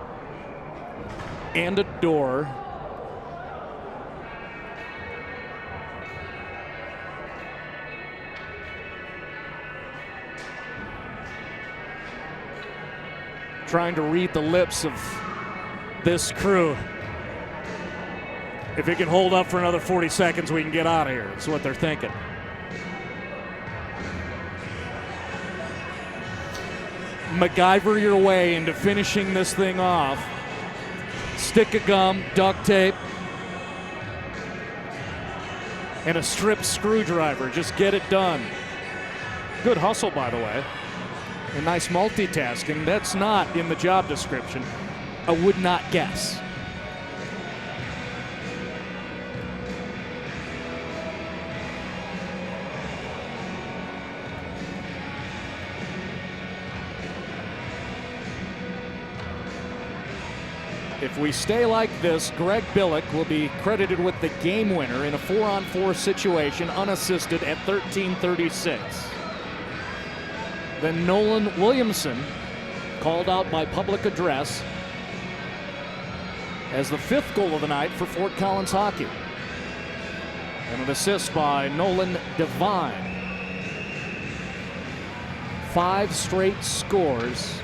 and a door. Trying to read the lips of this crew. If it can hold up for another 40 seconds, we can get out of here. That's what they're thinking. MacGyver your way into finishing this thing off. Stick of gum, duct tape, and a strip screwdriver. Just get it done. Good hustle, by the way. And nice multitasking. That's not in the job description. I would not guess. If we stay like this, Greg Billick will be credited with the game winner in a 4-on-4 situation, unassisted at 13:36. Then Nolan Williamson called out by public address as the 5th goal of the night for Fort Collins hockey. And an assist by Nolan Devine. 5 straight scores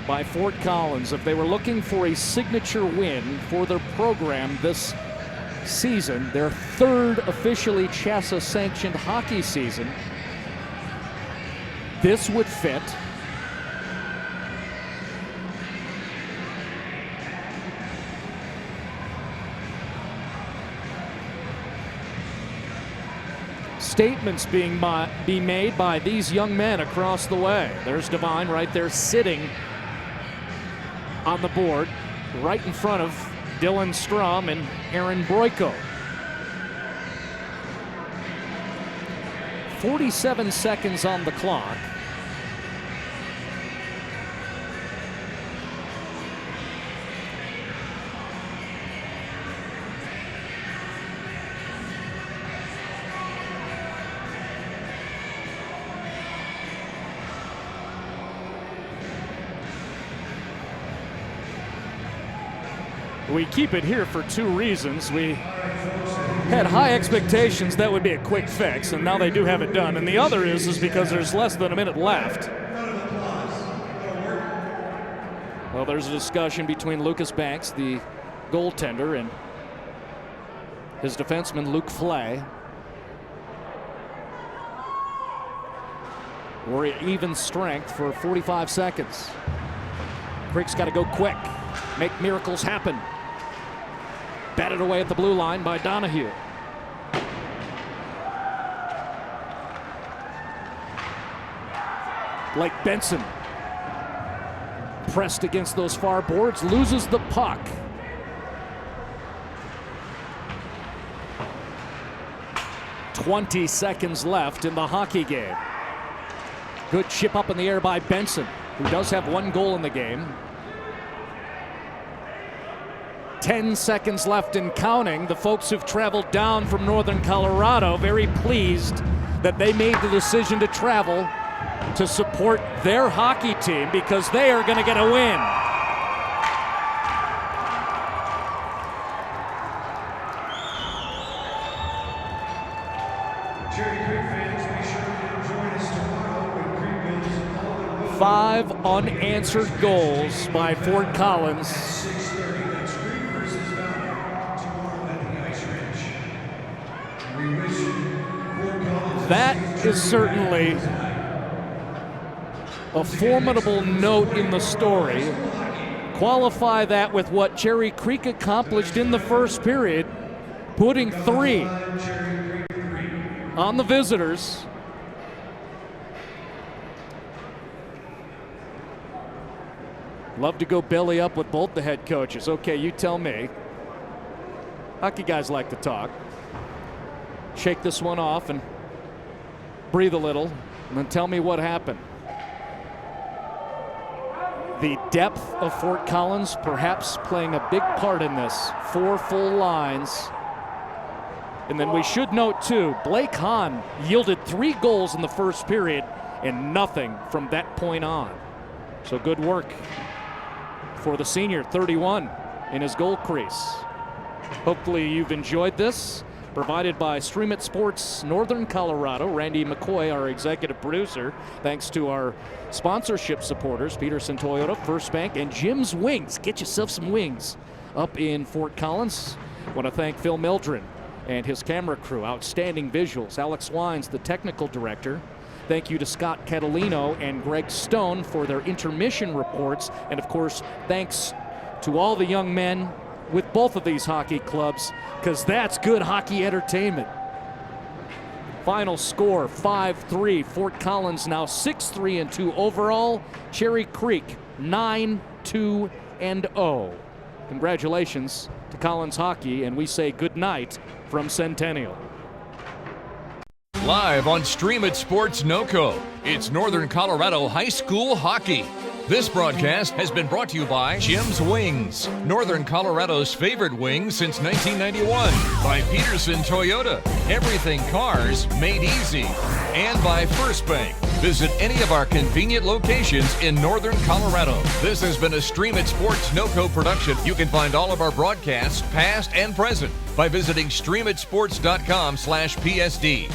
by Fort Collins. If they were looking for a signature win for their program this season, their 3rd officially CHSA-sanctioned hockey season, this would fit. Statements being made by these young men across the way. There's Devine right there sitting on the board, right in front of Dylan Strom and Aaron Broyko. 47 seconds on the clock. We keep it here for 2 reasons. We had high expectations that would be a quick fix, and now they do have it done. And the other is because there's less than a minute left. Well, there's a discussion between Lucas Banks, the goaltender, and his defenseman, Luke Flay. We're at even strength for 45 seconds. Creek's got to go quick, make miracles happen. Batted away at the blue line by Donahue. Blake Benson pressed against those far boards, loses the puck. "20 seconds left in the hockey game. Good chip up in the air by Benson, who does have 1 goal in the game. 10 seconds left and counting. The folks who've traveled down from northern Colorado very pleased that they made the decision to travel to support their hockey team because they are going to get a win. Five unanswered goals by Fort Collins. That is certainly a formidable note in the story. Qualify that with what Cherry Creek accomplished in the first period, putting 3 on the visitors. Love to go belly up with both the head coaches. Okay, you tell me. Hockey guys like to talk. Shake this one off and breathe a little, and then tell me what happened. The depth of Fort Collins perhaps playing a big part in this. 4 full lines. And then we should note, too, Blake Hahn yielded 3 goals in the first period and nothing from that point on. So good work for the senior, 31 in his goal crease. Hopefully you've enjoyed this. Provided by Stream It Sports Northern Colorado. Randy McCoy, our executive producer. Thanks to our sponsorship supporters, Pedersen Toyota, First Bank, and Jim's Wings. Get yourself some wings up in Fort Collins. Want to thank Phil Mildren and his camera crew. Outstanding visuals. Alex Wines, the technical director. Thank you to Scott Catalino and Greg Stone for their intermission reports. And of course, thanks to all the young men with both of these hockey clubs, because that's good hockey entertainment. Final score, 5-3. Fort Collins now 6-3-2 overall. Cherry Creek 9-2-0. Congratulations to Collins Hockey, and we say good night from Centennial. Live on Stream It Sports NOCO, it's Northern Colorado High School Hockey. This broadcast has been brought to you by Jim's Wings, Northern Colorado's favorite wings since 1991. By Pedersen Toyota, everything cars made easy. And by First Bank. Visit any of our convenient locations in Northern Colorado. This has been a Stream It Sports NOCO production. You can find all of our broadcasts, past and present, by visiting streamitsports.com/PSD.